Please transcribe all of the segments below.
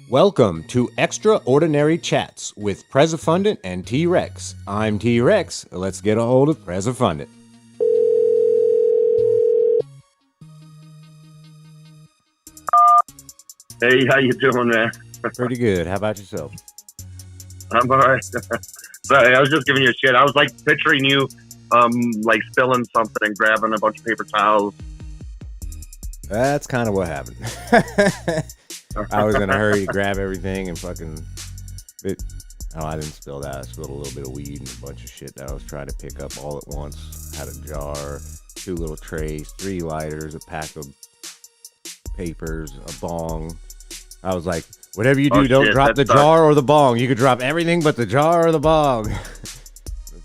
Welcome to Extraordinary Chats with Presifundent and T Rx. I'm T Rx. Let's get a hold of Presifundent. Hey, how you doing, man? Pretty good. How about yourself? I'm all right. Sorry, I was just giving you a shit. I was like picturing you, like spilling something and grabbing a bunch of paper towels. That's kind of what happened. I was in a hurry to grab everything and fucking... I didn't spill that. I spilled a little bit of weed and a bunch of shit that I was trying to pick up all at once. Had a jar, 2 little trays, 3 lighters, a pack of papers, a bong. I was like, whatever you do, don't drop the jar or the bong. You could drop everything but the jar or the bong. A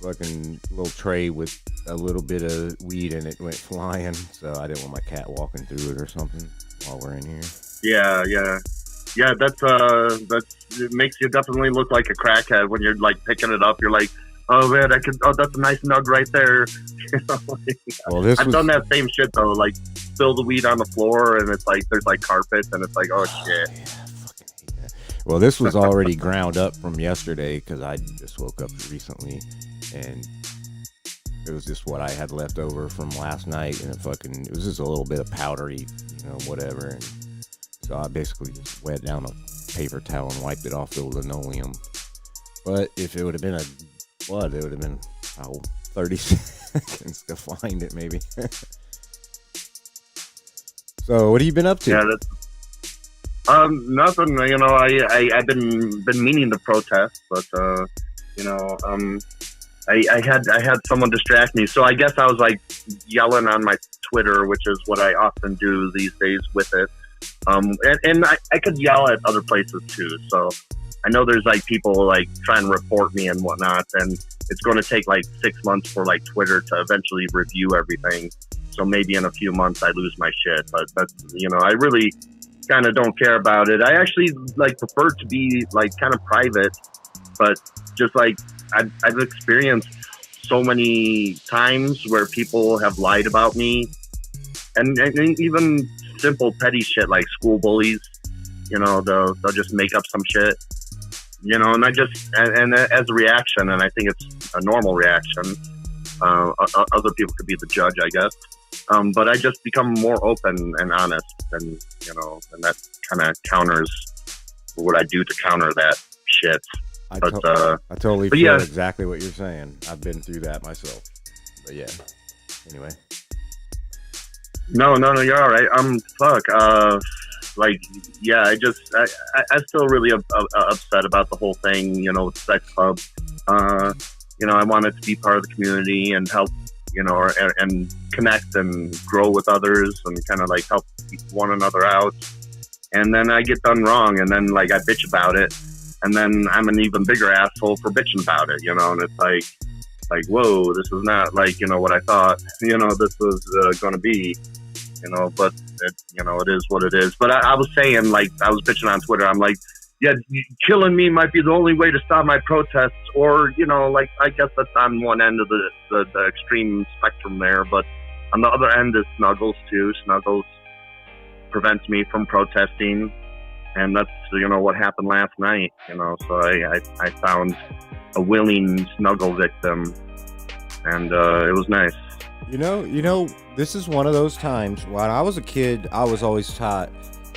fucking little tray with a little bit of weed in it went flying, so I didn't want my cat walking through it or something while we're in here. Yeah. That's it makes you definitely look like a crackhead when you're like picking it up. You're like, oh man, that's a nice nug right there. Well, I've done that same shit though. Like, spill the weed on the floor and it's like there's like carpet and it's like, oh shit. Yeah, I fucking hate that. Well, this was already ground up from yesterday because I just woke up recently and it was just what I had left over from last night, and it was just a little bit of powdery, whatever. And so I basically just wet down a paper towel and wiped it off the linoleum. But if it would have been blood, it would have been 30 seconds to find it, maybe. So, what have you been up to? Yeah, nothing. I've been meaning to protest, but I had someone distract me. So I guess I was like yelling on my Twitter, which is what I often do these days with it. And I could yell at other places too. So I know there's like people like trying to report me and whatnot, and it's going to take like 6 months for like Twitter to eventually review everything. So maybe in a few months I lose my shit, but that's, I really kind of don't care about it. I actually like prefer to be like kind of private, but just like I've experienced so many times where people have lied about me, and even simple petty shit like school bullies, they'll just make up some shit, and and as a reaction, and I think it's a normal reaction. Other people could be the judge, I guess. But I just become more open and honest, and and that kind of counters what I do to counter that shit. I totally feel exactly what you're saying. I've been through that myself. But yeah. Anyway. No, you're all right. I still really upset about the whole thing. With Sex Club. I wanted to be part of the community and help. And connect and grow with others and kind of like help one another out. And then I get done wrong, and then like I bitch about it, and then I'm an even bigger asshole for bitching about it, and it's like whoa, this is not like what I thought this was going to be, but it is what it is. But I was saying, like, I was bitching on Twitter, I'm like, yeah, killing me might be the only way to stop my protests, or like, I guess that's on one end of the extreme spectrum there, but on the other end is Snuggles too. Snuggles prevents me from protesting, and that's what happened last night. So I found a willing Snuggle victim, and it was nice. This is one of those times. When I was a kid, I was always taught,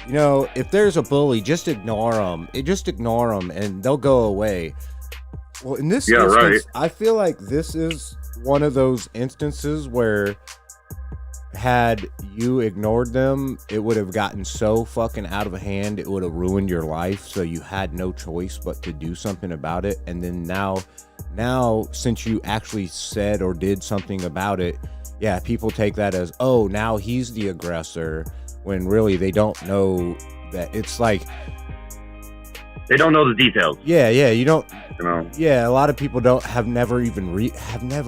if there's a bully, just ignore them. Just ignore them, and they'll go away. Well, in this instance, right. I feel like this is one of those instances where had you ignored them, it would have gotten so fucking out of hand, it would have ruined your life, so you had no choice but to do something about it. And then now since you actually said or did something about it, yeah, people take that as, oh, now he's the aggressor, when really they don't know that. It's like they don't know the details. Yeah, you don't. Yeah, a lot of people have never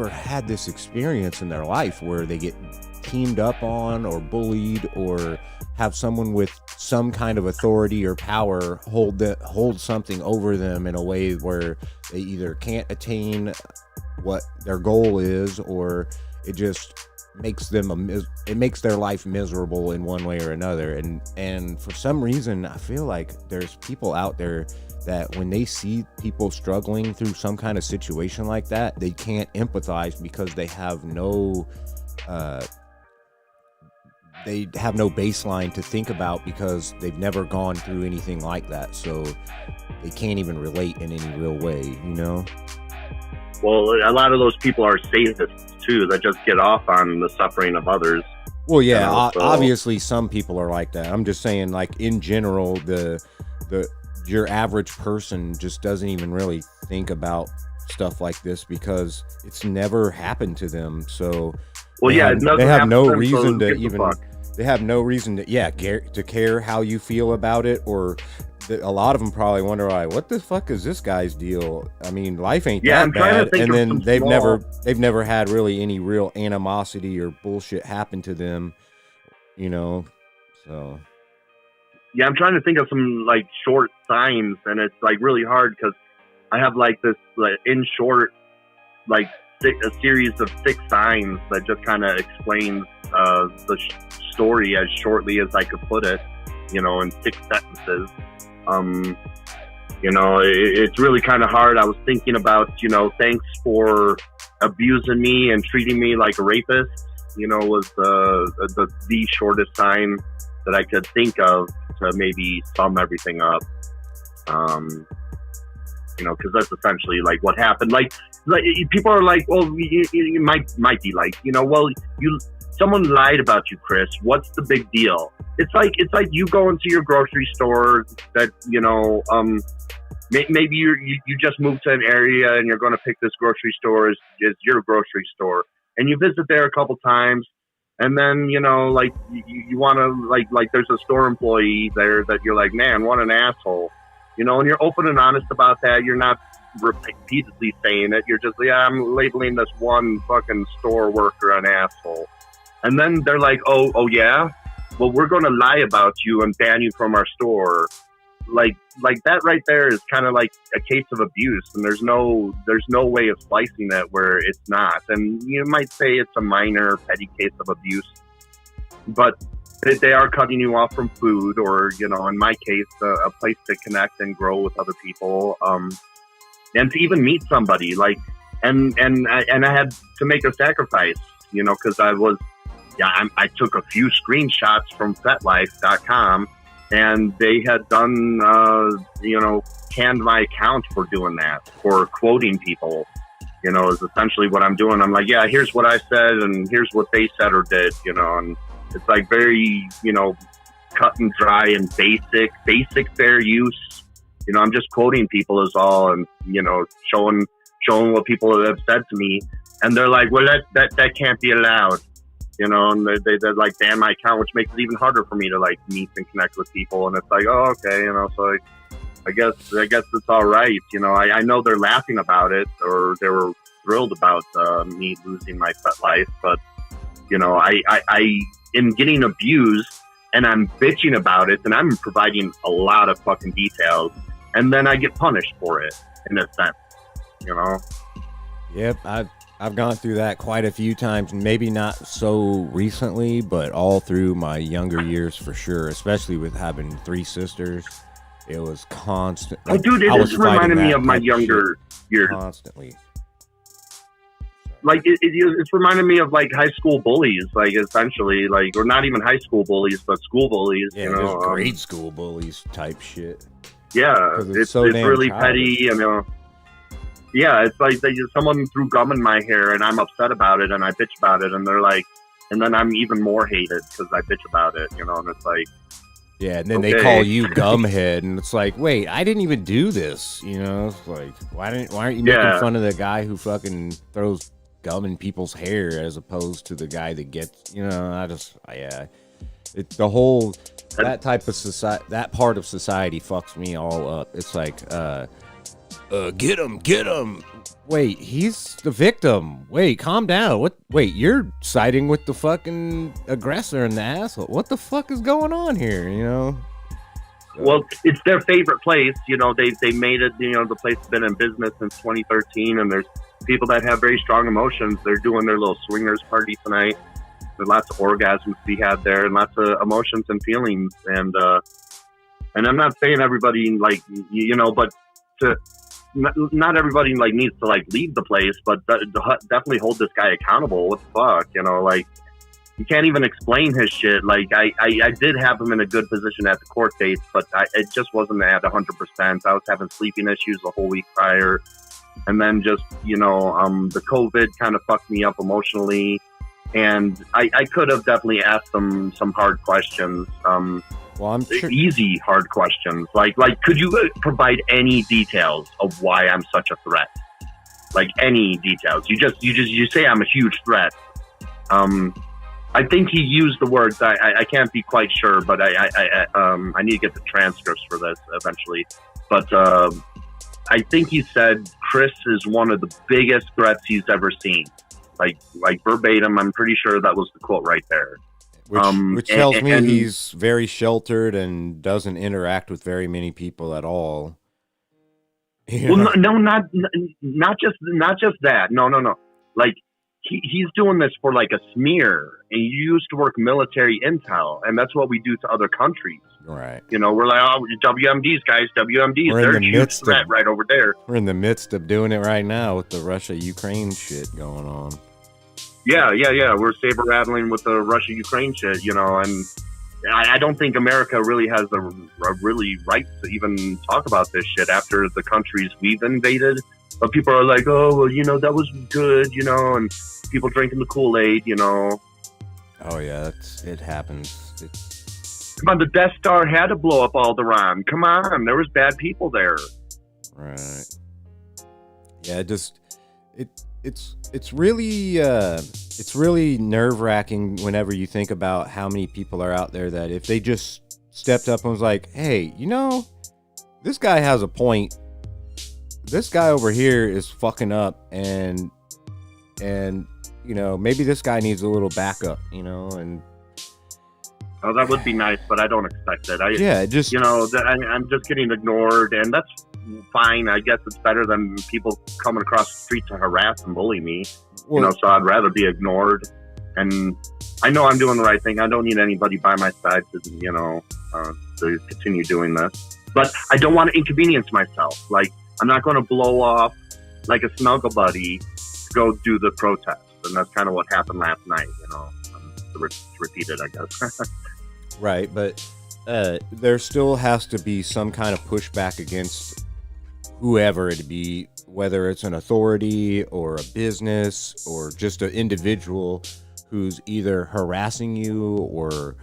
had this experience in their life where they get teamed up on or bullied or have someone with some kind of authority or power hold something over them in a way where they either can't attain what their goal is, or it just makes them it makes their life miserable in one way or another. And for some reason, I feel like there's people out there that when they see people struggling through some kind of situation like that, they can't empathize because they have no baseline to think about because they've never gone through anything like that, so they can't even relate in any real way, you know? Well, a lot of those people are sadists too, that just get off on the suffering of others. Well, yeah, you know, so. Obviously some people are like that. I'm just saying, like, in general, your average person just doesn't even really think about stuff like this because it's never happened to them. So well, they have no reason to even. They have no reason to care how you feel about it, or a lot of them probably wonder, like, what the fuck is this guy's deal? I mean, life ain't that bad. And then they've never had really any real animosity or bullshit happen to them, you know. So yeah, I'm trying to think of some like short signs, and it's like really hard because I have like this in short like a series of 6 signs that just kind of explains the story as shortly as I could put it, you know, in 6 sentences. You know, it's really kind of hard. I was thinking about, you know, thanks for abusing me and treating me like a rapist, you know, was the shortest sign that I could think of to maybe sum everything up. You know, because that's essentially like what happened. Like people are like, well, you might be like, you know, well, someone lied about you, Chris. What's the big deal? It's like you go into your grocery store that, you know, maybe you just moved to an area and you're going to pick this grocery store as your grocery store, and you visit there a couple times, and then, you know, like you want to like there's a store employee there that you're like, man, what an asshole, you know, and you're open and honest about that. You're not repeatedly saying it. You're just, yeah, I'm labeling this one fucking store worker an asshole. And then they're like, oh yeah, well, we're going to lie about you and ban you from our store. Like that right there is kind of like a case of abuse, and there's no way of slicing it where it's not. And you might say it's a minor petty case of abuse, but they are cutting you off from food, or, you know, in my case, a place to connect and grow with other people, and to even meet somebody. Like, and I had to make a sacrifice, you know, because I took a few screenshots from FetLife.com, and they had done, you know, canned my account for doing that, for quoting people, you know, is essentially what I'm doing. I'm like, yeah, here's what I said, and here's what they said or did, you know, and it's like very, you know, cut and dry and basic fair use. You know, I'm just quoting people is all, and, you know, showing what people have said to me, and they're like, well, that can't be allowed. You know, and they like ban my account, which makes it even harder for me to like meet and connect with people. And it's like, oh, okay, you know, so I guess it's all right. You know, I know they're laughing about it, or they were thrilled about me losing my pet life, but, you know, I am getting abused, and I'm bitching about it, and I'm providing a lot of fucking details, and then I get punished for it in a sense, you know. Yep, I've gone through that quite a few times, and maybe not so recently, but all through my younger years for sure, especially with having 3 sisters. It was constant. Like, oh, dude, it just reminded me of my younger years. Constantly. Like, it's reminded me of, like, high school bullies, like, essentially, like, or not even high school bullies, but school bullies, yeah, you know. Grade school bullies type shit. Yeah, it's really petty, you know. Yeah, it's like someone threw gum in my hair, and I'm upset about it, and I bitch about it, and they're like, and then I'm even more hated because I bitch about it, you know, and it's like, yeah, and then they call you gumhead, and it's like, wait, I didn't even do this, you know? It's like, why aren't you making fun of the guy who fucking throws gum in people's hair as opposed to the guy that gets, you know? It's the whole that type of society, that part of society fucks me all up. It's like, get him. Wait, he's the victim. Wait, calm down. Wait, you're siding with the fucking aggressor and the asshole. What the fuck is going on here, you know? So. Well, it's their favorite place. You know, they made it, you know, the place has been in business since 2013, and there's people that have very strong emotions. They're doing their little swingers party tonight. lots of orgasms to be had there, and lots of emotions and feelings. And I'm not saying everybody like but to not everybody like needs to like leave the place, but definitely hold this guy accountable. What the fuck, like. You can't even explain his shit. Like, I did have him in a good position at the court dates, but it just wasn't at 100%. I was having sleeping issues the whole week prior. And then just, the COVID kind of fucked me up emotionally. And I could have definitely asked him some hard questions. Well, I'm sure. Easy, hard questions. Like, could you provide any details of why I'm such a threat? Like, any details. You say I'm a huge threat. I think he used the words. I can't be quite sure, but I need to get the transcripts for this eventually. But I think he said Chris is one of the biggest threats he's ever seen. Like verbatim. I'm pretty sure that was the quote right there. Which tells me he's very sheltered and doesn't interact with very many people at all. Well, no, not just that. No. Like. He's doing this for like a smear, and you used to work military intel, and that's what we do to other countries. Right. We're like, oh, WMDs, guys, WMDs, they're a huge threat right over there. We're in the midst of doing it right now with the Russia-Ukraine shit going on. Yeah. We're saber rattling with the Russia-Ukraine shit, and I don't think America really has a really right to even talk about this shit after the countries we've invaded. But people are like, oh, well, that was good, and people drinking the Kool-Aid, Oh, yeah, it happens. Come on, the Death Star had to blow up Alderaan. Come on, there was bad people there. Right. Yeah, it's really nerve-wracking whenever you think about how many people are out there that if they just stepped up and was like, hey, this guy has a point. This guy over here is fucking up, and maybe this guy needs a little backup, and oh, that would be nice, but I don't expect it. I'm just getting ignored, and that's fine. I guess it's better than people coming across the street to harass and bully me. So I'd rather be ignored, and I know I'm doing the right thing. I don't need anybody by my side to continue doing this, but I don't want to inconvenience myself. Like, I'm not going to blow off like a snuggle buddy to go do the protest. And that's kind of what happened last night, to repeat it, I guess. Right, but there still has to be some kind of pushback against whoever it be, whether it's an authority or a business or just an individual who's either harassing you or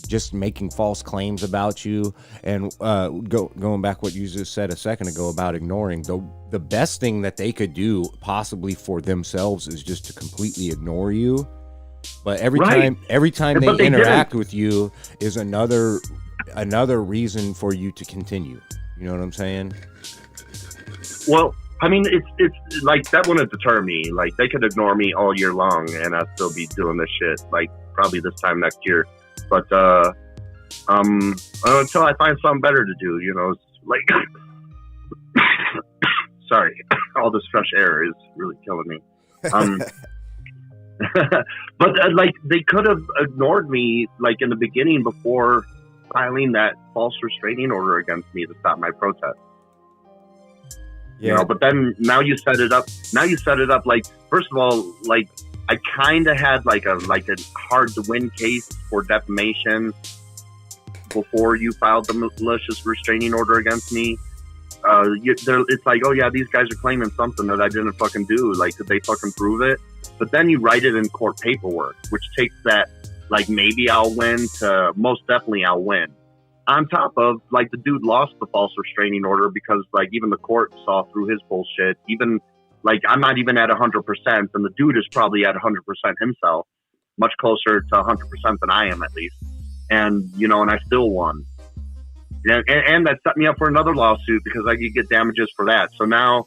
just making false claims about you. And going back what you just said a second ago about ignoring, the best thing that they could do possibly for themselves is just to completely ignore you. But every time they interact with you is another reason for you to continue. You know what I'm saying? Well, I mean, it's like that wouldn't deter me. Like, they could ignore me all year long and I'd still be doing this shit, like, probably this time next year. But until I find something better to do, it's like, sorry, all this fresh air is really killing me. But like, they could have ignored me, like, in the beginning before filing that false restraining order against me to stop my protest. Yeah. But then now you set it up. Like, first of all, like, I kind of had like a hard to win case for defamation before you filed the malicious restraining order against me. It's like, oh yeah, these guys are claiming something that I didn't fucking do. Like, did they fucking prove it? But then you write it in court paperwork, which takes that, like, maybe I'll win to most definitely I'll win. On top of, like, the dude lost the false restraining order because, like, even the court saw through his bullshit. Even, like, I'm not even at 100%, and the dude is probably at 100% himself, much closer to 100% than I am, at least. And, and I still won. And that set me up for another lawsuit because I could get damages for that. So now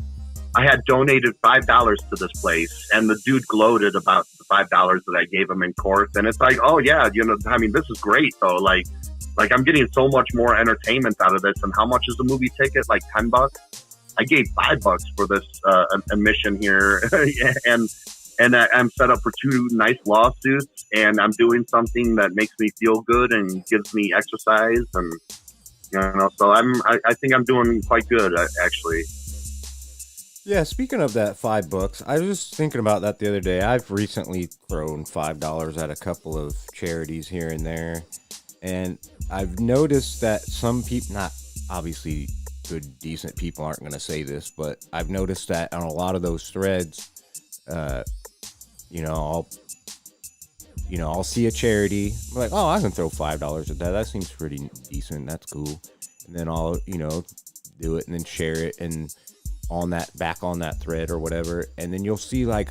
I had donated $5 to this place, and the dude gloated about the $5 that I gave him in court. And it's like, oh yeah, I mean, this is great though. Like I'm getting so much more entertainment out of this. And how much is a movie ticket? Like $10? I gave $5 for this admission here, and and I'm set up for 2 nice lawsuits, and I'm doing something that makes me feel good and gives me exercise, and so I think I'm doing quite good, actually. Yeah, speaking of that $5, I was just thinking about that the other day. I've recently thrown $5 at a couple of charities here and there, and I've noticed that some people, not obviously good, decent people aren't going to say this, but I've noticed that on a lot of those threads, I'll see a charity, I'm like, oh, I can throw $5 at that. That seems pretty decent. That's cool. And then I'll, do it and then share it and back on that thread or whatever. And then you'll see like,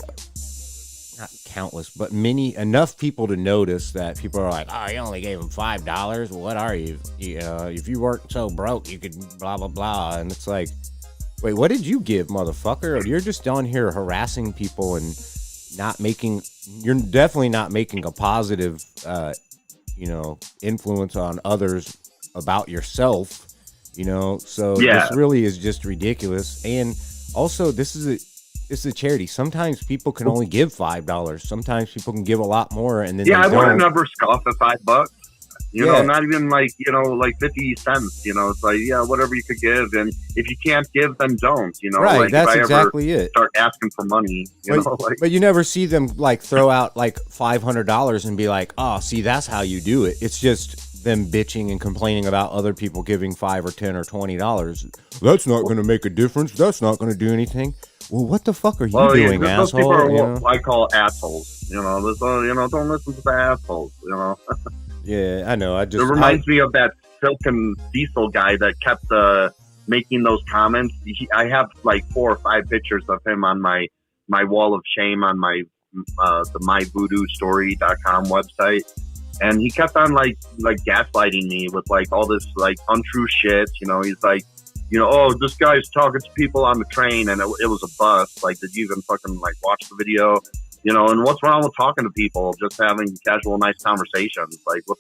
not countless, but enough people to notice that people are like, oh, you only gave him $5. What are you? If you weren't so broke, you could blah, blah, blah. And it's like, wait, what did you give, motherfucker? You're just on here harassing people and you're definitely not making a positive, influence on others about yourself, so This really is just ridiculous. And also, this is a charity. Sometimes people can only give $5. Sometimes people can give a lot more. And then I would never scoff at $5. Not even like 50 cents, it's like, whatever you could give. And if you can't give, then don't, right. Like, that's if I exactly ever it. Start asking for money, but you never see them like throw out like $500 and be like, oh, see, that's how you do it. It's just them bitching and complaining about other people giving $5 or $10 or $20. That's not going to make a difference. That's not going to do anything. Well, what the fuck are you doing, asshole? Those people are what I call assholes. Don't listen to the assholes. Yeah, I know. It reminds me of that Silken Diesel guy that kept making those comments. I have like 4 or 5 pictures of him on my wall of shame on my the myvoodoostory.com website, and he kept on like gaslighting me with like all this like untrue shit. He's like, oh, this guy's talking to people on the train, and it was a bus. Like, did you even fucking like watch the video? And what's wrong with talking to people, just having casual, nice conversations? Like, what,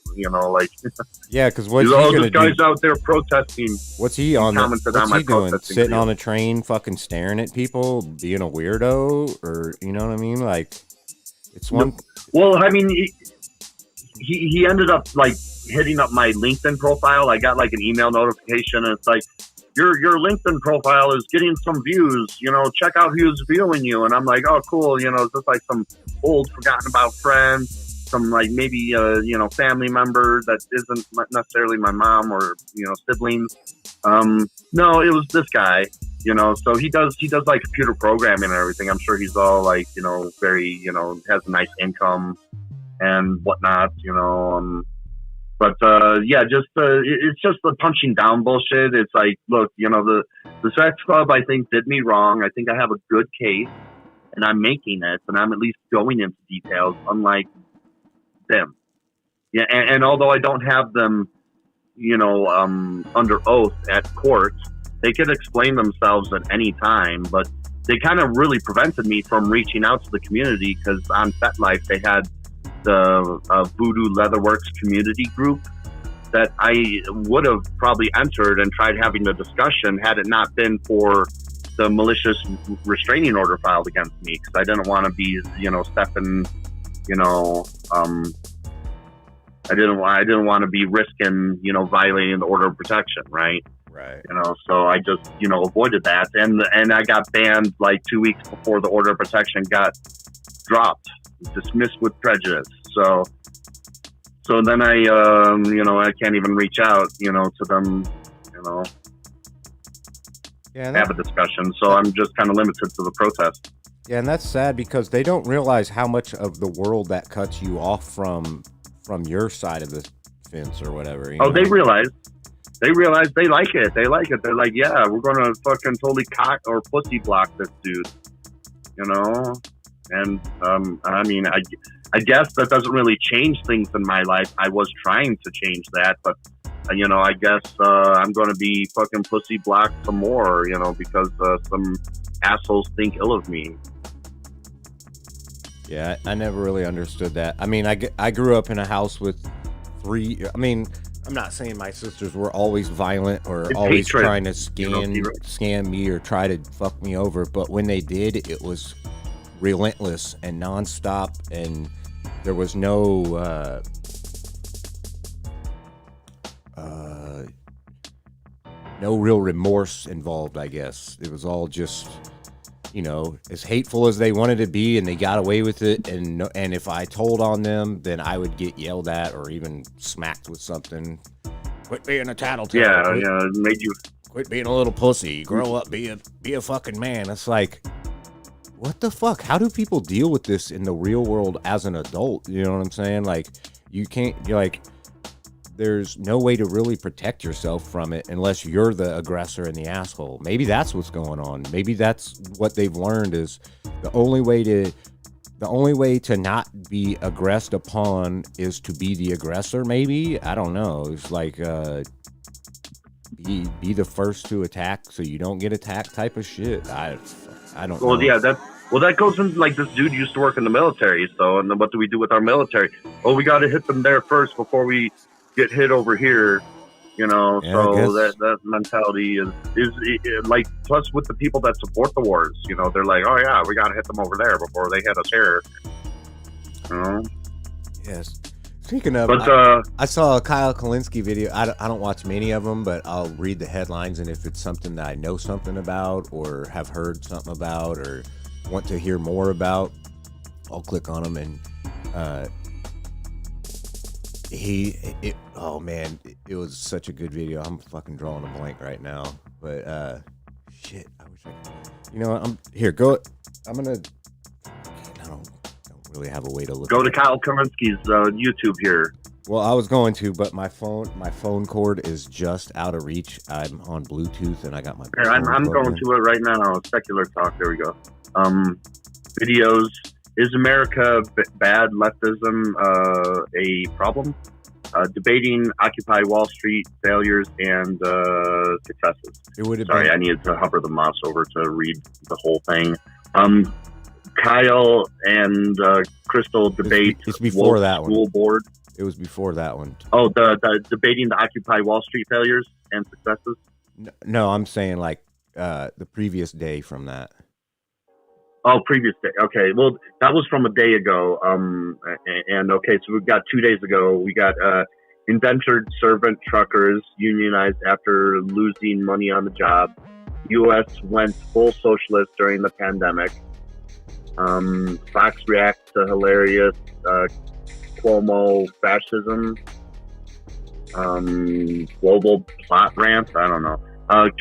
yeah, because what's he gonna this guy's out there protesting. What's he on? What's he doing? Sitting on a train, fucking staring at people, being a weirdo, or you know what I mean? Like, it's one. Well, I mean, he ended up like hitting up my LinkedIn profile. I got like an email notification, and it's like, your LinkedIn profile is getting some views, check out who's viewing you. And I'm like, oh, cool. It's just like some old forgotten about friend, some like maybe, family member that isn't necessarily my mom or, siblings. No, it was this guy, so he does like computer programming and everything. I'm sure he's all like, very, has a nice income and whatnot, But it's just the punching down bullshit. It's like, look, the sex club, I think, did me wrong. I think I have a good case, and I'm making it, and I'm at least going into details, unlike them. Yeah, and although I don't have them, under oath at court, they could explain themselves at any time. But they kind of really prevented me from reaching out to the community, because on FetLife they had the Voodoo Leatherworks community group that I would have probably entered and tried having the discussion had it not been for the malicious restraining order filed against me, because I didn't want to be, stepping, I didn't want to be risking, violating the order of protection, right? Right. So I just, avoided that, and I got banned like 2 weeks before the order of protection got dropped. Dismissed with prejudice. So then I can't even reach out, to them, have a discussion. So I'm just kind of limited to the protest. Yeah, and that's sad because they don't realize how much of the world that cuts you off from your side of the fence or whatever. They realize. They like it. They're like, yeah, we're going to fucking totally cock or pussy block this dude, And, I mean, I guess that doesn't really change things in my life. I was trying to change that, but, I guess I'm going to be fucking pussy blocked some more, because some assholes think ill of me. Yeah, I never really understood that. I mean, I grew up in a house with 3... I mean, I'm not saying my sisters were always violent or it's always hatred. Trying to scam me or try to fuck me over, but when they did, it was relentless and nonstop, and there was no no real remorse involved, I guess. It was all just, as hateful as they wanted to be, and they got away with it. And if I told on them, then I would get yelled at or even smacked with something. Quit being a tattletale. Yeah, it made you... Quit being a little pussy. Grow up, be a fucking man. It's like, what the fuck? How do people deal with this in the real world as an adult? You know what I'm saying? Like, there's no way to really protect yourself from it unless you're the aggressor and the asshole. Maybe that's what's going on. Maybe that's what they've learned is the only way to not be aggressed upon is to be the aggressor. Maybe, I don't know. It's like be the first to attack so you don't get attacked type of shit. I don't know. Well, yeah, that goes into, like, this dude used to work in the military. So, and then what do we do with our military? Oh, we got to hit them there first before we get hit over here, Yeah, so that mentality is like, plus with the people that support the wars, they're like, oh yeah, we got to hit them over there before they hit us here. Yes. Speaking of, I saw a Kyle Kalinske video. I don't watch many of them, but I'll read the headlines, and if it's something that I know something about or have heard something about or want to hear more about, I'll click on them. And oh man, it was such a good video. I'm fucking drawing a blank right now, but shit, I wish I could. You know what? I don't really have a way to look. Go to Kyle Kalinski's YouTube here. Well, I was going to, but my phone cord is just out of reach. I'm on Bluetooth, and I got my. Here, I'm going to it right now. Secular talk. There we go. Videos. Is America bad? Leftism a problem? Debating Occupy Wall Street failures and successes. Sorry, I needed to hover the mouse over to read the whole thing. Kyle and Crystal debate. It's before that school one. Board. It was before that one. Oh, the debating the Occupy Wall Street failures and successes. No, I'm saying like the previous day from that. Oh, previous day. Okay, well, that was from a day ago. And okay, so we've got 2 days ago. We got indentured servant truckers unionized after losing money on the job. U.S. went full socialist during the pandemic. Fox reacts to hilarious Cuomo fascism. Global plot rant. I don't know.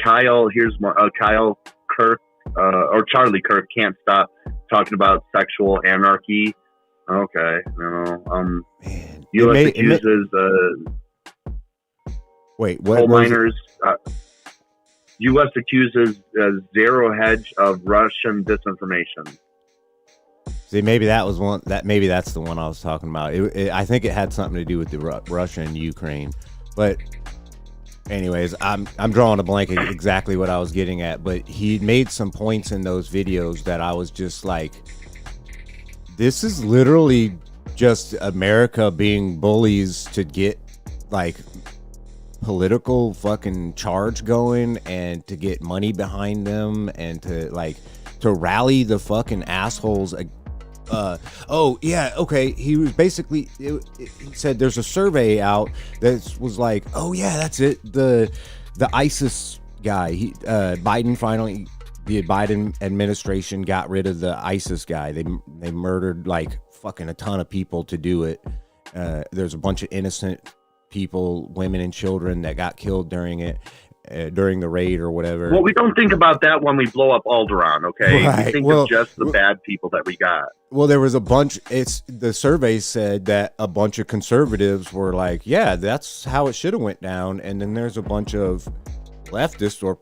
Kyle, here's more. Kyle Kirk. Or Charlie Kirk can't stop talking about sexual anarchy. Okay, Man, U.S. accuses wait, what? Coal miners. U.S. accuses Zero Hedge of Russian disinformation. See, maybe that was one. Maybe that's the one I was talking about. I think it had something to do with the Russia and Ukraine, but. Anyways, I'm drawing a blank at exactly what I was getting at, but he made some points in those videos that I was just like, this is literally just America being bullies to get like political fucking charge going and to get money behind them and to rally the fucking assholes. Oh yeah, okay. He was basically he said there's a survey out that was like, oh yeah, that's it. The ISIS guy. The Biden administration got rid of the ISIS guy. They murdered like fucking a ton of people to do it. There's a bunch of innocent people, women and children that got killed during it. During the raid or whatever. Well, we don't think about that when we blow up Alderaan, okay? Right. We think of just the bad people that we got. Well, there was a bunch. The survey said that a bunch of conservatives were like, "Yeah, that's how it should have went down," and then there's a bunch of leftists or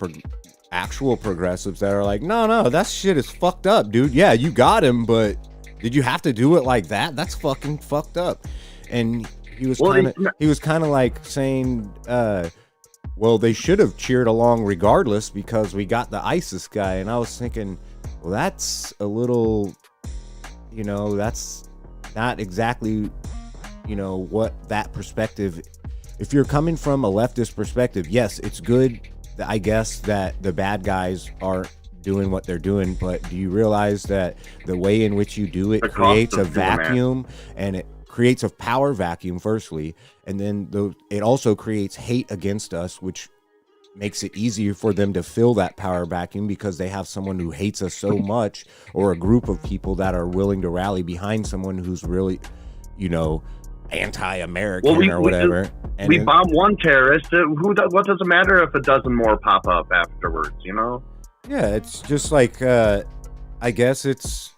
actual progressives that are like, "No, that shit is fucked up, dude. Yeah, you got him, but did you have to do it like that? That's fucking fucked up." And he was kind of like saying. Well, they should have cheered along regardless because we got the ISIS guy. And I was thinking, well, that's a little, that's not exactly, what that perspective. If you're coming from a leftist perspective, yes, it's good, I guess, that the bad guys are doing what they're doing, but do you realize that the way in which you do it The cost creates a of doing that. vacuum, and it creates a power vacuum firstly, and then it also creates hate against us, which makes it easier for them to fill that power vacuum because they have someone who hates us so much, or a group of people that are willing to rally behind someone who's really, you know, anti-American or whatever. We bomb one terrorist. What does it matter if a dozen more pop up afterwards? You know? Yeah, it's just like I guess it's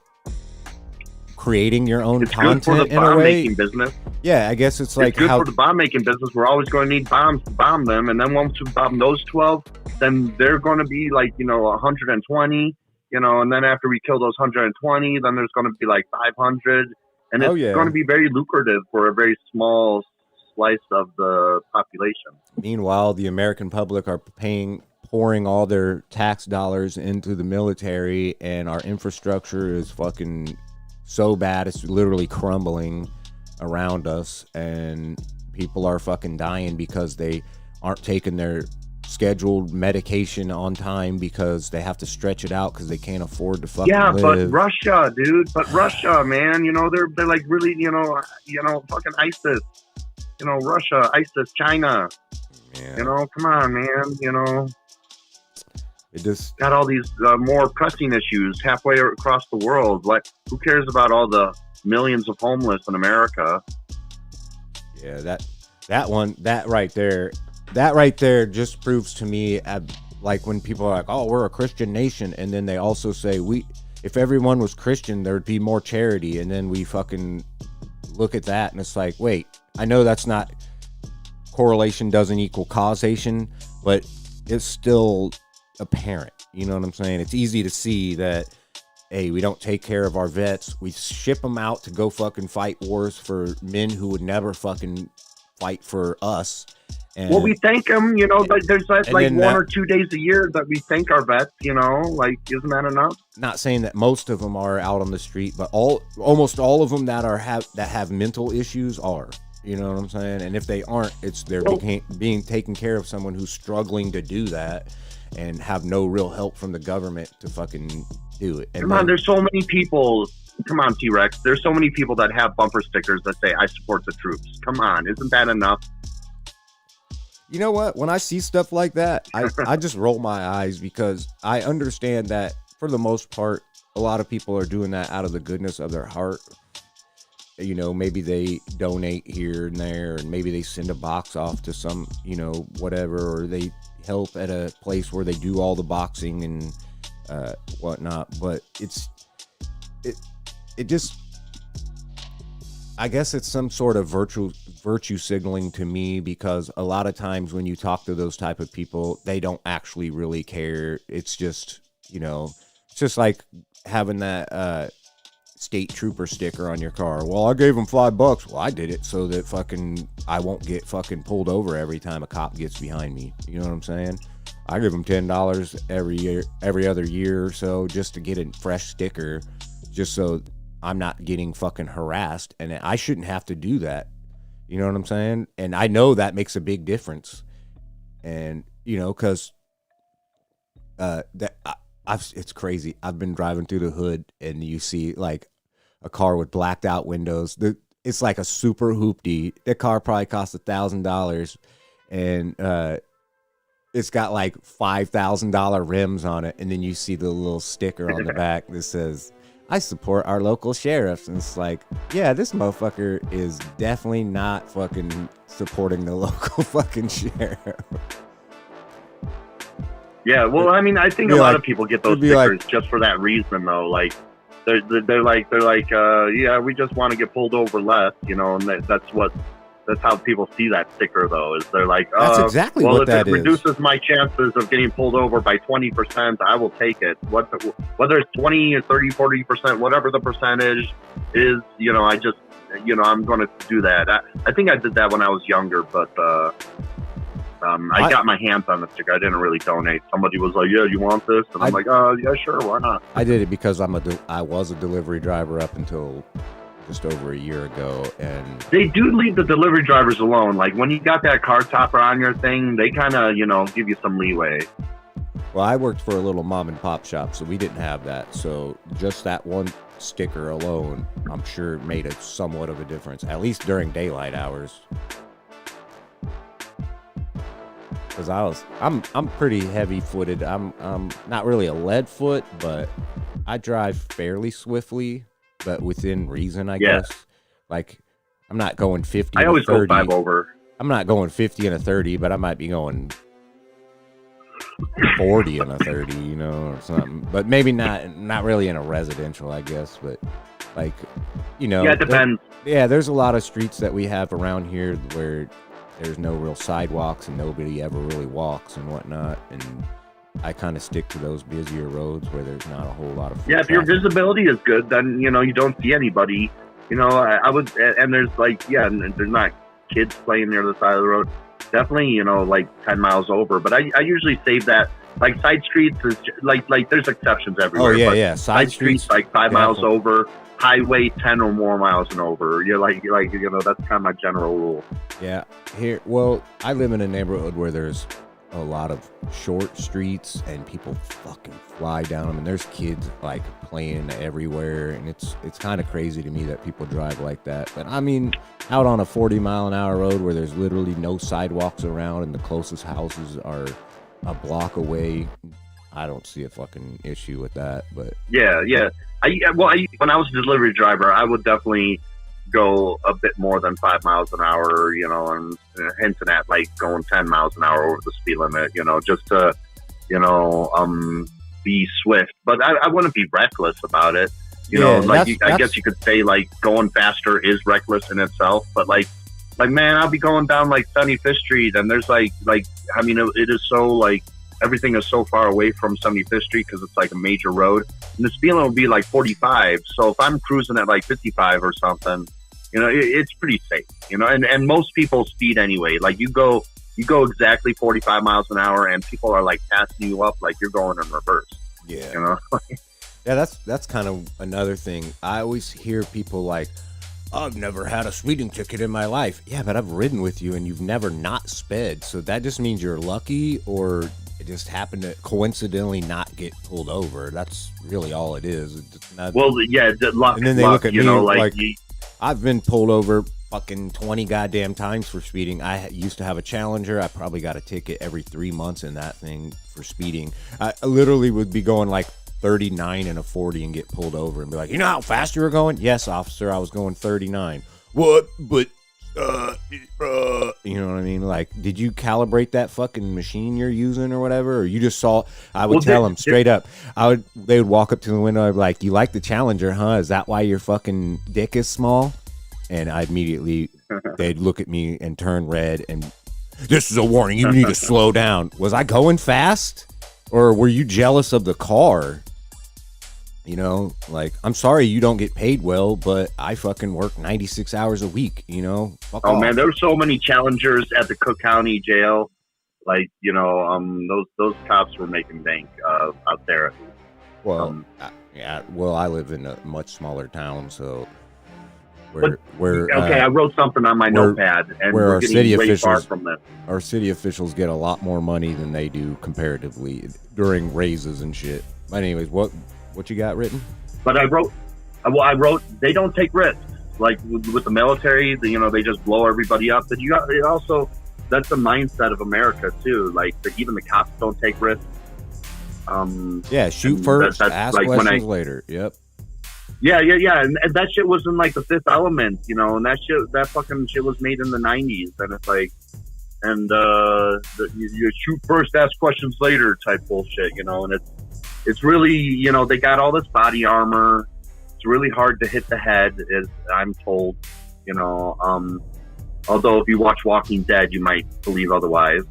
creating your own content good for the in a way. Making business. Yeah, I guess it's like good for the bomb making business. We're always going to need bombs to bomb them, and then once we bomb those 12, then they're going to be like 120. And then after we kill those 120, then there's going to be like 500, and it's going to be very lucrative for a very small slice of the population. Meanwhile, the American public are pouring all their tax dollars into the military, and our infrastructure is fucking so bad it's literally crumbling around us, and people are fucking dying because they aren't taking their scheduled medication on time because they have to stretch it out because they can't afford to fucking live. But Russia, dude. But Russia, man. They're like really, fucking ISIS. Russia, ISIS, China. Yeah. Come on, man. It just got all these more pressing issues halfway across the world. Like, who cares about all the millions of homeless in America? Yeah, that right there just proves to me, like when people are like, oh, we're a Christian nation, and then they also say if everyone was Christian, there would be more charity, and then we fucking look at that and it's like, wait, I know that's not, correlation doesn't equal causation, but it's still apparent. You know what I'm saying? It's easy to see that, hey, we don't take care of our vets. We ship them out to go fucking fight wars for men who would never fucking fight for us. And, well, we thank them, there's like 1 or 2 days a year that we thank our vets, like, isn't that enough? Not saying that most of them are out on the street, but almost all of them that have mental issues are. You know what I'm saying? And if they aren't, they're being taken care of someone who's struggling to do that and have no real help from the government to fucking do it. And there's so many people. Come on, T-Rex. There's so many people that have bumper stickers that say, I support the troops. Come on. Isn't that enough? You know what? When I see stuff like that, I just roll my eyes because I understand that for the most part, a lot of people are doing that out of the goodness of their heart. Maybe they donate here and there, and maybe they send a box off to some, whatever, or they help at a place where they do all the boxing and whatnot. But it just, I guess it's some sort of virtue signaling to me, because a lot of times when you talk to those type of people, they don't actually really care. It's just, it's just like having that state trooper sticker on your car. Well, I gave them $5. Well, I did it so that fucking I won't get fucking pulled over every time a cop gets behind me. You know what I'm saying? I give them $10 every other year or so just to get a fresh sticker, just so I'm not getting fucking harassed, and I shouldn't have to do that. You know what I'm saying? And I know that makes a big difference. And because it's crazy. I've been driving through the hood, and you see like a car with blacked out windows. It's like a super hoopty. That car probably cost $1,000, and it's got like $5,000 rims on it. And then you see the little sticker on the back that says, I support our local sheriffs. And it's like, yeah, this motherfucker is definitely not fucking supporting the local fucking sheriff. Yeah, well, I mean, I think a lot of people get those stickers just for that reason, though. Like, they're like, yeah, we just want to get pulled over less, and that's how people see that sticker, though. Is they're like, that's exactly what that is. Well, if it reduces my chances of getting pulled over by 20%, I will take it. Whether it's 20 or 30, 40%, whatever the percentage is, I just, I'm going to do that. I think I did that when I was younger, but I got my hands on the sticker. I didn't really donate. Somebody was like, yeah, you want this? And I'm like, yeah, sure, why not? I did it because I was a delivery driver up until just over a year ago, and they do leave the delivery drivers alone. Like when you got that car topper on your thing, they kind of, give you some leeway. Well, I worked for a little mom and pop shop, so we didn't have that. So just that one sticker alone, I'm sure made a somewhat of a difference, at least during daylight hours. Because I'm pretty heavy-footed. I'm not really a lead foot, but I drive fairly swiftly, but within reason, I guess. Like, I'm not going 50. I always go 5 over. I'm not going 50 and a 30, but I might be going 40 and a 30, you know, or something. But maybe not really in a residential, I guess. But like, you know, yeah, it depends. There's a lot of streets that we have around here where there's no real sidewalks and nobody ever really walks and whatnot. And I kind of stick to those busier roads where there's not a whole lot of if your visibility is good, then you know you don't see anybody. You know, I would, and there's like and there's not kids playing near the side of the road. Definitely, you know, like 10 miles over. But I usually save that. Like side streets is like there's exceptions everywhere. Oh yeah, but yeah. Side streets like 5 miles over. Highway 10 or more miles and over. You're like you know, that's kind of my general rule. Yeah. Well, I live in a neighborhood where there's a lot of short streets and people fucking fly down them, and there's kids like playing everywhere, and it's kind of crazy to me that people drive like that. But I mean, out on a 40-mile-an-hour road where there's literally no sidewalks around and the closest houses are a block away, I don't see a fucking issue with that. But yeah. When I was a delivery driver, I would definitely go a bit more than 5 miles an hour, you know, and hinting at like going 10 miles an hour over the speed limit, you know, just to, you know, be swift. But I wouldn't be reckless about it. You know, like I guess you could say like going faster is reckless in itself, but like man, I'll be going down like 75th Street, and there's like I mean, it is so like everything is so far away from 75th Street because it's like a major road, and the speed limit will be like 45. So if I'm cruising at like 55 or something, you know, it's pretty safe. You know, and most people speed anyway. Like you go exactly 45 miles an hour, and people are like passing you up like you're going in reverse. Yeah, you know. Yeah, that's kind of another thing. I always hear people like, I've never had a speeding ticket in my life. Yeah, but I've ridden with you and you've never not sped. So that just means you're lucky, or it just happened to coincidentally not get pulled over. That's really all it is. It's not, luck. And then they look at me like you, I've been pulled over fucking 20 goddamn times for speeding. I used to have a Challenger. I probably got a ticket every 3 months in that thing for speeding. I literally would be going like 39 and a 40 and get pulled over and be like, you know how fast you were going? Yes, officer, I was going 39. What? But you know what I mean? Like, did you calibrate that fucking machine you're using or whatever? Or you just saw? I would tell them straight up. They would walk up to the window. I'd be like, you like the Challenger, huh? Is that why your fucking dick is small? And I immediately, they'd look at me and turn red. And this is a warning. You need to slow down. Was I going fast, or were you jealous of the car? You know, like, I'm sorry you don't get paid well, but I fucking work 96 hours a week, you know? Fuck off. Man, there were so many Challengers at the Cook County Jail. Like, you know, those cops were making bank out there. Well, I live in a much smaller town, so I wrote something on my notepad, and we're getting way far from that. Our city officials get a lot more money than they do comparatively during raises and shit. But anyways, what you got written? But I wrote they don't take risks. Like with the military, you know, they just blow everybody up. But it also, that's the mindset of America too. Like even the cops don't take risks. Shoot first, ask like questions later. Yep. Yeah, and that shit was in like The Fifth Element, you know, and that fucking shit was made in the 90s, and it's like, and you shoot first, ask questions later type bullshit, you know, and it's really, you know, they got all this body armor. It's really hard to hit the head, as I'm told, you know. Although if you watch Walking Dead, you might believe otherwise.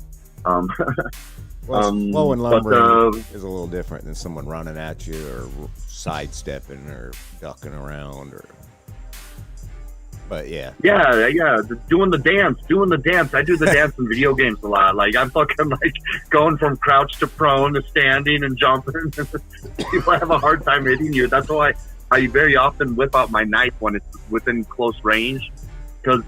Low and lumbering is a little different than someone running at you or sidestepping or ducking around, but yeah, doing the dance. I do the dance in video games a lot. Like I'm fucking like going from crouch to prone to standing and jumping. People have a hard time hitting you. That's why I very often whip out my knife when it's within close range, because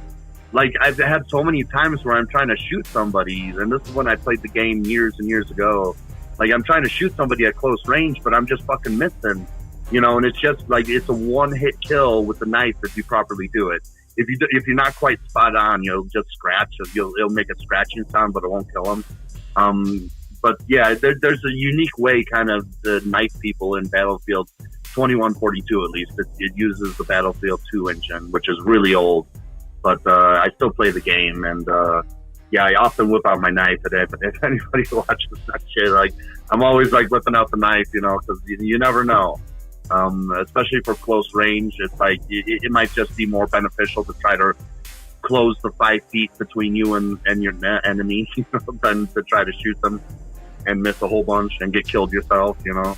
like I've had so many times where I'm trying to shoot somebody, and this is when I played the game years and years ago. Like I'm trying to shoot somebody at close range, but I'm just fucking missing, you know. And it's just like it's a one-hit kill with the knife if you properly do it. If you're not quite spot on, you'll just scratch. It'll make a scratching sound, but it won't kill them. But yeah, there's a unique way kind of to knife people in Battlefield 2142 at least. It uses the Battlefield 2 engine, which is really old, but I still play the game, and yeah, I often whip out my knife. If anybody watches that shit, like I'm always like whipping out the knife, you know, because you never know. Especially for close range, it's like it might just be more beneficial to try to close the 5 feet between you and your enemy, you know, than to try to shoot them and miss a whole bunch and get killed yourself, you know.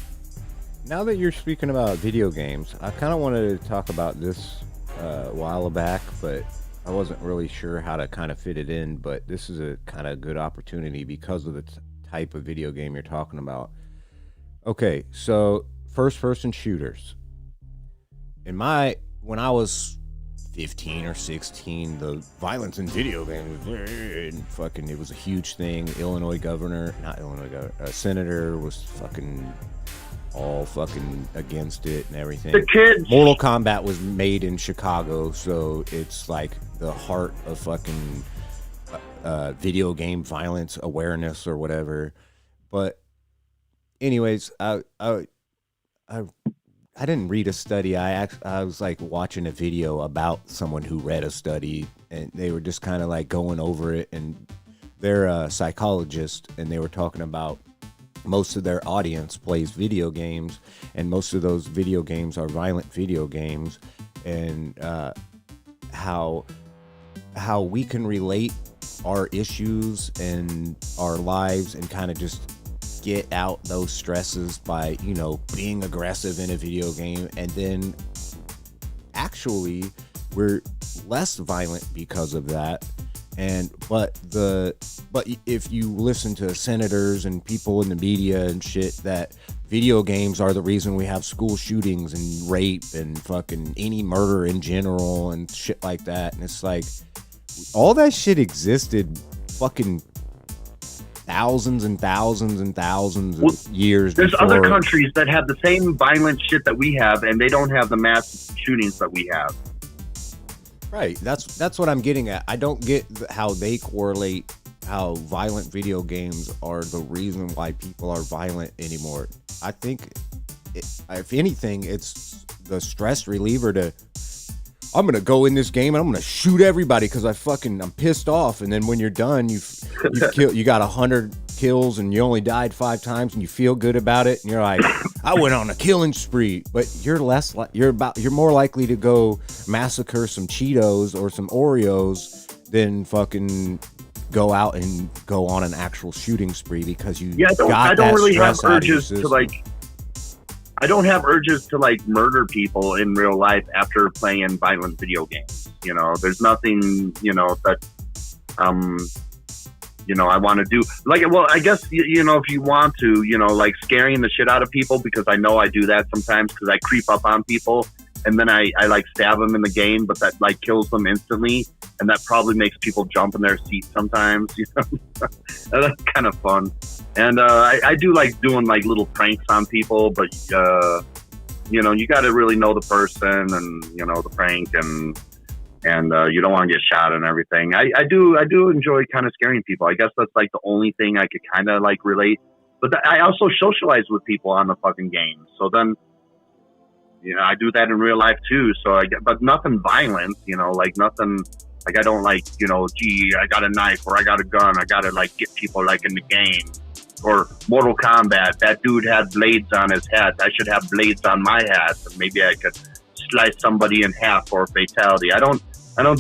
Now that you're speaking about video games, I kind of wanted to talk about this a while back, but I wasn't really sure how to kind of fit it in. But this is a kind of good opportunity because of the type of video game you're talking about. Okay, so first-person shooters. When I was 15 or 16, the violence in video games it was a huge thing. Senator was fucking all fucking against it and everything. The kids. Mortal Kombat was made in Chicago, so it's like the heart of fucking video game violence awareness or whatever. But anyways, I didn't read a study. I was like watching a video about someone who read a study, and they were just kind of like going over it, and they're a psychologist, and they were talking about most of their audience plays video games, and most of those video games are violent video games, and how we can relate our issues and our lives and kind of just get out those stresses by, you know, being aggressive in a video game, and then actually we're less violent because of that. But if you listen to senators and people in the media and shit, that video games are the reason we have school shootings and rape and fucking any murder in general and shit like that. And it's like all that shit existed fucking thousands and thousands and thousands of years There's before. other countries that have the same violent shit that we have, and they don't have the mass shootings that we have. Right. That's what I'm getting at. I don't get how they correlate how violent video games are the reason why people are violent anymore. I think, if anything, it's the stress reliever to, I'm going to go in this game and I'm going to shoot everybody because I'm pissed off. And then when you're done, you got 100 kills and you only died 5 times and you feel good about it. And you're like, I went on a killing spree. But you're more likely to go massacre some Cheetos or some Oreos than fucking go out and go on an actual shooting spree because I don't really have urges to I don't have urges to like murder people in real life after playing violent video games. You know, there's nothing, you know, that, you know, I want to do. Like, well, I guess, you know, if you want to, you know, like scaring the shit out of people, because I know I do that sometimes because I creep up on people and then I like stab them in the game, but that like kills them instantly. And that probably makes people jump in their seats sometimes, you know. That's kind of fun. And I do like doing like little pranks on people, but you know, you got to really know the person and, you know, the prank, and you don't want to get shot and everything. I do enjoy kind of scaring people. I guess that's like the only thing I could kind of like relate. But I also socialize with people on the fucking game. So then, you know, I do that in real life too. So but nothing violent, you know, like nothing. Like I don't like, you know, gee, I got a knife or I got a gun. I got to like get people like in the game. Or Mortal Kombat, that dude had blades on his hat. I should have blades on my hat. And maybe I could slice somebody in half for a fatality. I don't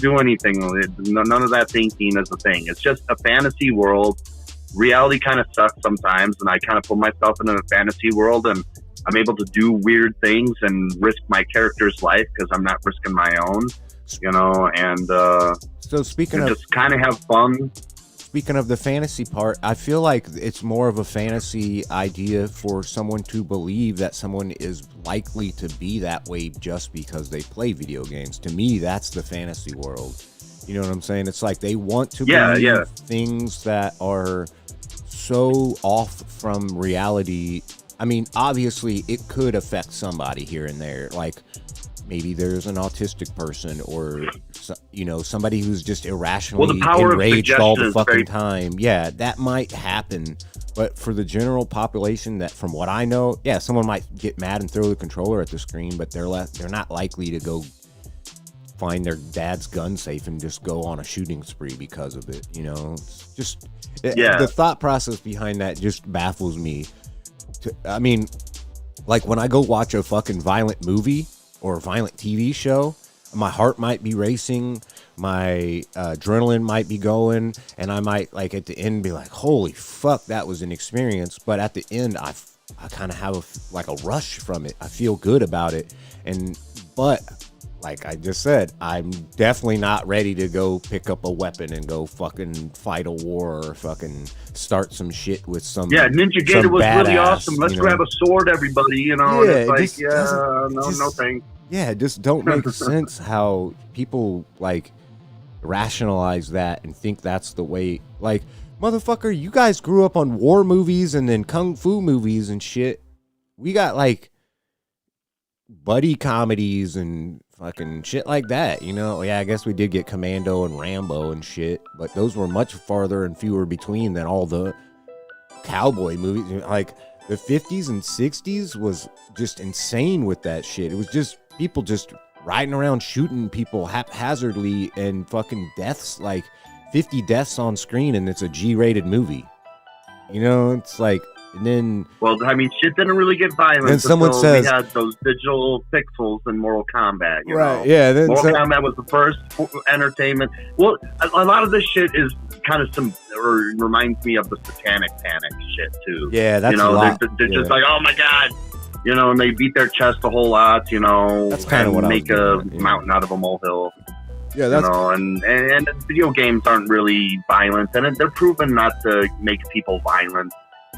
do anything. None of that thinking is a thing. It's just a fantasy world. Reality kind of sucks sometimes, and I kind of put myself in a fantasy world, and I'm able to do weird things and risk my character's life because I'm not risking my own, you know. And so speaking of, just kind of have fun. Speaking of the fantasy part, I feel like it's more of a fantasy idea for someone to believe that someone is likely to be that way just because they play video games. To me, that's the fantasy world. You know what I'm saying? It's like they want to believe things that are so off from reality. I mean, obviously, it could affect somebody here and there. Like, maybe there's an autistic person, or somebody who's just irrationally enraged all the fucking time. Yeah, that might happen. But for the general population, that from what I know, yeah, someone might get mad and throw the controller at the screen, but they're not likely to go find their dad's gun safe and just go on a shooting spree because of it. It's just the thought process behind that just baffles me. I mean, like when I go watch a fucking violent movie or a violent TV show, my heart might be racing, my adrenaline might be going, and I might, like, at the end be like, holy fuck, that was an experience. But at the end, I kind of have a rush from it. I feel good about it. But like I just said, I'm definitely not ready to go pick up a weapon and go fucking fight a war or fucking start some shit with some. Yeah, Ninja Gator was really awesome. Let's grab a sword, everybody. Yeah, it's like, no thanks. Yeah, it just don't make sense how people like rationalize that and think that's the way. Like, motherfucker, you guys grew up on war movies and then kung fu movies and shit. We got like buddy comedies and fucking shit like that, Yeah, I guess we did get Commando and Rambo and shit, but those were much farther and fewer between than all the cowboy movies. Like, the 50s and 60s was just insane with that shit. It was just people just riding around shooting people haphazardly and fucking deaths, like 50 deaths on screen, and it's a G-rated movie. It's like, and then... Well, I mean, shit didn't really get violent then someone says, we had those digital pixels in Mortal Kombat, right, yeah. Then Mortal Kombat was the first entertainment. Well, a lot of this shit is kind of reminds me of the Satanic Panic shit, too. Yeah, that's a lot. They're just like, oh my God, and they beat their chest a whole lot, That's kind of what make a mountain out of a molehill. Yeah, that's... and video games aren't really violent, and they're proven not to make people violent.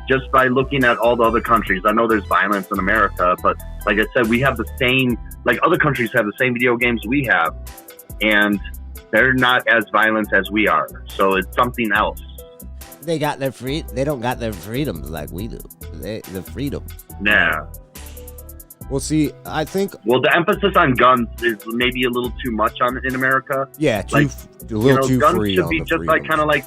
Just by looking at all the other countries. I know there's violence in America, but like I said, we have the same, like other countries have the same video games we have, and they're not as violent as we are. So it's something else. They got their they don't got their freedoms like we do. The freedom. Yeah. Well, see, I think... Well, the emphasis on guns is maybe a little too much in America. Yeah, a little too guns free should on be the just freedoms. like kind of like...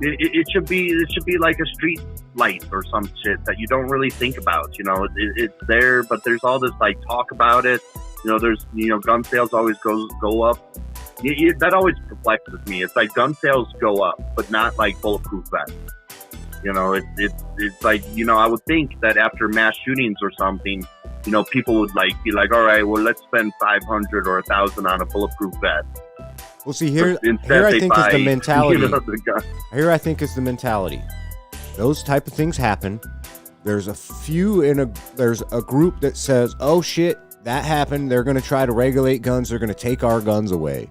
It should be like a street light or some shit that you don't really think about. It's there, but there's all this like talk about it. There's gun sales always go up. That always perplexes me. It's like gun sales go up, but not like bulletproof vests. It's like I would think that after mass shootings or something, people would be like, all right, well, let's spend $500 or $1,000 on a bulletproof vest. Well, see, here I think is the mentality. Here I think is the mentality. Those type of things happen. There's there's a group that says, oh shit, that happened. They're going to try to regulate guns. They're going to take our guns away.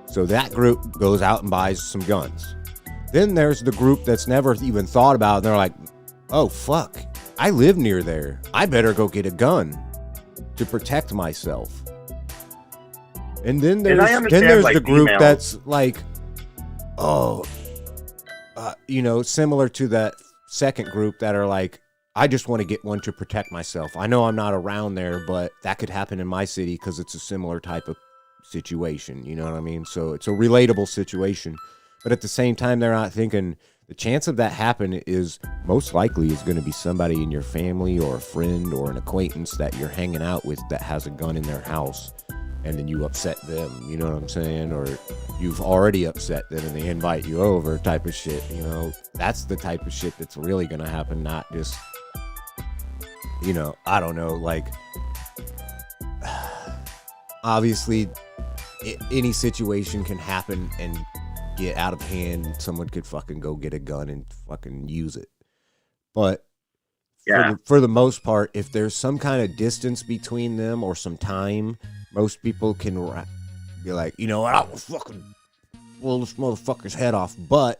So that group goes out and buys some guns. Then there's the group that's never even thought about it. And they're like, oh fuck, I live near there. I better go get a gun to protect myself. And then there's the group that's like, similar to that second group that are like, I just want to get one to protect myself. I know I'm not around there, but that could happen in my city because it's a similar type of situation. You know what I mean? So it's a relatable situation. But at the same time, they're not thinking the chance of that happen is most likely is going to be somebody in your family or a friend or an acquaintance that you're hanging out with that has a gun in their house. And then you upset them, you know what I'm saying? Or you've already upset them and they invite you over type of shit, That's the type of shit that's really going to happen, not just, I don't know, like, obviously, any situation can happen and get out of hand. Someone could fucking go get a gun and fucking use it. But for the most part, if there's some kind of distance between them or some time, most people can be like, I will fucking blow this motherfucker's head off, but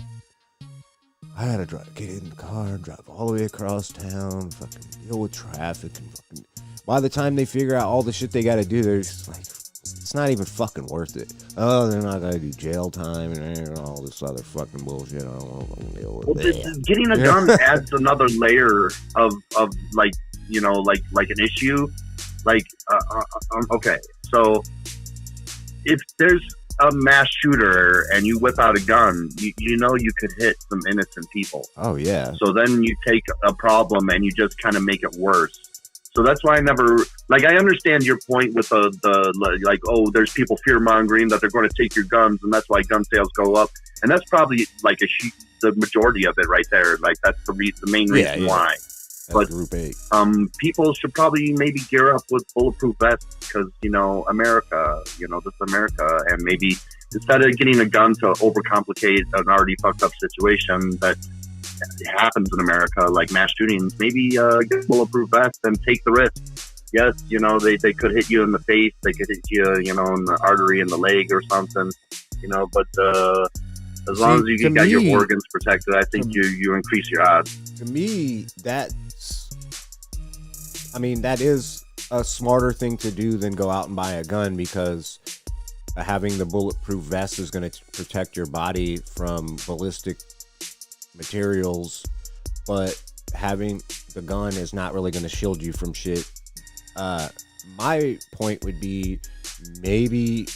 I gotta get in the car, drive all the way across town, fucking deal with traffic, and fucking. By the time they figure out all the shit they gotta do, they're just like, it's not even fucking worth it. Oh, they're not gonna do jail time and all this other fucking bullshit. I don't want to fucking deal with it. Getting a gun adds another layer of like, you know, like an issue. Like, okay, so if there's a mass shooter and you whip out a gun, you know you could hit some innocent people. Oh yeah. So then you take a problem and you just kind of make it worse. So that's why I never, like, I understand your point with the like, oh, there's people fear mongering that they're going to take your guns and that's why gun sales go up. And that's probably like the majority of it right there. Like that's the main reason why. That's but Group 8. People should probably maybe gear up with bulletproof vests because, you know, America, you know, this is America. And maybe instead of getting a gun to overcomplicate an already fucked up situation that happens in America, like mass shootings, maybe get a bulletproof vest and take the risk. Yes, you know, they could hit you in the face. They could hit you, you know, in the artery in the leg or something, you know, but as long as you got your organs protected, I think you increase your odds. To me, that is a smarter thing to do than go out and buy a gun, because having the bulletproof vest is going to protect your body from ballistic materials, but having the gun is not really going to shield you from shit. My point would be maybe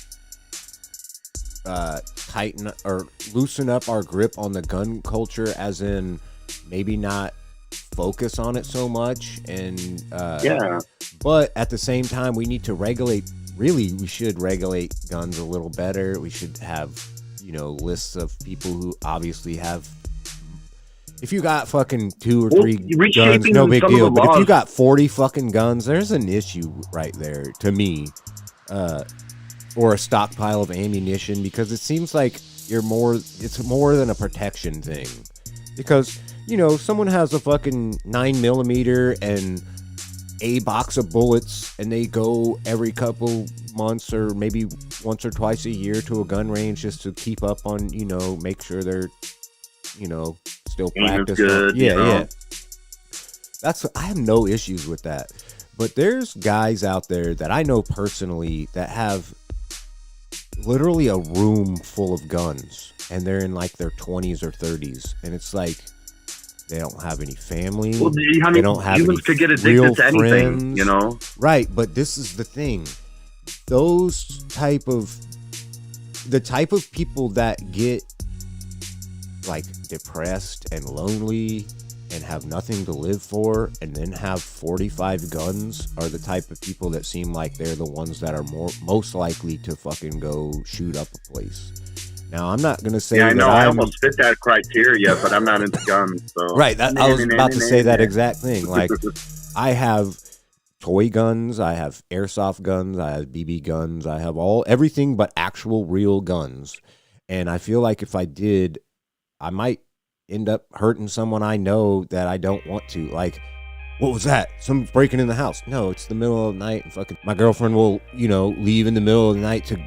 tighten or loosen up our grip on the gun culture, as in maybe not focus on it so much, and but at the same time we need to regulate. Really, we should regulate guns a little better. We should have, you know, lists of people who obviously have. If you got fucking 2 or 3 guns, no big deal. But if you got 40 fucking guns, there's an issue right there to me. Or a stockpile of ammunition, because it seems like it's more than a protection thing. Because, you know, someone has a fucking 9mm and a box of bullets, and they go every couple months or maybe once or twice a year to a gun range just to keep up on, you know, make sure they're, you know, still practice. Yeah. I have no issues with that. But there's guys out there that I know personally that have literally a room full of guns, and they're in like their 20s or 30s, and it's like they don't have any family. Well, they don't have humans could get addicted to anything, friends. You know? Right, but this is the thing. The type of people that get like depressed and lonely and have nothing to live for and then have 45 guns are the type of people that seem like they're the ones that are most likely to fucking go shoot up a place. Now, I'm not going to say I know I almost fit that criteria, but I'm not into guns. So. Right, I was about to say that exact thing. Like, I have toy guns, I have airsoft guns, I have BB guns, I have everything but actual real guns. And I feel like if I did, I might end up hurting someone I know that I don't want to. Like, what was that? Someone's breaking in the house. No, it's the middle of the night, and fucking my girlfriend will, you know, leave in the middle of the night to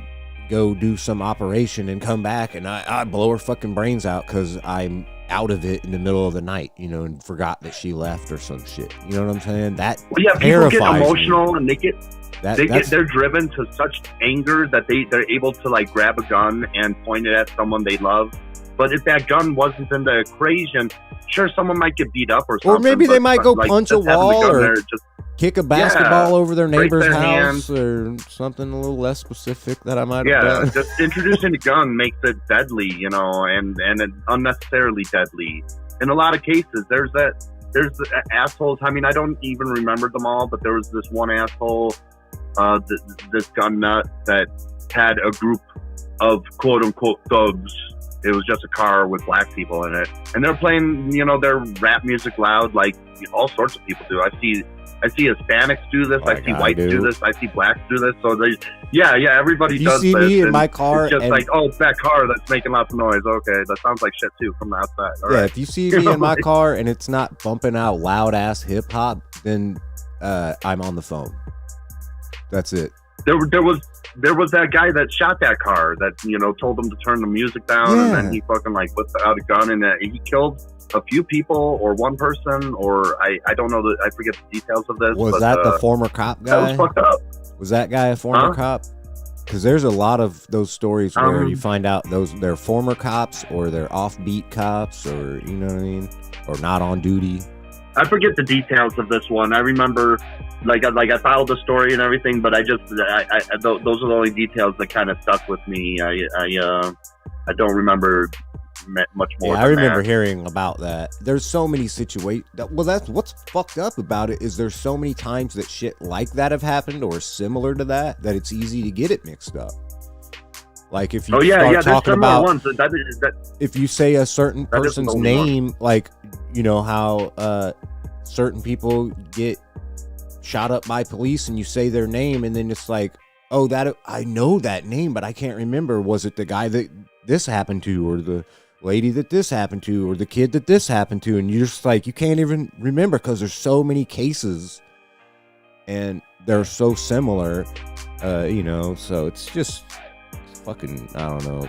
go do some operation and come back, and I blow her fucking brains out because I'm out of it in the middle of the night, you know, and forgot that she left or some shit. You know what I'm saying? That people get emotional and they're driven to such anger that they're able to like grab a gun and point it at someone they love. But if that gun wasn't in the equation, sure, someone might get beat up or something. Or maybe they might go punch a wall or kick a basketball over their neighbor's house or something a little less specific that I might have done. Just introducing a gun makes it deadly, you know, and unnecessarily deadly. In a lot of cases, there's the assholes. I mean, I don't even remember them all, but there was this one asshole, this gun nut that had a group of quote-unquote thugs. It was just a car with black people in it, and they're playing, you know, their rap music loud, like all sorts of people do. I see Hispanics do this. I see whites do this. I see blacks do this. So everybody does this. You see me in my car, it's just like, oh, it's that car that's making lots of noise. Okay, that sounds like shit too from the outside. All right. If you see me in my car and it's not bumping out loud ass hip hop, then I'm on the phone. That's it. There was that guy that shot that car that, you know, told him to turn the music down, and then he fucking like whipped out a gun and he killed a few people or one person, or I don't know, I forget the details of this. Was that the former cop guy? That was fucked up. Was that guy a former cop? Because there's a lot of those stories where you find out they're former cops or they're offbeat cops, or you know what I mean, or not on duty. I forget the details of this one. I remember, like I followed the story and everything, but those are the only details that kind of stuck with me. I don't remember much more. Yeah, I remember hearing about that. There's so many situations. Well, that's what's fucked up about it, is there's so many times that shit like that have happened or similar to that it's easy to get it mixed up. Like if you start talking about ones if you say a certain person's name, like you know how certain people get shot up by police, and you say their name, and then it's like, oh, that I know that name, but I can't remember. Was it the guy that this happened to, or the lady that this happened to, or the kid that this happened to? And you're just like, you can't even remember because there's so many cases and they're so similar, you know, so it's just fucking, I don't know.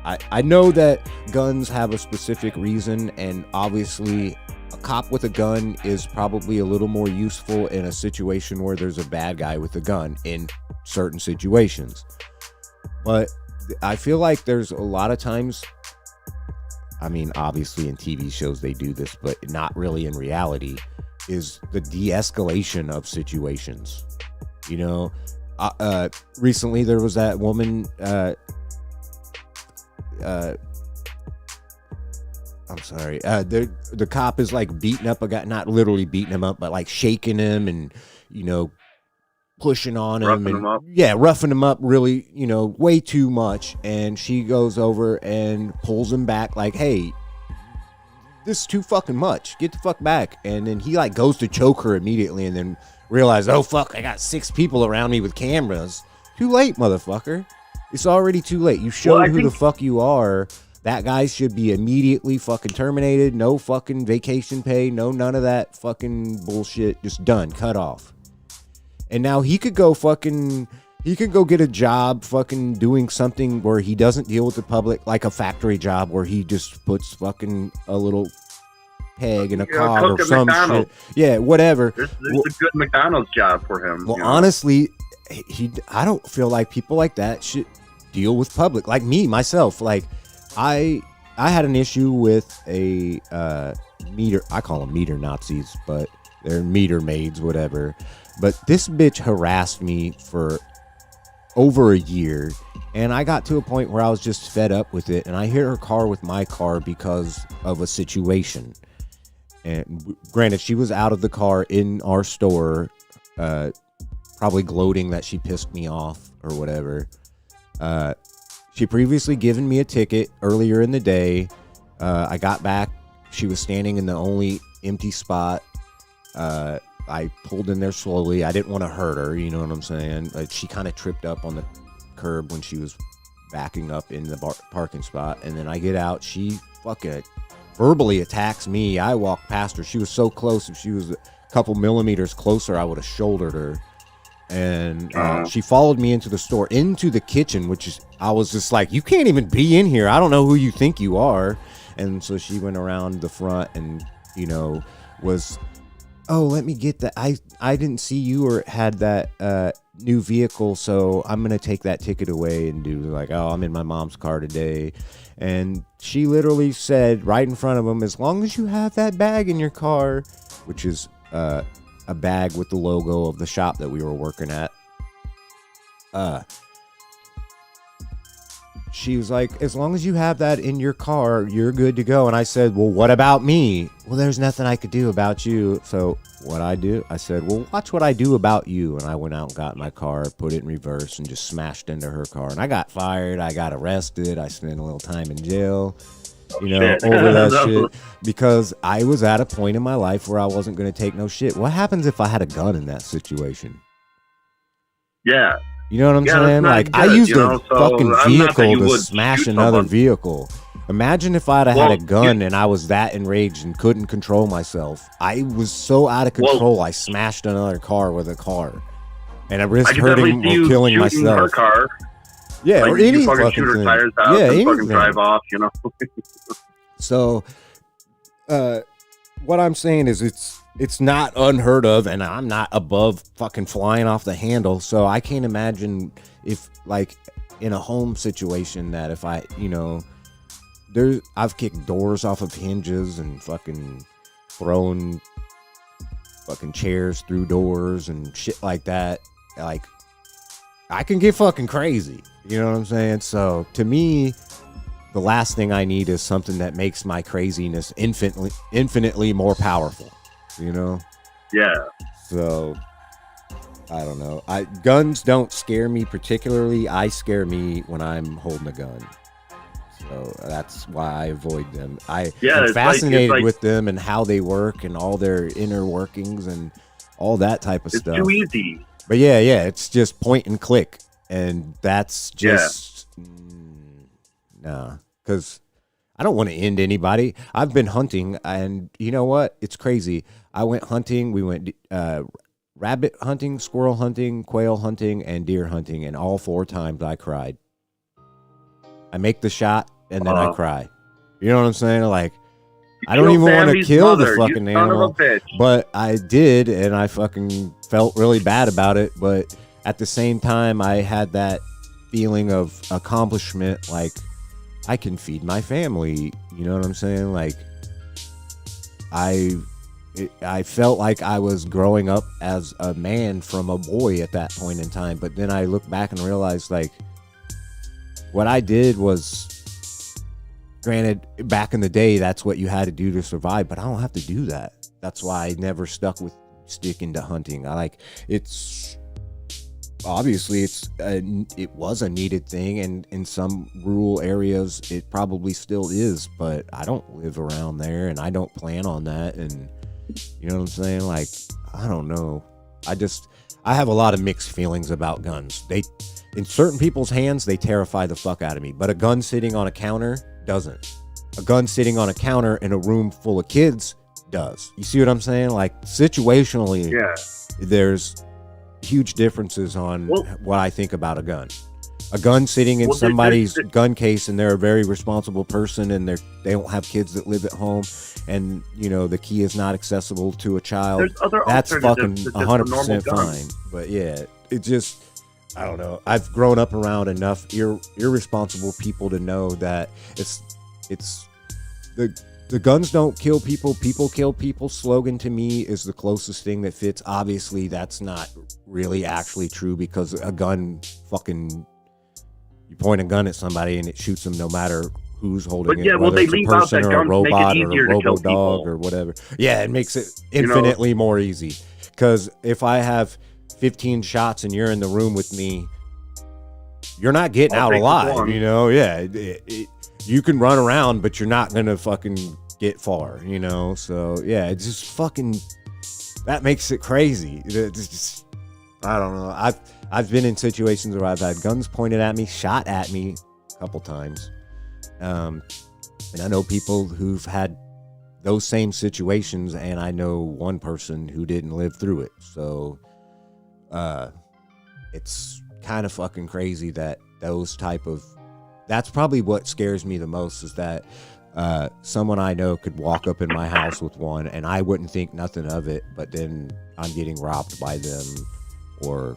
I know that guns have a specific reason, and obviously a cop with a gun is probably a little more useful in a situation where there's a bad guy with a gun in certain situations. But I feel like there's a lot of times, I mean, obviously in TV shows they do this, but not really in reality, is the de-escalation of situations. You know, recently there was that woman, I'm sorry, the cop is like beating up a guy, not literally beating him up, but like shaking him and, you know, pushing on him and roughing him up really, you know, way too much. And she goes over and pulls him back like, hey, this is too fucking much, get the fuck back. And then he like goes to choke her immediately, and then realize, oh fuck, I got 6 people around me with cameras. Too late, motherfucker. It's already too late. You showed who the fuck you are. That guy should be immediately fucking terminated. No fucking vacation pay, no none of that fucking bullshit. Just done, cut off. And now he could go get a job fucking doing something where he doesn't deal with the public, like a factory job where he just puts fucking a little peg in a car or some shit. Yeah, whatever. There's a good McDonald's job for him. Well, honestly, I don't feel like people like that should deal with public. Like me, myself, like I had an issue with a meter. I call them meter Nazis, but they're meter maids, whatever. But this bitch harassed me for over a year, and I got to a point where I was just fed up with it, and I hit her car with my car because of a situation. And granted, she was out of the car in our store, probably gloating that she pissed me off or whatever. She previously given me a ticket earlier in the day. I got back. She was standing in the only empty spot. I pulled in there slowly. I didn't want to hurt her, you know what I'm saying? She kind of tripped up on the curb when she was backing up in the parking spot. And then I get out. She fucking verbally attacks me. I walk past her. She was so close. If she was a couple millimeters closer, I would have shouldered her. And she followed me into the store, into the kitchen, which is, I was just like, you can't even be in here. I don't know who you think you are. And so she went around the front and, you know, was... oh, let me get that. I didn't see you or had that new vehicle, so I'm going to take that ticket away and do like, oh, I'm in my mom's car today. And she literally said right in front of him, as long as you have that bag in your car, which is a bag with the logo of the shop that we were working at. She was like, as long as you have that in your car, you're good to go. And I said, well, what about me? Well, there's nothing I could do about you. So what I do, I said, well, watch what I do about you. And I went out and got in my car, put it in reverse, and just smashed into her car. And I got fired. I got arrested. I spent a little time in jail, you know, over that shit. Because I was at a point in my life where I wasn't going to take no shit. What happens if I had a gun in that situation? Yeah. You know what I'm saying? Like, good, I used a fucking vehicle to smash another vehicle. Imagine if I'd have had a gun and I was that enraged and couldn't control myself. I was so out of control, I smashed another car with a car. And I risked hurting or killing myself. Her car. Yeah, like, or any fucking shoot her tires out and fucking drive off, you know? So, what I'm saying is it's not unheard of, and I'm not above fucking flying off the handle. So I can't imagine if, like, in a home situation, that if I, I've kicked doors off of hinges and fucking thrown fucking chairs through doors and shit like that. Like, I can get fucking crazy. You know what I'm saying? So to me, the last thing I need is something that makes my craziness infinitely more powerful. Yeah. So I don't know. Guns don't scare me particularly. I scare me when I'm holding a gun. So that's why I avoid them. I'm fascinated with them and how they work and all their inner workings and all that type of stuff. It's too easy. But yeah, it's just point and click, and that's just nah. Because I don't want to end anybody. I've been hunting, and you know what? It's crazy. I went hunting. We went rabbit hunting, squirrel hunting, quail hunting, and deer hunting, and all 4 times I cried. I make the shot, and then I cry. You know what I'm saying? Like, I don't even want to kill the fucking animal, but I did, and I fucking felt really bad about it. But at the same time, I had that feeling of accomplishment, like, I can feed my family. You know what I'm saying? Like, I felt like I was growing up as a man from a boy at that point in time. But then I look back and realized, like, what I did was, granted, back in the day, that's what you had to do to survive. But I don't have to do that. That's why I never sticking to hunting. Obviously it was a needed thing, and in some rural areas it probably still is, but I don't live around there, and I don't plan on that. And you know what I'm saying? Like, I don't know. I have a lot of mixed feelings about guns. In certain people's hands, they terrify the fuck out of me, but a gun sitting on a counter doesn't. A gun sitting on a counter in a room full of kids does. You see what I'm saying? Like, situationally, there's huge differences on what I think about a gun. A gun sitting in somebody's gun case, and they're a very responsible person, and they don't have kids that live at home, and the key is not accessible to a child. That's fucking 100% fine. But yeah, it just, I don't know. I've grown up around enough irresponsible people to know that it's the guns don't kill people, people kill people slogan to me is the closest thing that fits. Obviously, that's not really actually true, because a gun fucking, you point a gun at somebody and it shoots them no matter who's holding it, whether it's a person or a robot or a robo-dog or whatever. Yeah, it makes it infinitely more easy, because if I have 15 shots and you're in the room with me, you're not getting out alive, you can run around, but you're not gonna fucking get far, so yeah, it's just fucking, that makes it crazy. It's just, I don't know. I've been in situations where I've had guns pointed at me, shot at me a couple times, and I know people who've had those same situations, and I know one person who didn't live through it. So it's kind of fucking crazy that that's probably what scares me the most, is that someone I know could walk up in my house with one and I wouldn't think nothing of it, but then I'm getting robbed by them or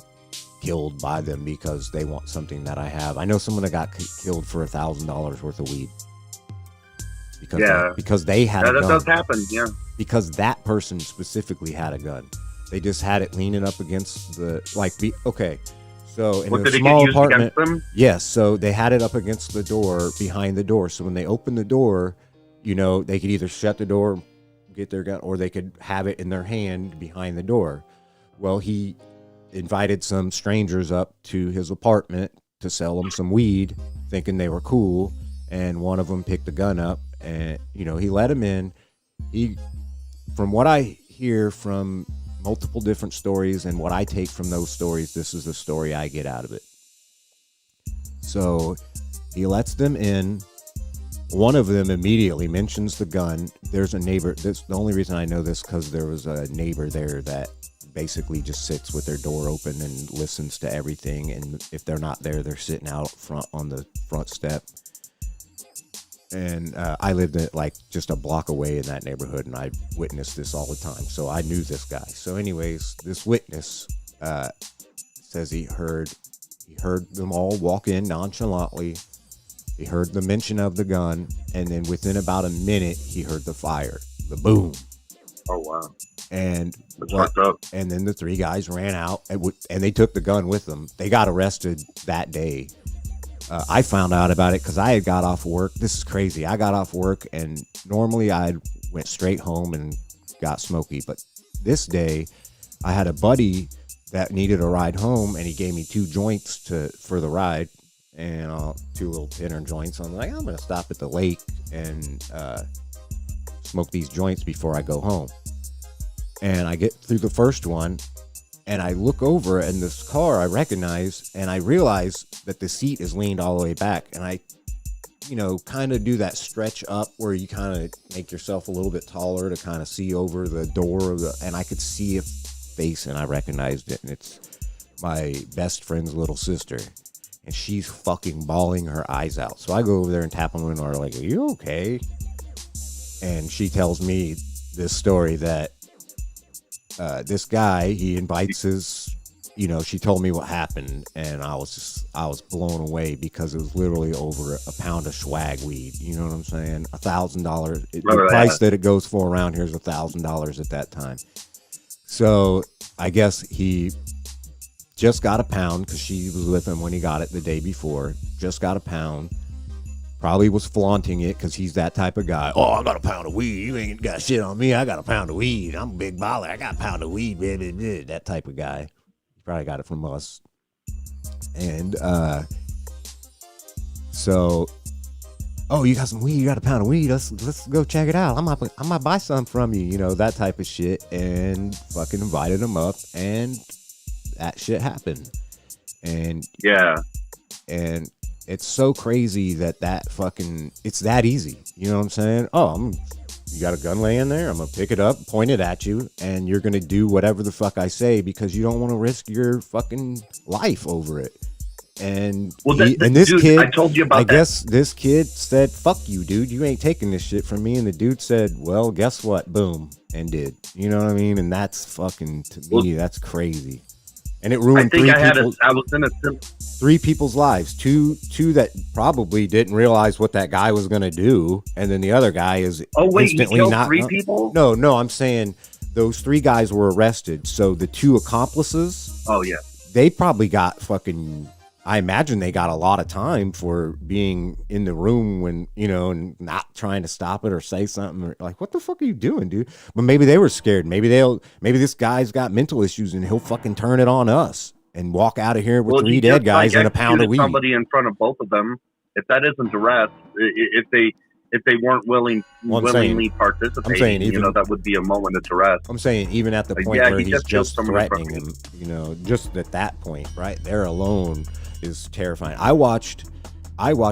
killed by them because they want something that I have. I know someone that got killed for $1,000 worth of weed because they had a gun. That does happen, yeah. Because that person specifically had a gun. They just had it leaning up against So in a small apartment, yes. So they had it up against the door, behind the door. So when they opened the door, they could either shut the door, get their gun, or they could have it in their hand behind the door. Well, he invited some strangers up to his apartment to sell them some weed, thinking they were cool. And one of them picked the gun up, and he let him in. From what I hear from multiple different stories and what I take from those stories, this is the story I get out of it. So he lets them in. One of them immediately mentions the gun. There's a neighbor. The only reason I know this because there was a neighbor there that basically just sits with their door open and listens to everything. And if they're not there, they're sitting out front on the front step. And I lived like just a block away in that neighborhood, and I witnessed this all the time. So I knew this guy. So, anyways, this witness says he heard them all walk in nonchalantly. He heard the mention of the gun, and then within about a minute, he heard the fire, the boom. Oh wow! And that's fucked up. And then the three guys ran out, and they took the gun with them. They got arrested that day. I found out about it because I had got off work. This is crazy. I got off work, and normally I went straight home and got smoky. But this day, I had a buddy that needed a ride home, and he gave me 2 joints for the ride, and 2 little dinner joints. I'm like, I'm gonna stop at the lake and smoke these joints before I go home. And I get through the first one, and I look over, and this car I recognize, and I realize that the seat is leaned all the way back. And I, kind of do that stretch up where you kind of make yourself a little bit taller to kind of see over the door and I could see a face, and I recognized it. And it's my best friend's little sister. And she's fucking bawling her eyes out. So I go over there and tap on the window, like, are you okay? And she tells me this story that this guy, he invites his, she told me what happened, and I was blown away because it was literally over a pound of swag weed. You know what I'm saying? $1,000. The price that it goes for around here is $1,000 at that time. So I guess he just got a pound because she was with him when he got it the day before. Just got a pound. Probably was flaunting it because he's that type of guy. Oh, I got a pound of weed. You ain't got shit on me. I got a pound of weed. I'm a big baller. I got a pound of weed, baby. That type of guy. He probably got it from us. And so, oh, you got some weed. You got a pound of weed. Let's go check it out. I might buy some from you. That type of shit. And fucking invited him up, and that shit happened. And yeah, and it's so crazy that fucking, it's that easy. You know what I'm saying? Oh, you got a gun laying there? I'm going to pick it up, point it at you, and you're going to do whatever the fuck I say because you don't want to risk your fucking life over it. And this dude, kid, I told you about I guess this kid said, fuck you, dude. You ain't taking this shit from me. And the dude said, well, guess what? Boom. And did. You know what I mean? And that's fucking, to me, that's crazy. And it ruined three people's lives. Two that probably didn't realize what that guy was going to do, and then the other guy is instantly not. 3 people? No, I'm saying those 3 guys were arrested. So the 2 accomplices. Oh yeah. They probably got fucking. I imagine they got a lot of time for being in the room when, and not trying to stop it or say something, or like, what the fuck are you doing, dude? But maybe they were scared. Maybe this guy's got mental issues and he'll fucking turn it on us and walk out of here with 3 dead guys and a pound of weed. Somebody in front of both of them. If that isn't arrest, if they weren't willingly participating, I'm saying even, that would be a moment of arrest. I'm saying even at the point where he's just threatening him, just at that point, right there alone is terrifying. I watched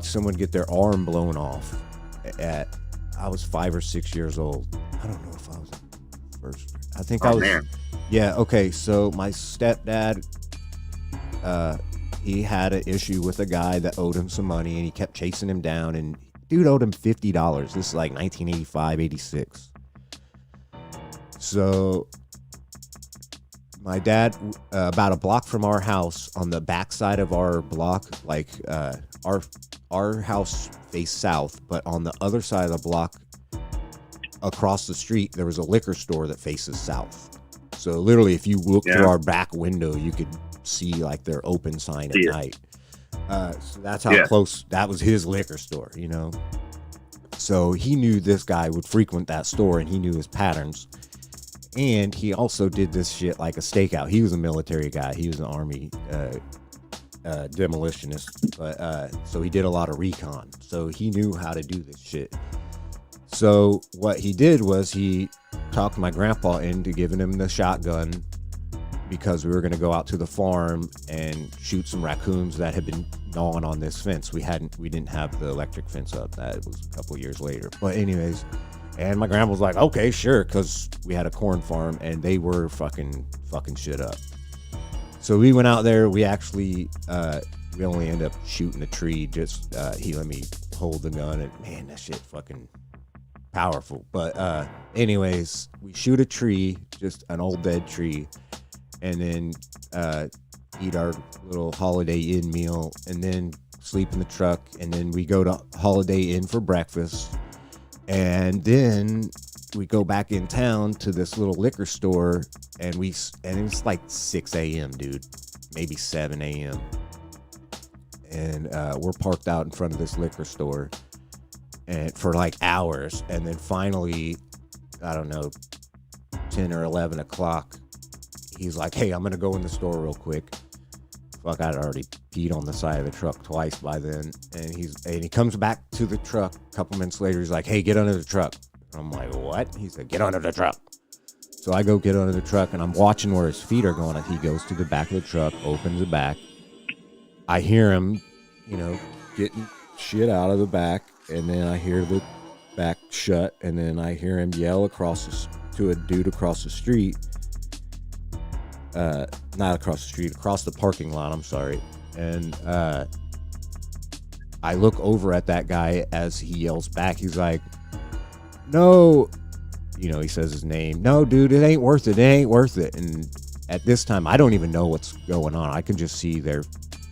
someone get their arm blown off I was 5 or 6 years old. I don't know if I was first. I think I was. Man. Yeah. Okay. So my stepdad, he had an issue with a guy that owed him some money, and he kept chasing him down, and dude owed him $50. This is like 1985, 86. So my dad, about a block from our house, on the backside of our block, like our house faced south, but on the other side of the block, across the street, there was a liquor store that faces south. So literally, if you look through our back window, you could see like their open sign at night. So that's how close. That was his liquor store, So he knew this guy would frequent that store, and he knew his patterns. And he also did this shit like a stakeout. He was a military guy. He was an Army demolitionist. But so he did a lot of recon. So he knew how to do this shit. So what he did was he talked my grandpa into giving him the shotgun because we were going to go out to the farm and shoot some raccoons that had been gnawing on this fence. We didn't have the electric fence up. That was a couple years later. But anyways, and my grandpa was like, okay, sure, because we had a corn farm and they were fucking shit up. So we went out there. We actually we only end up shooting a tree. Just he let me hold the gun, and man, that shit fucking powerful. But anyways, we shoot a tree, just an old dead tree, and then eat our little Holiday Inn meal, and then sleep in the truck, and then we go to Holiday Inn for breakfast, and then we go back in town to this little liquor store, and it's like 6 a.m., dude, maybe 7 a.m., and we're parked out in front of this liquor store and for like hours, and then finally, I don't know, 10 or 11 o'clock, he's like, hey, I'm gonna go in the store real quick. Fuck, I'd already peed on the side of the truck twice by then, and he comes back to the truck a couple minutes later. He's like, hey, get under the truck. I'm like, what? He said, get under the truck. So I go get under the truck, and I'm watching where his feet are going. He goes to the back of the truck, opens the back. I hear him, getting shit out of the back, and then I hear the back shut, and then I hear him yell to a dude across the street. Not across the street, across the parking lot, I'm sorry. And I look over at that guy as he yells back. He's like, no, he says his name. No, dude, it ain't worth it. It ain't worth it. And at this time, I don't even know what's going on. I can just see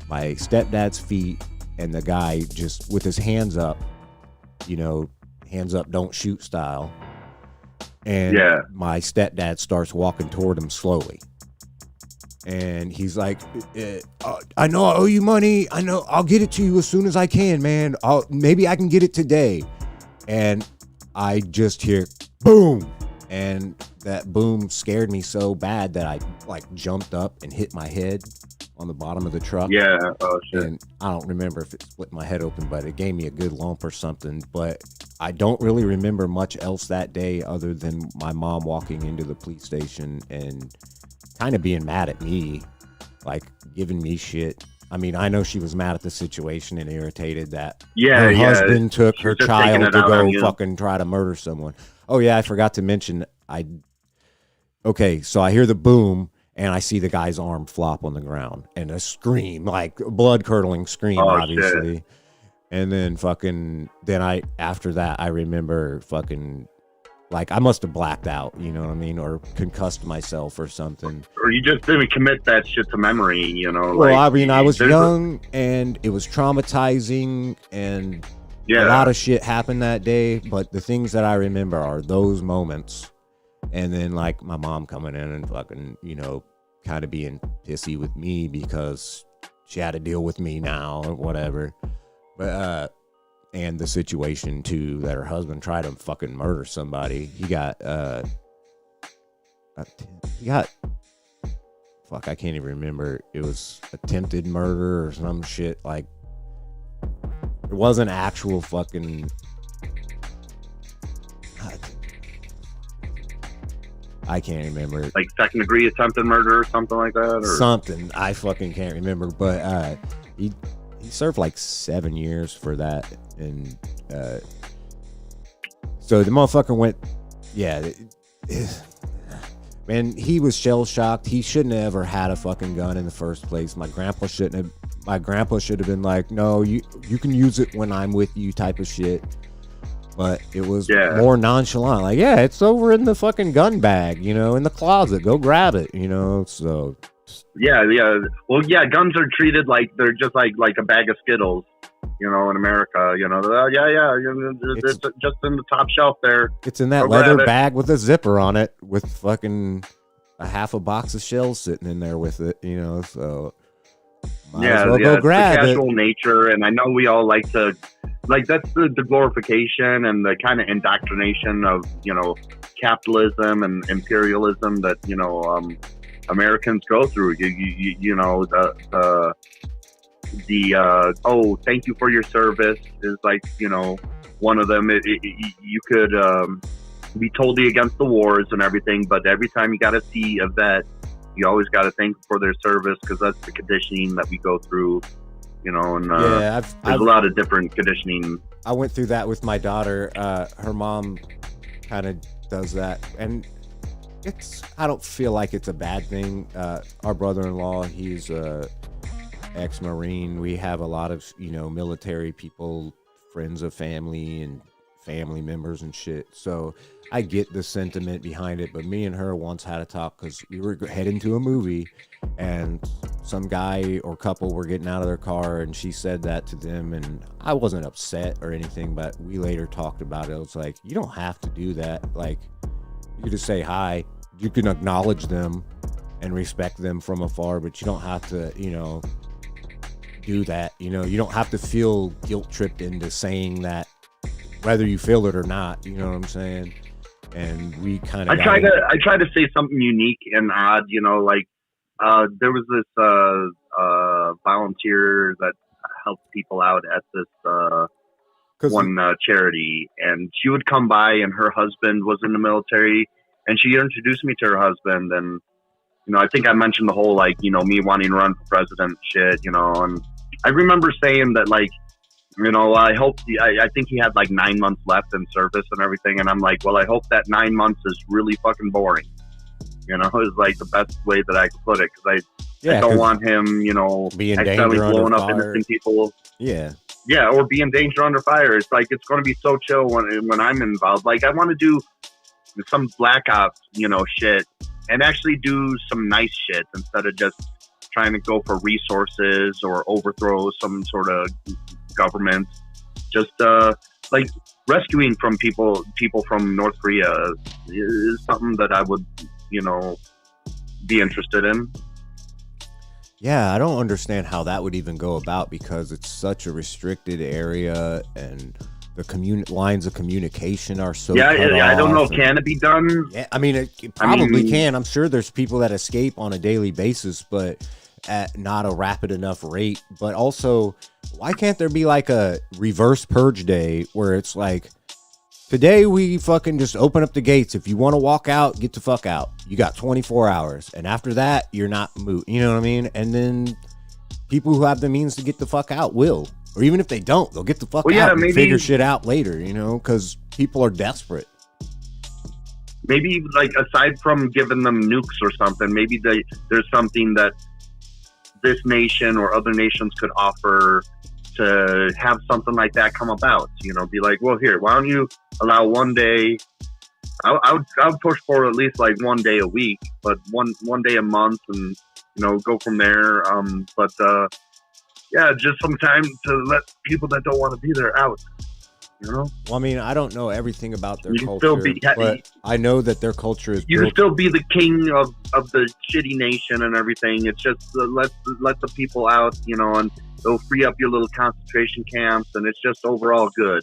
my stepdad's feet, and the guy just with his hands up, hands up, don't shoot style. And my stepdad starts walking toward him slowly. And he's like, I know I owe you money. I know I'll get it to you as soon as I can, man. Maybe I can get it today. And I just hear boom. And that boom scared me so bad that I like jumped up and hit my head on the bottom of the truck. Yeah. Oh, shit. And I don't remember if it split my head open, but it gave me a good lump or something. But I don't really remember much else that day other than my mom walking into the police station and kind of being mad at me, like giving me shit. I mean, I know she was mad at the situation and irritated that her husband took her child to go fucking try to murder someone. Oh yeah, I forgot to mention, so I hear the boom and I see the guy's arm flop on the ground and a scream, like a blood curdling scream, obviously. Shit. And then after that, I remember fucking, like, I must have blacked out, you know what I mean? Or concussed myself or something. Or you just didn't commit that shit to memory, Well, I mean, I was young and it was traumatizing and a lot of shit happened that day. But the things that I remember are those moments. And then, like, my mom coming in and fucking, kind of being pissy with me because she had to deal with me now or whatever. But, and the situation too that her husband tried to fucking murder somebody. He got fuck, I can't even remember. It was attempted murder or some shit. Like, it wasn't actual fucking. I can't remember. Like second degree attempted murder or something like that, or something. I fucking can't remember. But he served like 7 years for that. And so the motherfucker went, man, he was shell shocked. He shouldn't have ever had a fucking gun in the first place. My grandpa should have been like, no, you can use it when I'm with you, type of shit. But it was more nonchalant, like, it's over in the fucking gun bag, in the closet, go grab it, so well, guns are treated like they're just like a bag of Skittles, in America, it's just in the top shelf there. It's in that leather bag with a zipper on it with fucking a half a box of shells sitting in there with it, so might as well go grab the casual nature. And I know we all like to, like, that's the glorification and the kind of indoctrination of, capitalism and imperialism that, Americans go through. Thank you for your service is like, one of them. You could be totally against the wars and everything, but every time you got to see a vet, you always got to thank them for their service because that's the conditioning that we go through, and there's a lot of different conditioning. I went through that with my daughter. Her mom kind of does that, and I don't feel like it's a bad thing. Our brother-in-law, he's ex-Marine. We have a lot of, military people, friends of family and family members and shit. So I get the sentiment behind it, but me and her once had a talk because we were heading to a movie and some guy or couple were getting out of their car and she said that to them, and I wasn't upset or anything, but we later talked about it. It was like, you don't have to do that. Like, you could just say hi. You can acknowledge them and respect them from afar, but you don't have to, do that. You don't have to feel guilt tripped into saying that, whether you feel it or not. You know what I'm saying? And we kind of I try to say something unique and odd. Like there was this volunteer that helped people out at this one charity, and she would come by, and her husband was in the military, and she introduced me to her husband, and I think I mentioned the whole me wanting to run for president shit, and I remember saying that I hope I think he had 9 months left in service and everything, and I'm like, well, I hope that 9 months is really fucking boring. Is the best way that I could put it, because I don't want him, being accidentally blowing up innocent people. Yeah, or be in danger under fire. It's it's going to be so chill when I'm involved. I want to do some black ops, shit, and actually do some nice shit instead of just trying to go for resources or overthrow some sort of government. Just rescuing from people from North Korea is something that I would, be interested in. Yeah, I don't understand how that would even go about, because it's such a restricted area and the lines of communication are so cut I don't know. off. Can it be done? Yeah, I mean, it probably can. I'm sure there's people that escape on a daily basis, but at not a rapid enough rate. But also, why can't there be a reverse purge day where it's today we fucking just open up the gates. If you want to walk out, get the fuck out. You got 24 hours. And after that, you're not moot. You know what I mean? And then people who have the means to get the fuck out will. Or even if they don't, they'll get the fuck out and figure shit out later, because people are desperate. Maybe, aside from giving them nukes or something, maybe there's something that this nation or other nations could offer to have something like that come about. Be well, here, why don't you allow one day? I would push for at least 1 day a week, but one day a month, and go from there. Just some time to let people that don't want to be there out. Well, I mean, I don't know everything about their culture, but I know that their culture is. You can still be the king of the shitty nation and everything. It's just let the people out, and they'll free up your little concentration camps, and it's just overall good,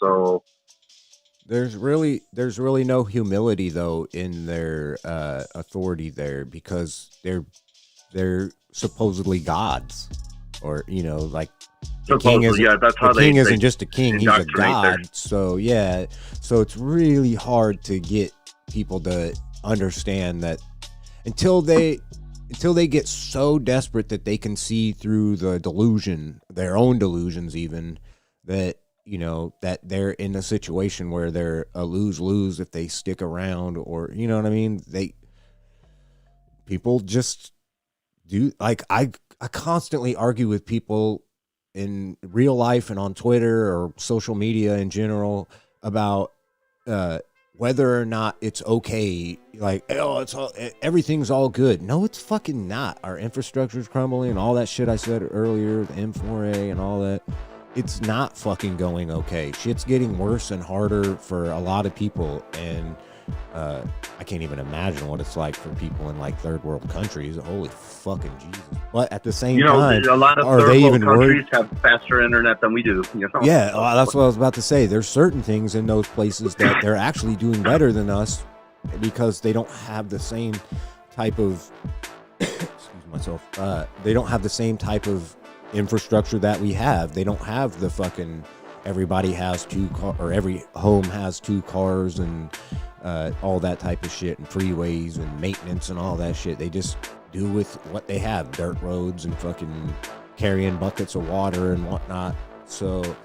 So there's really no humility though in their authority there, because they're supposally gods, or the king isn't, that's how the king they isn't just a king, he's a god. So it's really hard to get people to understand that until they get so desperate that they can see through the delusion, their own delusions even, that that they're in a situation where they're a lose-lose if they stick around, or you know what I mean. People just do. I constantly argue with people in real life and on Twitter or social media in general about whether or not it's okay. Everything's all good. No, it's fucking not. Our infrastructure's crumbling and all that shit I said earlier, the M4A and all that. It's not fucking going okay. Shit's getting worse and harder for a lot of people, and I can't even imagine what it's like for people in third world countries. Holy fucking Jesus. But at the same time, a lot of third world countries have faster internet than we do. Yeah, that's what I was about to say. There's certain things in those places that they're actually doing better than us, because they don't have the same type of they don't have the same type of infrastructure that we have. They don't have the fucking everybody has two cars, or every home has two cars, and all that type of shit, and freeways and maintenance and all that shit. They just do with what they have, dirt roads and fucking carrying buckets of water and whatnot. So,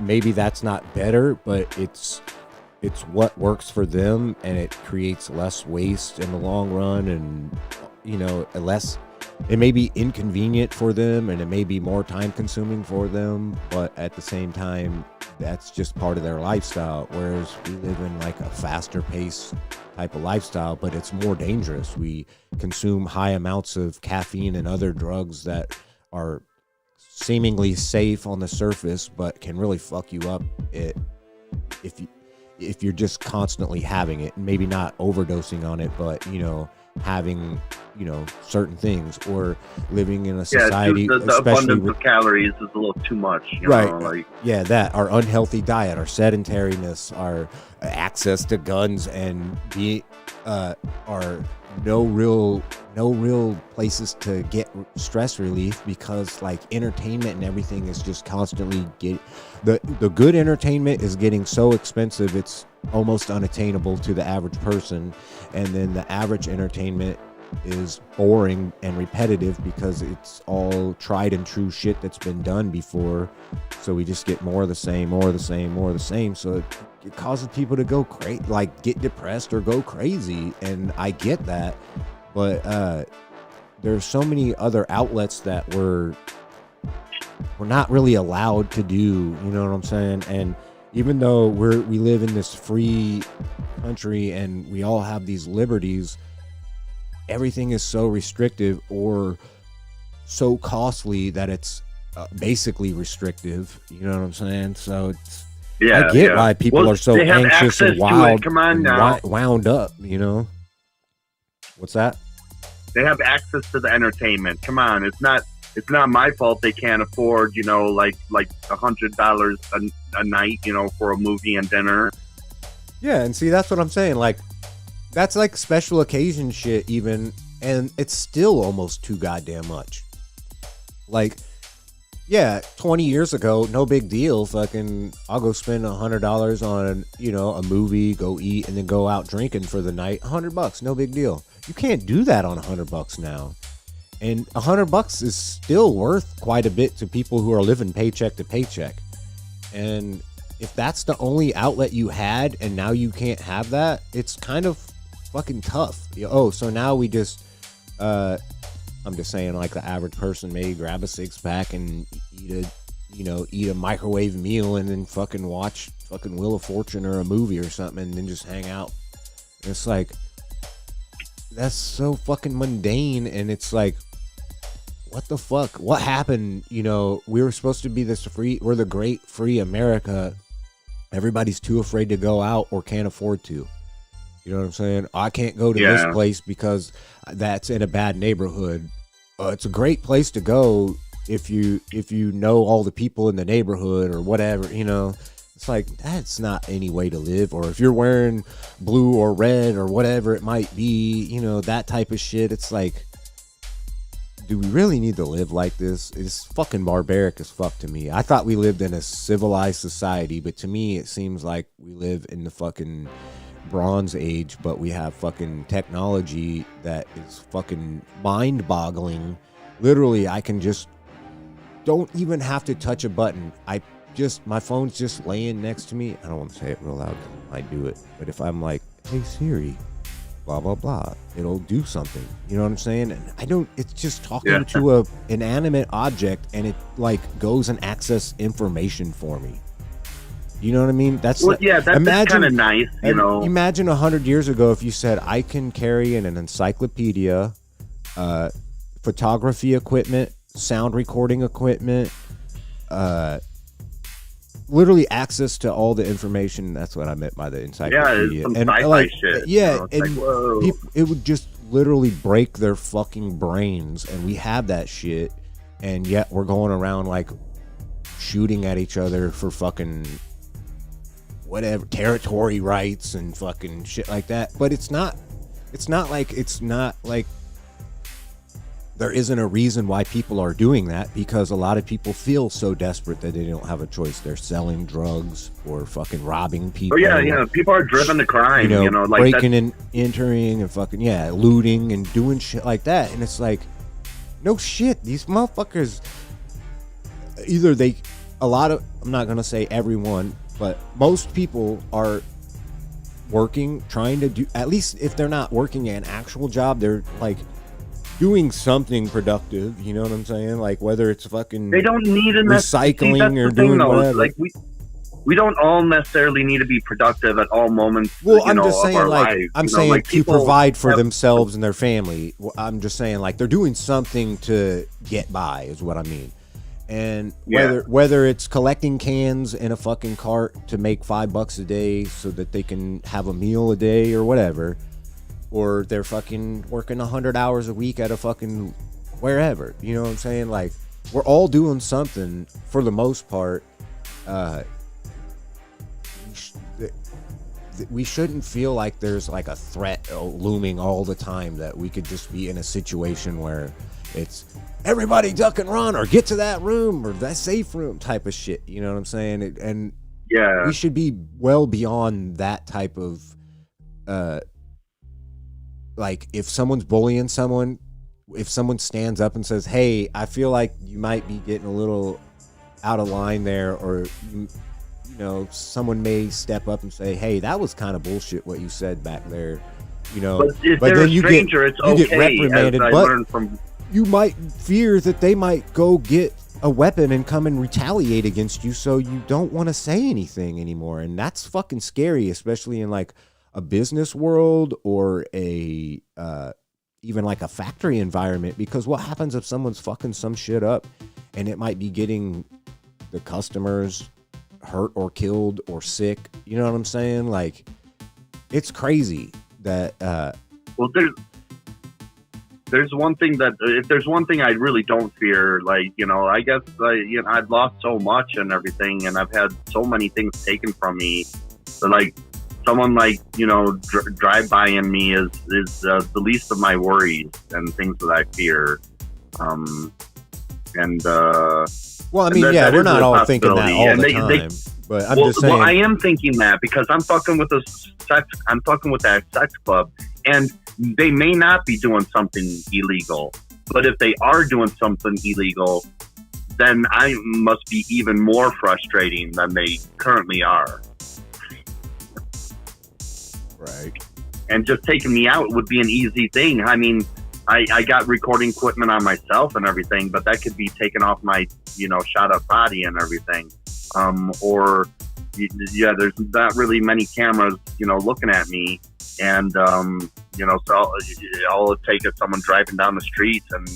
maybe that's not better, but it's what works for them, and it creates less waste in the long run, and less, it may be inconvenient for them and it may be more time consuming for them, but at the same time, that's just part of their lifestyle. Whereas we live in like a faster pace type of lifestyle, but it's more dangerous. We consume high amounts of caffeine and other drugs that are seemingly safe on the surface, but can really fuck you up if you're just constantly having it. Maybe not overdosing on it, but having certain things, or living in a society, the especially abundance with of calories is a little too much, right. That our unhealthy diet, our sedentariness, our access to guns, and our no real places to get stress relief, because like entertainment and everything is just constantly the good entertainment is getting so expensive it's almost unattainable to the average person, and then the average entertainment is boring and repetitive because it's all tried and true shit that's been done before. So we just get more of the same. So it causes people to go crazy, like get depressed or go crazy. And I get that, but there's so many other outlets that we're not really allowed to do. You know what I'm saying? And even though we live in this free country and we all have these liberties, everything is so restrictive or so costly that it's basically restrictive. You know what I'm saying? So I get why people are so anxious and wild. Come on now. Wound up, What's that? They have access to the entertainment. Come on, it's not my fault they can't afford, like $100 a night, for a movie and dinner. Yeah, and see, that's what I'm saying. Like, that's like special occasion shit even, and it's still almost too goddamn much. Like, yeah, 20 years ago, no big deal. Fucking, I'll go spend $100 on, a movie, go eat, and then go out drinking for the night. $100, no big deal. You can't do that on $100 now. And $100 is still worth quite a bit to people who are living paycheck to paycheck. And if that's the only outlet you had and now you can't have that, it's kind of fucking tough. So now we just, I'm just saying, like, the average person may grab a 6-pack and eat a microwave meal and then fucking watch fucking Wheel of Fortune or a movie or something and then just hang out. And it's like, that's so fucking mundane. And it's like, what the fuck? What happened? We were supposed to be we're the great free America. Everybody's too afraid to go out or can't afford to. You know what I'm saying? I can't go to this place because that's in a bad neighborhood. It's a great place to go if you know all the people in the neighborhood or whatever, It's like, that's not any way to live. Or if you're wearing blue or red or whatever it might be, that type of shit. It's like, do we really need to live like this? It's fucking barbaric as fuck to me. I thought we lived in a civilized society, but to me it seems like we live in the fucking Bronze Age, but we have fucking technology that is fucking mind-boggling. Literally, I can just don't even have to touch a button. My phone's just laying next to me. I don't want to say it real loud. I do it. But if I'm like, hey Siri, blah, blah, blah, it'll do something. You know what I'm saying? And it's just talking to an inanimate object, and it like goes and access information for me. You know what I mean? That's that's kind of nice, Imagine 100 years ago if you said, I can carry in an encyclopedia, photography equipment, sound recording equipment, literally access to all the information. That's what I meant by the encyclopedia. Yeah, some sci-fi shit. Yeah, and it would just literally break their fucking brains, and we have that shit, and yet we're going around like shooting at each other for fucking whatever territory rights and fucking shit like that. But it's not like there isn't a reason why people are doing that, because a lot of people feel so desperate that they don't have a choice. They're selling drugs or fucking robbing people. People are driven to crime, like breaking and entering and fucking looting and doing shit like that. And it's like, no shit, these motherfuckers, I'm not gonna say everyone, but most people are working, trying to do, at least if they're not working an actual job, they're like doing something productive. You know what I'm saying? Like whether it's fucking They don't need recycling or doing whatever. Like we don't all necessarily need to be productive at all moments. Well, I'm just saying, like, lives, I'm saying like to provide for themselves and their family. I'm just saying, like, they're doing something to get by, is what I mean. And whether it's collecting cans in a fucking cart to make $5 a day so that they can have a meal a day or whatever, or they're fucking working 100 hours a week at a fucking wherever. You know what I'm saying? Like, we're all doing something for the most part. We shouldn't feel like there's like a threat looming all the time, that we could just be in a situation where it's everybody duck and run or get to that room or that safe room type of shit. You know what I'm saying? And we should be well beyond that type of like, if someone's bullying someone, if someone stands up and says, hey, I feel like you might be getting a little out of line there, or you know, someone may step up and say, hey, that was kind of bullshit what you said back there, you know. But if they're a stranger, it's okay. You get reprimanded, but you might fear that they might go get a weapon and come and retaliate against you, so you don't want to say anything anymore. And that's fucking scary, especially in like a business world or a even like a factory environment, because what happens if someone's fucking some shit up and it might be getting the customers hurt or killed or sick? You know what I'm saying? Like, it's crazy that well, there's one thing that, if there's one thing I really don't fear, like, you know, I guess you know, I've lost so much and everything, and I've had so many things taken from me, so like someone like, you know, drive by in me is the least of my worries and things that I fear. Well, I mean, yeah, we're not all thinking that all the time, but I'm just saying. Well, I am thinking that because I'm fucking with that sex club, and they may not be doing something illegal, but if they are doing something illegal, then I must be even more frustrating than they currently are. Right. And just taking me out would be an easy thing. I mean, I got recording equipment on myself and everything, but that could be taken off my, you know, shot up body and everything. There's not really many cameras, you know, looking at me. And, you know, so all it takes is someone driving down the street and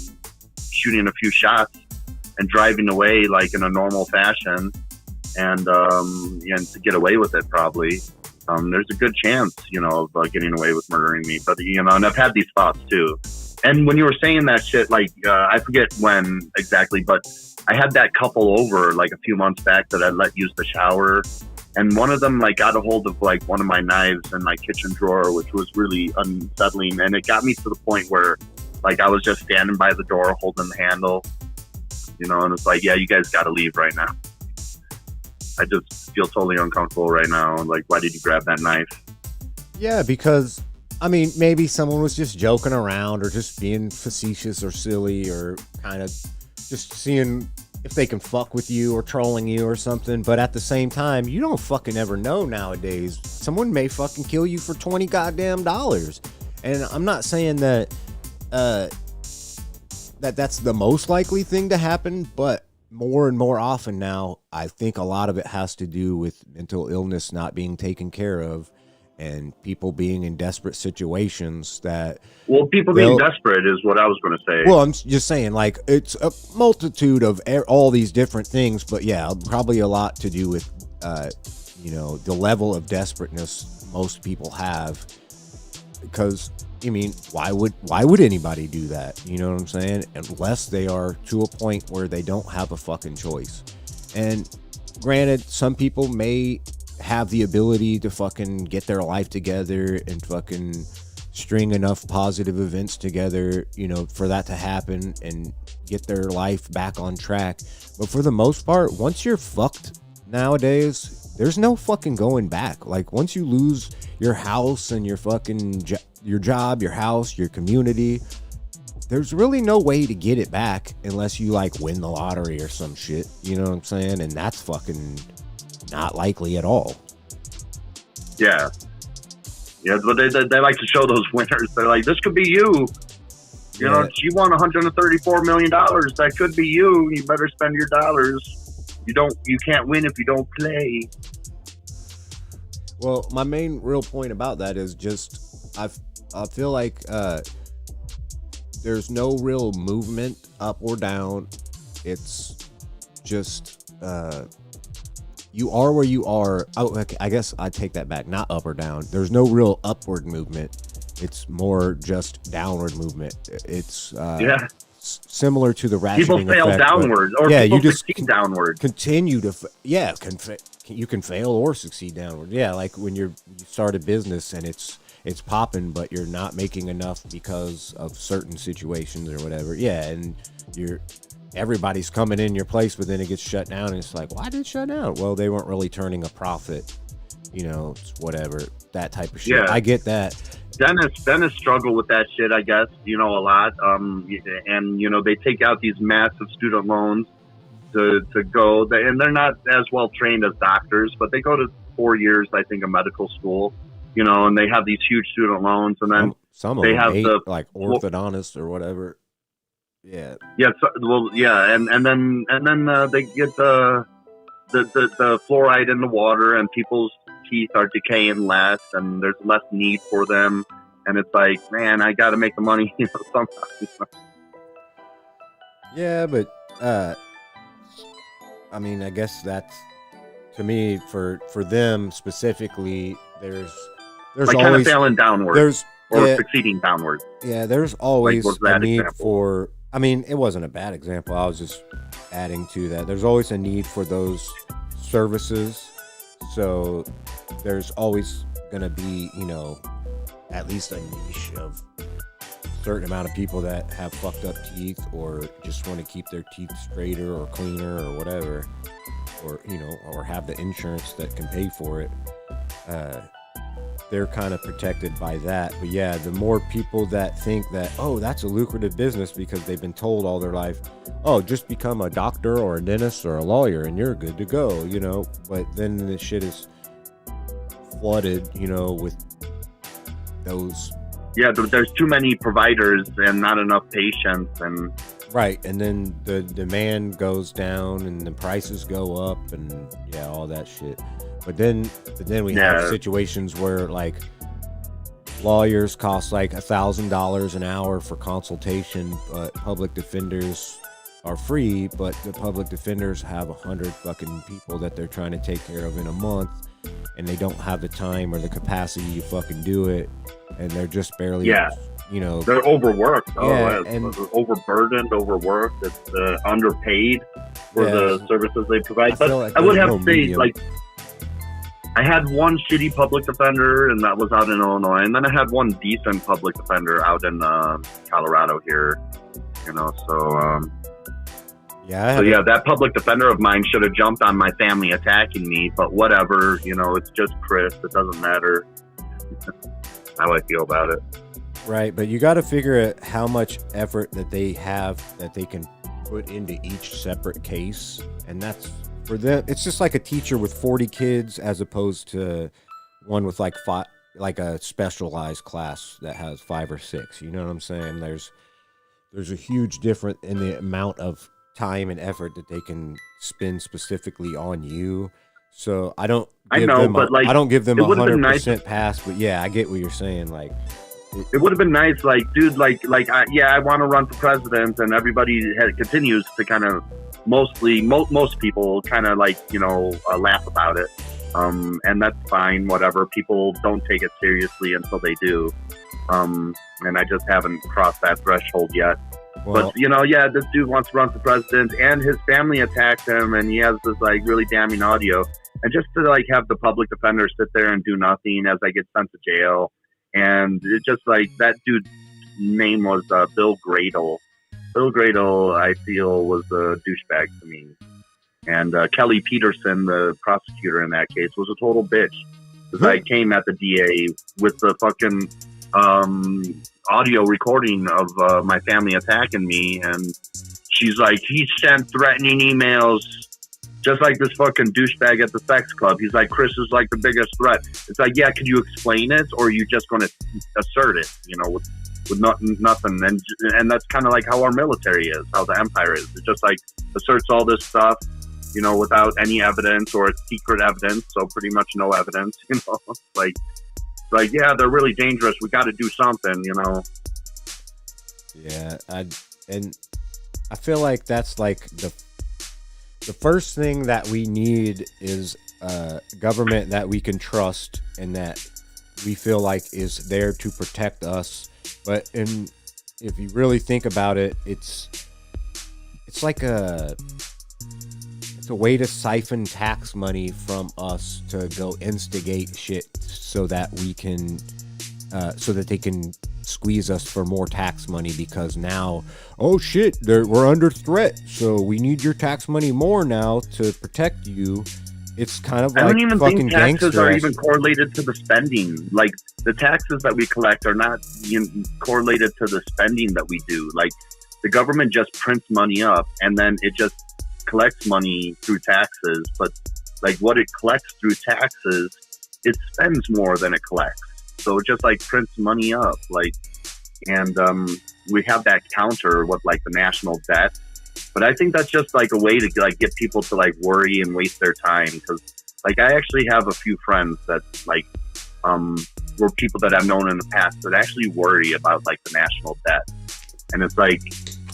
shooting a few shots and driving away like in a normal fashion, and to get away with it probably. There's a good chance, you know, of getting away with murdering me. But, you know, and I've had these thoughts too. And when you were saying that shit, like, I forget when exactly, but I had that couple over like a few months back that I let use the shower. And one of them like got a hold of like one of my knives in my kitchen drawer, which was really unsettling. And it got me to the point where like I was just standing by the door holding the handle, you know, and it's like, yeah, you guys got to leave right now. I just feel totally uncomfortable right now. Like, why did you grab that knife? Yeah, because, I mean, maybe someone was just joking around or just being facetious or silly or kind of just seeing if they can fuck with you or trolling you or something. But at the same time, you don't fucking ever know nowadays. Someone may fucking kill you for $20 goddamn dollars. And I'm not saying that that's the most likely thing to happen, but more and more often now, I think a lot of it has to do with mental illness not being taken care of and people being in desperate situations that... Well, people being desperate is what I was going to say. Well, I'm just saying, like, it's a multitude of all these different things, but yeah, probably a lot to do with, you know, the level of desperateness most people have. Because, I mean, why would anybody do that? You know what I'm saying? Unless they are to a point where they don't have a fucking choice. And granted, some people may have the ability to fucking get their life together and fucking string enough positive events together, you know, for that to happen and get their life back on track. But for the most part, once you're fucked nowadays, there's no fucking going back. Like, once you lose your house and your fucking your job, your house, your community, there's really no way to get it back unless you like win the lottery or some shit. You know what I'm saying? And that's fucking not likely at all. Yeah. Yeah, but they like to show those winners. They're like, this could be you. You know, she won $134 million. That could be you. You better spend your dollars. You can't win if you don't play. Well, my main real point about that is just I feel like there's no real movement up or down. It's just you are where you are. Oh, okay, I guess I take that back. Not up or down. There's no real upward movement. It's more just downward movement. It's similar to the ratcheting people fail effect, downward, or yeah, people you just succeed downward. Continue to you can fail or succeed downward. Yeah, like when you start a business and it's popping, but you're not making enough because of certain situations or whatever. Yeah, and everybody's coming in your place, but then it gets shut down, and it's like, why did it shut down? Well, they weren't really turning a profit. You know, whatever, that type of shit. Yeah. I get that. Dennis struggle with that shit, I guess, you know, a lot. And, you know, they take out these massive student loans to go, and they're not as well trained as doctors, but they go to 4 years, I think, of medical school, you know, and they have these huge student loans, and then some of they them have like orthodontist or whatever. Yeah. Yeah. So, well, yeah. And then they get the fluoride in the water, and people's teeth are decaying less, and there's less need for them, and it's like, man, I got to make the money, you know, somehow. Yeah, but I mean, I guess that's, to me, for them specifically, there's like always kind of failing downward, succeeding downward. Yeah, there's always like, a need example? for. I mean, it wasn't a bad example. I was just adding to that. There's always a need for those services. So there's always going to be, you know, at least a niche of a certain amount of people that have fucked up teeth or just want to keep their teeth straighter or cleaner or whatever, or, you know, or have the insurance that can pay for it. They're kind of protected by that. But yeah, the more people that think that, oh, that's a lucrative business because they've been told all their life, oh, just become a doctor or a dentist or a lawyer and you're good to go, you know. But then the shit is flooded, you know, with those. Yeah, there's too many providers and not enough patients, and right. And then the demand goes down and the prices go up, and yeah, all that shit. But then we have situations where like lawyers cost like $1,000 an hour for consultation, but public defenders are free. But the public defenders have 100 fucking people that they're trying to take care of in a month, and they don't have the time or the capacity to fucking do it, and they're just barely, you know, they're overworked. And overburdened, overworked. It's underpaid for the services they provide. But like I would have no to say, medium. like, I had one shitty public defender, and that was out in Illinois, and then I had one decent public defender out in Colorado here, you know. So that public defender of mine should have jumped on my family attacking me, but whatever, you know, it's just Chris. It doesn't matter how I feel about it. Right, but you got to figure out how much effort that they have that they can put into each separate case, and that's for them. It's just like a teacher with 40 kids as opposed to one with like five, like a specialized class that has 5 or 6. You know what I'm saying? There's a huge difference in the amount of time and effort that they can spend specifically on you. So I don't give them a 100% pass, but yeah, I get what you're saying. Like, it would have been nice, like, dude, I want to run for president, and everybody continues to kind of most people kind of like, you know, laugh about it, and that's fine, whatever. People don't take it seriously until they do, and I just haven't crossed that threshold yet. Well, but, you know, this dude wants to run for president, and his family attacked him, and he has this like really damning audio, and just to like have the public defender sit there and do nothing as I get sent to jail. And it just like, that dude's name was Bill Gradle. Bill Gradle, I feel, was a douchebag to me. And Kelly Peterson, the prosecutor in that case, was a total bitch. Because I came at the DA with the fucking audio recording of my family attacking me. And she's like, he sent threatening emails just like this fucking douchebag at the sex club. He's like, Chris is like the biggest threat. It's like, yeah, can you explain it? Or are you just going to assert it, you know, with with nothing. And that's kind of like how our military is, how the empire is. It just like asserts all this stuff, you know, without any evidence, or it's secret evidence, so pretty much no evidence, you know. Like yeah, they're really dangerous. We got to do something, you know. Yeah, and I feel like that's like the first thing that we need is a government that we can trust and that we feel like is there to protect us. But if you really think about it, it's like it's a way to siphon tax money from us to go instigate shit so that we can so that they can squeeze us for more tax money, because now, oh shit, we're under threat, so we need your tax money more now to protect you. It's kind of like, I don't even think taxes are even correlated to the spending. Like the taxes that we collect are not correlated to the spending that we do. Like the government just prints money up and then it just collects money through taxes. But like what it collects through taxes, it spends more than it collects. So it just like prints money up, like, and we have that counter with like the national debt. But I think that's just like a way to like get people to like worry and waste their time. Because like I actually have a few friends that like were people that I've known in the past that actually worry about like the national debt. And it's like,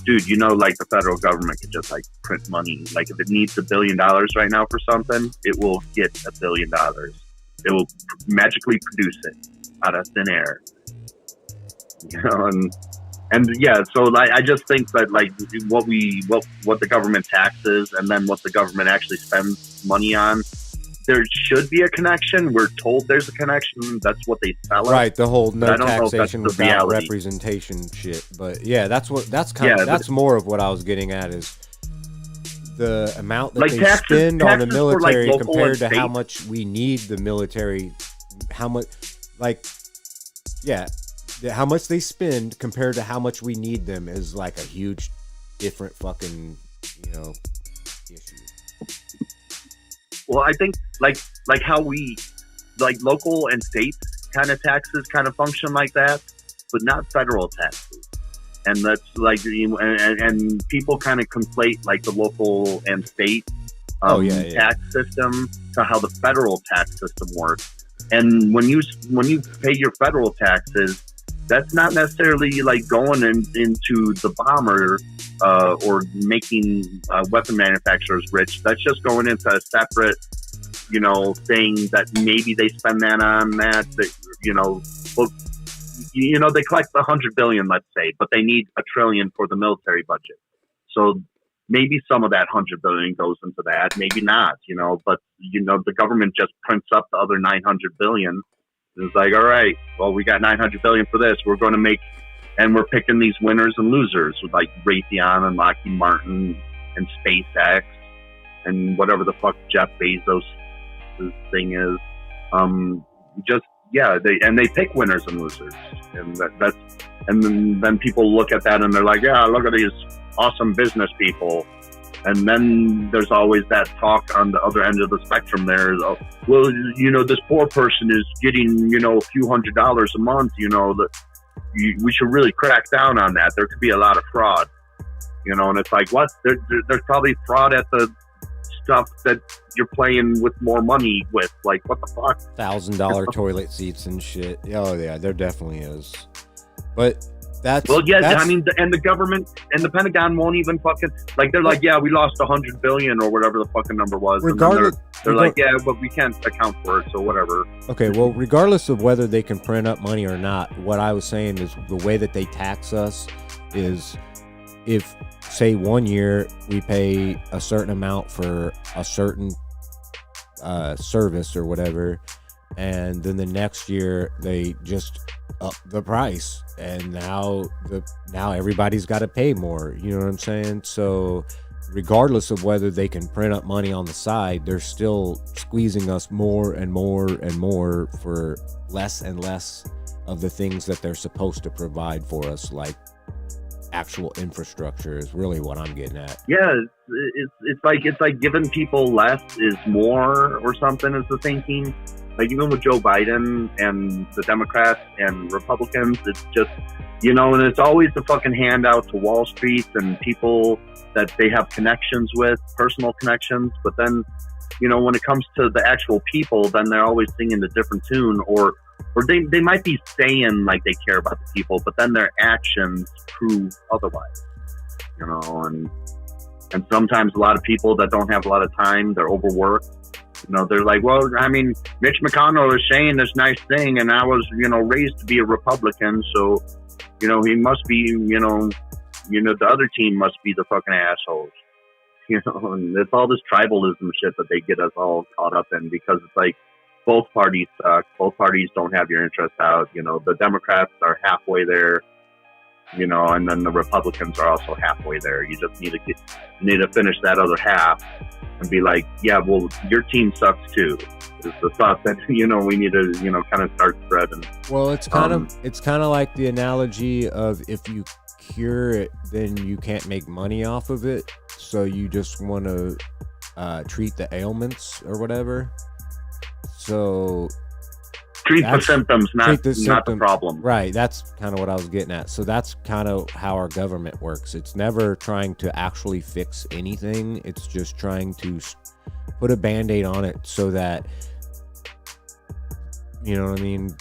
dude, you know, like the federal government could just like print money. Like if it needs $1 billion right now for something, it will get $1 billion. It will magically produce it out of thin air, you know. And yeah, so like I just think that like what the government taxes and then what the government actually spends money on, there should be a connection. We're told there's a connection. That's what they tell us. Right, the whole no taxation without representation shit. But yeah, that's more of what I was getting at, is the amount that like they spend on the military like compared to how much we need the military. How much, like, yeah, how much they spend compared to how much we need them is like a huge different fucking, you know, issue. Well, I think like how we like local and state kind of taxes kind of function like that, but not federal taxes. And that's like, and people kind of conflate like the local and state tax system to how the federal tax system works. And when you pay your federal taxes, that's not necessarily like going into the bomber or making weapon manufacturers rich. That's just going into a separate, you know, thing that maybe they spend that on that, you know, well, you know, they collect $100 billion, let's say, but they need $1 trillion for the military budget. So maybe some of that $100 billion goes into that, maybe not, you know, but you know, the government just prints up the other $900 billion. It's like, all right, well, we got $900 billion for this. We're going to make, and we're picking these winners and losers with like Raytheon and Lockheed Martin and SpaceX and whatever the fuck Jeff Bezos' thing is. They pick winners and losers, and then people look at that and they're like, yeah, look at these awesome business people. And then there's always that talk on the other end of the spectrum there. Well, you know, this poor person is getting, you know, a few $100s a month, you know, we should really crack down on that. There could be a lot of fraud, you know, and it's like, what? There's probably fraud at the stuff that you're playing with more money with. Like, what the fuck? $1,000 toilet seats and shit. Oh, yeah, there definitely is. But that's... Well, yeah, I mean, and the government and the Pentagon won't even fucking... Like, they're like, yeah, we lost $100 billion or whatever the fucking number was. Regardless, and they're like, yeah, but we can't account for it, so whatever. Okay, well, regardless of whether they can print up money or not, what I was saying is the way that they tax us is if... say 1 year we pay a certain amount for a certain service or whatever, and then the next year they just up the price, and now everybody's got to pay more, you know what I'm saying? So regardless of whether they can print up money on the side, they're still squeezing us more and more and more for less and less of the things that they're supposed to provide for us, like actual infrastructure is really what I'm getting at. Yeah, it's like giving people less is more or something is the thinking. like even with Joe Biden and the Democrats and Republicans, it's just, you know, and it's always the fucking handout to Wall Street and people that they have connections with, personal connections. But then, you know, when it comes to the actual people, then they're always singing a different tune, or they might be saying like they care about the people, but then their actions prove otherwise, you know. And sometimes a lot of people that don't have a lot of time, they're overworked. You know, they're like, well, I mean, Mitch McConnell is saying this nice thing, and I was, you know, raised to be a Republican, so, you know, he must be, you know, the other team must be the fucking assholes. You know, and it's all this tribalism shit that they get us all caught up in, because it's like both parties suck. Both parties don't have your interest out. You know, the Democrats are halfway there, you know, and then the Republicans are also halfway there. You just need to finish that other half and be like, yeah, well, your team sucks too. Is the thought that, you know, we need to, you know, kind of start spreading. Well, it's kind of like the analogy of, if you cure it, then you can't make money off of it, so you just want to treat the ailments or whatever. So treat the symptoms, not the problem. Right, that's kind of what I was getting at. So that's kind of how our government works. It's never trying to actually fix anything. It's just trying to put a Band-Aid on it so that, you know what I mean?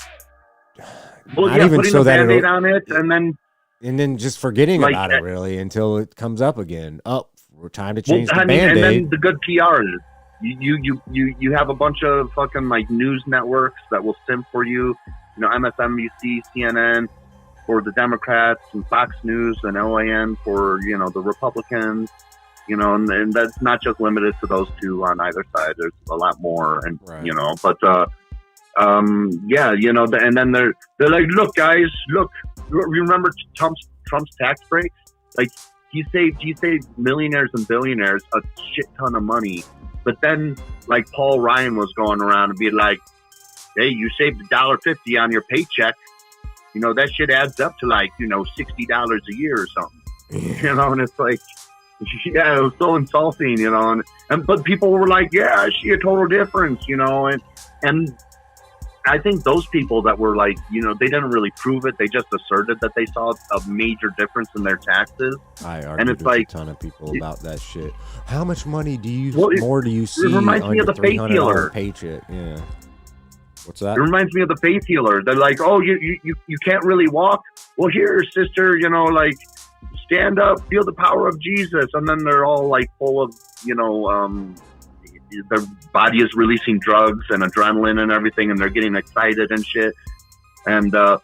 Well, yeah, putting so a Band-Aid on it, and then just forgetting like, about it, really, until it comes up again. Oh, we're time to change the Band-Aid. And then the good PR is you have a bunch of fucking like news networks that will simp for you. You know, MSNBC, CNN for the Democrats, and Fox News and OAN for, you know, the Republicans. You know, and that's not just limited to those two on either side. There's a lot more, and right. You know, but yeah, you know, and then they're like, look, guys, look, you remember Trump's tax breaks? Like, he saved millionaires and billionaires a shit ton of money. But then, like, Paul Ryan was going around and being like, hey, you saved $1.50 on your paycheck. You know, that shit adds up to, like, you know, $60 a year or something. Yeah. You know, and it's like, yeah, it was so insulting, you know. But people were like, yeah, I see a total difference, you know. And I think those people that were like, you know, they didn't really prove it. They just asserted that they saw a major difference in their taxes. I argued with a ton of people about that shit. How much money do you see on your $300 paycheck? Yeah. What's that? It reminds me of the faith healer. They're like, oh, you can't really walk? Well, here, sister, you know, like, stand up, feel the power of Jesus. And then they're all like full of, you know, their body is releasing drugs and adrenaline and everything, and they're getting excited and shit. And I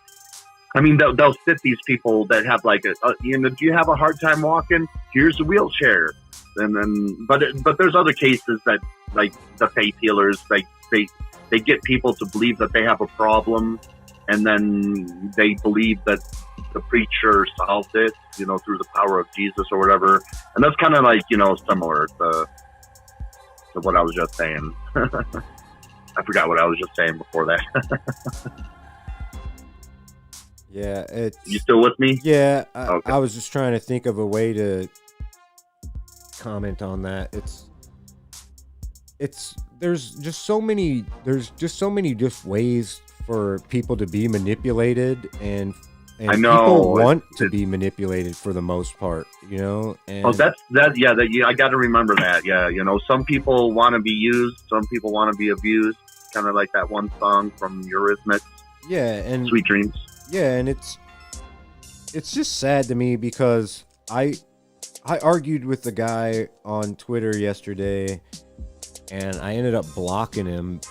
mean, they'll sit these people that have like you know, do you have a hard time walking? Here's a wheelchair. And then, but there's other cases that, like, the faith healers, like they get people to believe that they have a problem, and then they believe that the preacher solved it, you know, through the power of Jesus or whatever. And that's kind of like, you know, similar to what I was just saying. I forgot what I was just saying before that. Yeah. You still with me? Yeah. Okay. I was just trying to think of a way to comment on that. There's just so many just ways for people to be manipulated, and I know people want to be manipulated for the most part, you know. And yeah, I got to remember that. Yeah, you know, some people want to be used, some people want to be abused. Kind of like that one song from Eurythmics. Yeah, and Sweet Dreams. Yeah, and it's just sad to me, because I argued with the guy on Twitter yesterday, and I ended up blocking him,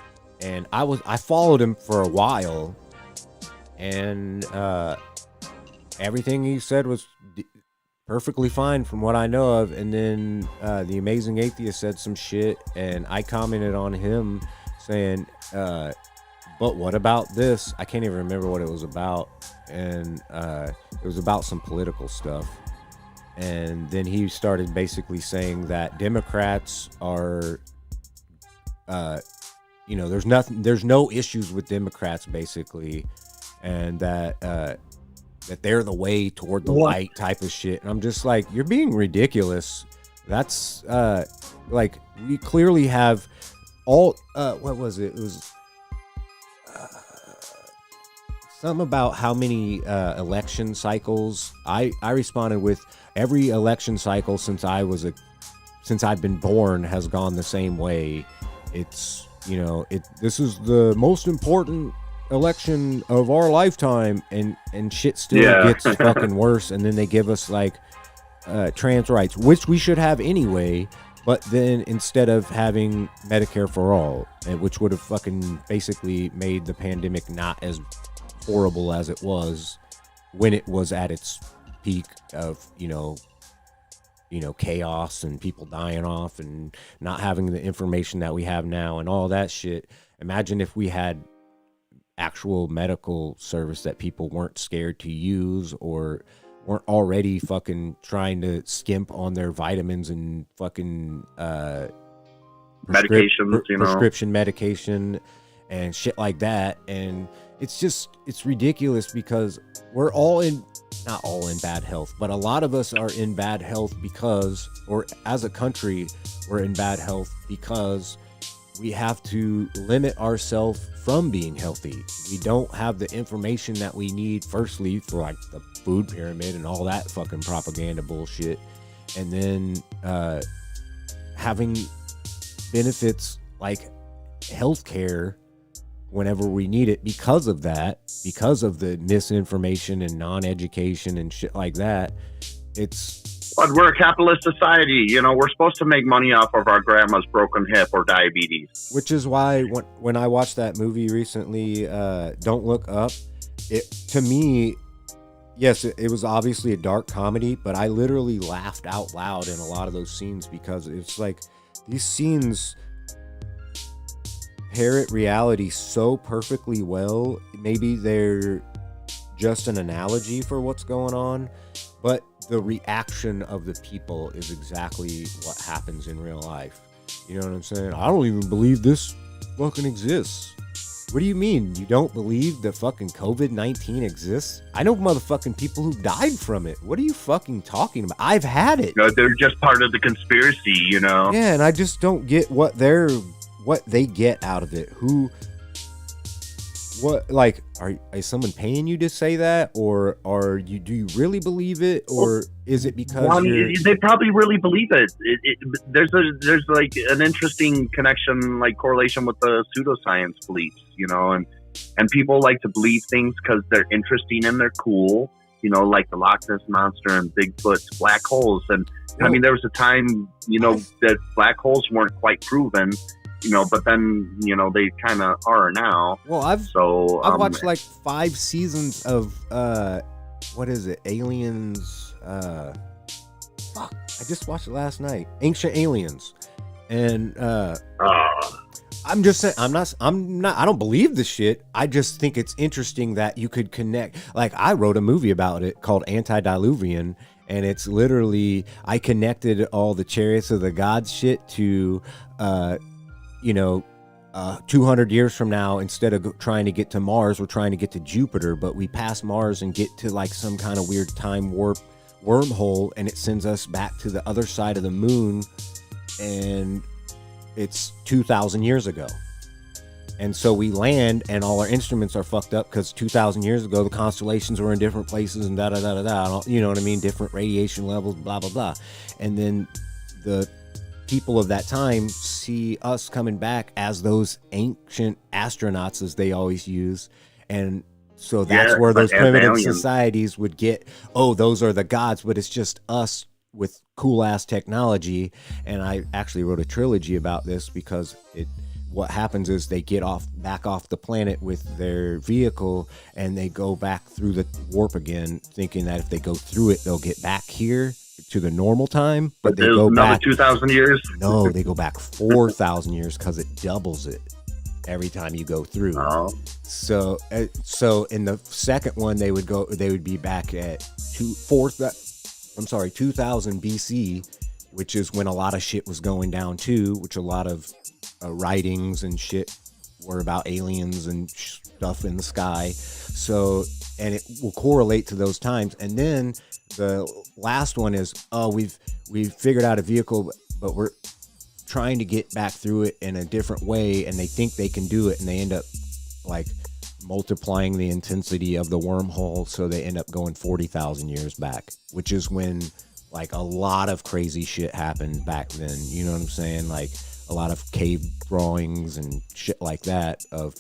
and I followed him for a while, and everything he said was perfectly fine from what I know of. And then the Amazing Atheist said some shit, and I commented on him saying, but what about this? I can't even remember what it was about. And it was about some political stuff. And then he started basically saying that Democrats are, you know, there's no issues with Democrats, basically. And that they're the way toward the light type of shit. And I'm just like, you're being ridiculous. That's like, we clearly have all, what was it? It was Something about how many election cycles. I responded with every election cycle since I've been born has gone the same way. It's, this is the most important election of our lifetime, and shit still gets fucking worse. And then they give us like trans rights, which we should have anyway, but then instead of having Medicare for all, which would have fucking basically made the pandemic not as horrible as it was when it was at its peak of chaos and people dying off and not having the information that we have now and all that shit. Imagine if we had actual medical service that people weren't scared to use or weren't already fucking trying to skimp on their vitamins and fucking medications, prescription medication and shit like that. And it's ridiculous because we're not all in bad health, but a lot of us are in bad health or as a country, we're in bad health because we have to limit ourselves from being healthy. We don't have the information that we need, firstly, for like the food pyramid and all that fucking propaganda bullshit. And then having benefits like healthcare whenever we need it because of the misinformation and non-education and shit like that. But we're a capitalist society. We're supposed to make money off of our grandma's broken hip or diabetes. Which is why when I watched that movie recently, Don't Look Up, to me, yes, it was obviously a dark comedy, but I literally laughed out loud in a lot of those scenes because it's like these scenes parrot reality so perfectly well. Maybe they're just an analogy for what's going on, but the reaction of the people is exactly what happens in real life. You know what I'm saying? I don't even believe this fucking exists. What do you mean? You don't believe that fucking COVID-19 exists? I know motherfucking people who died from it. What are you fucking talking about? I've had it. They're just part of the conspiracy, Yeah, and I just don't get what they get out of it. Is someone paying you to say that, or do you really believe it, or is it because they probably really believe it? There's like an interesting connection, like correlation with the pseudoscience beliefs, and people like to believe things because they're interesting and they're cool, like the Loch Ness Monster and Bigfoot's black holes. And I mean, there was a time, that black holes weren't quite proven. But then, they kind of are now. Well, I've watched like 5 seasons of, what is it? Aliens, fuck. I just watched it last night. Ancient Aliens. And, I'm just saying, I don't believe the shit. I just think it's interesting that you could connect. Like, I wrote a movie about it called Antediluvian, and it's literally, I connected all the Chariots of the Gods shit to, 200 years from now, instead of trying to get to Mars, we're trying to get to Jupiter, but we pass Mars and get to like some kind of weird time warp wormhole, and it sends us back to the other side of the moon, and it's 2,000 years ago. And so we land, and all our instruments are fucked up because 2,000 years ago, the constellations were in different places and da-da-da-da-da, you know what I mean? Different radiation levels, blah, blah, blah. And then the people of that time see us coming back as those ancient astronauts, as they always use. And so that's where those primitive societies would get, those are the gods, but it's just us with cool ass technology. And I actually wrote a trilogy about this because what happens is they get back off the planet with their vehicle, and they go back through the warp again, thinking that if they go through it, they'll get back here to the normal time. But they go back 2,000 years. No, they go back 4,000 years because it doubles it every time you go through. Oh. So in the second one, they would be back at 2000 BC, which is when a lot of shit was going down too, which a lot of writings and shit were about aliens and stuff in the sky. So, and it will correlate to those times. And then the last one is, we've figured out a vehicle, but we're trying to get back through it in a different way, and they think they can do it, and they end up like multiplying the intensity of the wormhole, so they end up going 40,000 years back, which is when like a lot of crazy shit happened back then. You know what I'm saying? Like a lot of cave drawings and shit like that of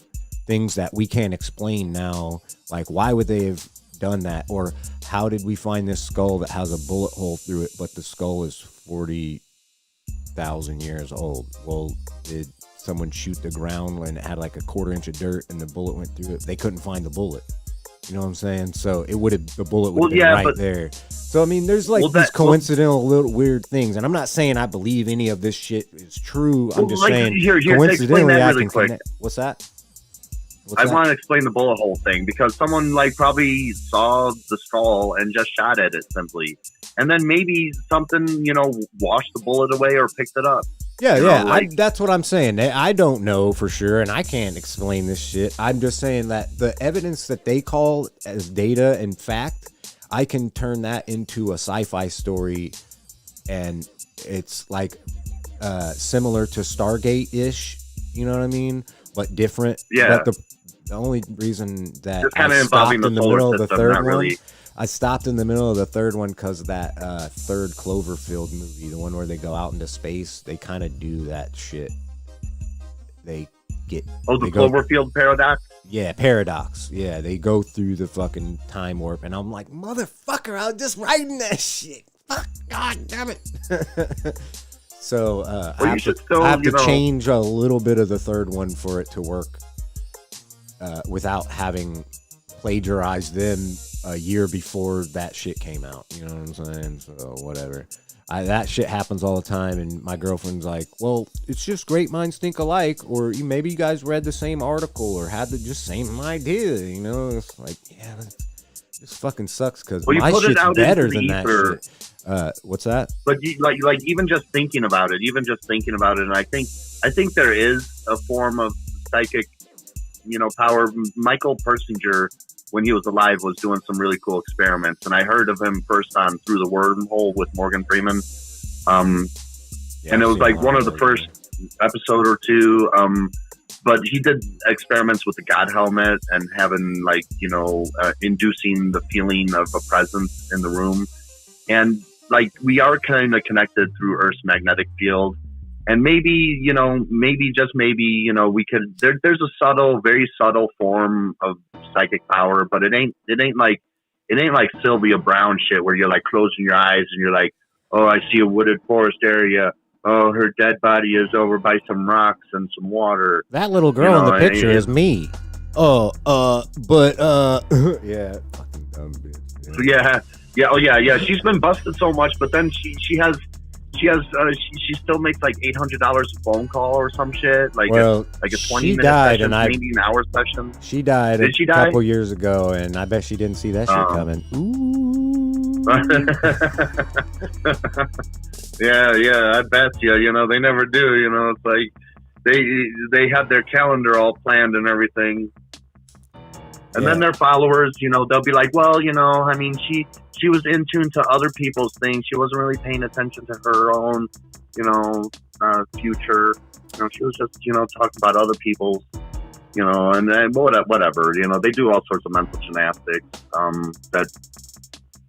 things that we can't explain now. Like, why would they have done that? Or how did we find this skull that has a bullet hole through it, but the skull is 40,000 years old? Well, did someone shoot the ground when it had like a quarter inch of dirt and the bullet went through it? They couldn't find the bullet. You know what I'm saying? So the bullet would have been right there. So I mean, there's like these coincidental little weird things, and I'm not saying I believe any of this shit is true. I'm just saying coincidentally I can connect. What's that? I want to explain the bullet hole thing, because someone like probably saw the skull and just shot at it simply, and then maybe something, you know, washed the bullet away or picked it up. Yeah, that's what I'm saying. I don't know for sure, and I can't explain this shit. I'm just saying that the evidence that they call as data and fact, I can turn that into a sci-fi story, and it's like similar to Stargate-ish, you know what I mean? But different. Yeah. But the only reason that I stopped in the middle of the third one, I stopped in the middle of the third one because of that third Cloverfield movie, the one where they go out into space. They kind of do that shit. They get... Oh, the Cloverfield paradox? Yeah, paradox. Yeah, they go through the fucking time warp, and I'm like, motherfucker, I was just writing that shit. Fuck, god damn it. So I have to change a little bit of the third one for it to work without having plagiarized them a year before that shit came out. You know what I'm saying? So whatever. That shit happens all the time, and my girlfriend's like, well, it's just great minds think alike, or maybe you guys read the same article or had the just same idea, you know? It's like, yeah, this fucking sucks, because my shit's better than that shit. What's that? But like even just thinking about it, and I think there is a form of psychic, you know, power. Michael Persinger, when he was alive, was doing some really cool experiments, and I heard of him first on Through the Wormhole with Morgan Freeman. And it was like one of the first episode or two. But he did experiments with the God helmet and having, like, you know, inducing the feeling of a presence in the room. And like, we are kind of connected through Earth's magnetic field. And maybe, you know, just maybe, you know, we could, there's a very subtle form of psychic power, but it ain't like Sylvia Brown shit where you're like closing your eyes and you're like, oh, I see a wooded forest area. Oh, her dead body is over by some rocks and some water. That little girl in the picture is me. Yeah, fucking dumb bitch. Yeah. She's been busted so much, but then she still makes like $800 a phone call or some shit. Like, a 20-minute session, maybe an hour session. She died a couple years ago, and I bet she didn't see that shit coming. Ooh. yeah, I bet you. You know, they never do. You know, it's like they have their calendar all planned and everything. And then their followers, you know, they'll be like, well, you know, I mean, she was in tune to other people's things. She wasn't really paying attention to her own, you know, future. You know, she was just, you know, talking about other people's, you know, and then whatever. You know, they do all sorts of mental gymnastics that,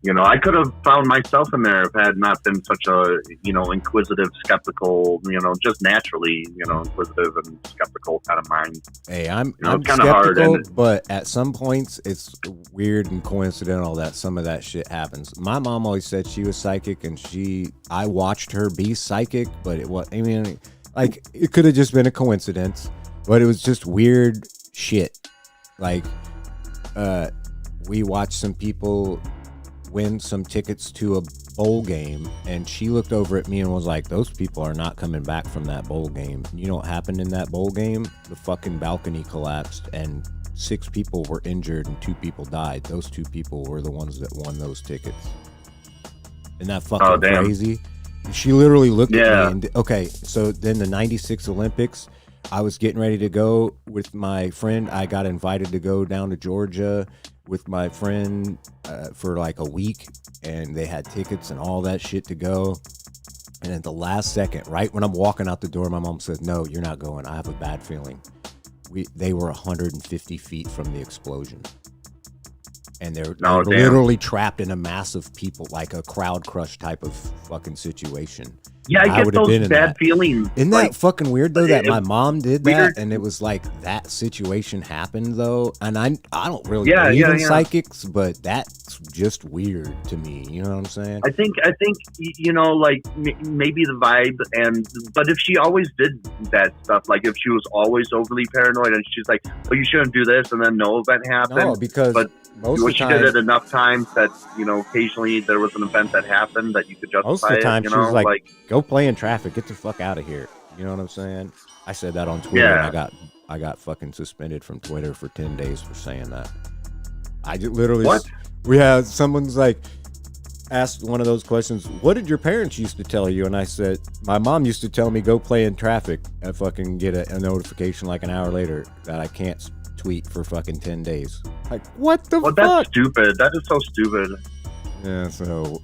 you know, I could have found myself in there if I had not been such a, you know, inquisitive, skeptical, you know, just naturally, you know, inquisitive and skeptical kind of mind. Hey, I'm you know, I'm skeptical, but at some points it's weird and coincidental that some of that shit happens. My mom always said she was psychic, and I watched her be psychic, but it was, I mean, like, it could have just been a coincidence, but it was just weird shit. Like, we watched some people win some tickets to a bowl game, and she looked over at me and was like, those people are not coming back from that bowl game. You know what happened in that bowl game? The fucking balcony collapsed, and 6 people were injured and 2 people died. Those 2 people were the ones that won those tickets. Isn't that fucking crazy? She literally looked at me and, okay, so then the 96 Olympics, I was getting ready to go with my friend. I got invited to go down to Georgia with my friend for like a week, and they had tickets and all that shit to go. And at the last second, right when I'm walking out the door, my mom said, no, you're not going. I have a bad feeling. they were 150 feet from the explosion. And they're No, damn. literally trapped in a mass of people, like a crowd crush type of fucking situation. Yeah, I get would've been those in bad that. feelings. Isn't like, that fucking weird though that it- my mom did weird. that and it was like that situation happened though? And I don't really Yeah, believe yeah, in yeah. psychics, but that's just weird to me. You know what I'm saying? I think you know, like maybe the vibe, but if she always did that stuff, like if she was always overly paranoid and she's like, "Oh, you shouldn't do this," and then no event happened. No, because but most of the she time, did it enough times that occasionally there was an event that happened that you could justify most of the time it. she was like, "Go play in traffic, get the fuck out of here." You know what I'm saying? I said that on Twitter, Yeah. and I got fucking suspended from Twitter for 10 days for saying that. I just literally, What? We had someone's like asked one of those questions. What did your parents used to tell you? And I said, my mom used to tell me go play in traffic and fucking get a notification like an hour later that I can't tweet for fucking 10 days. Like, what the Well, fuck? that's stupid. That is so stupid. Yeah, so,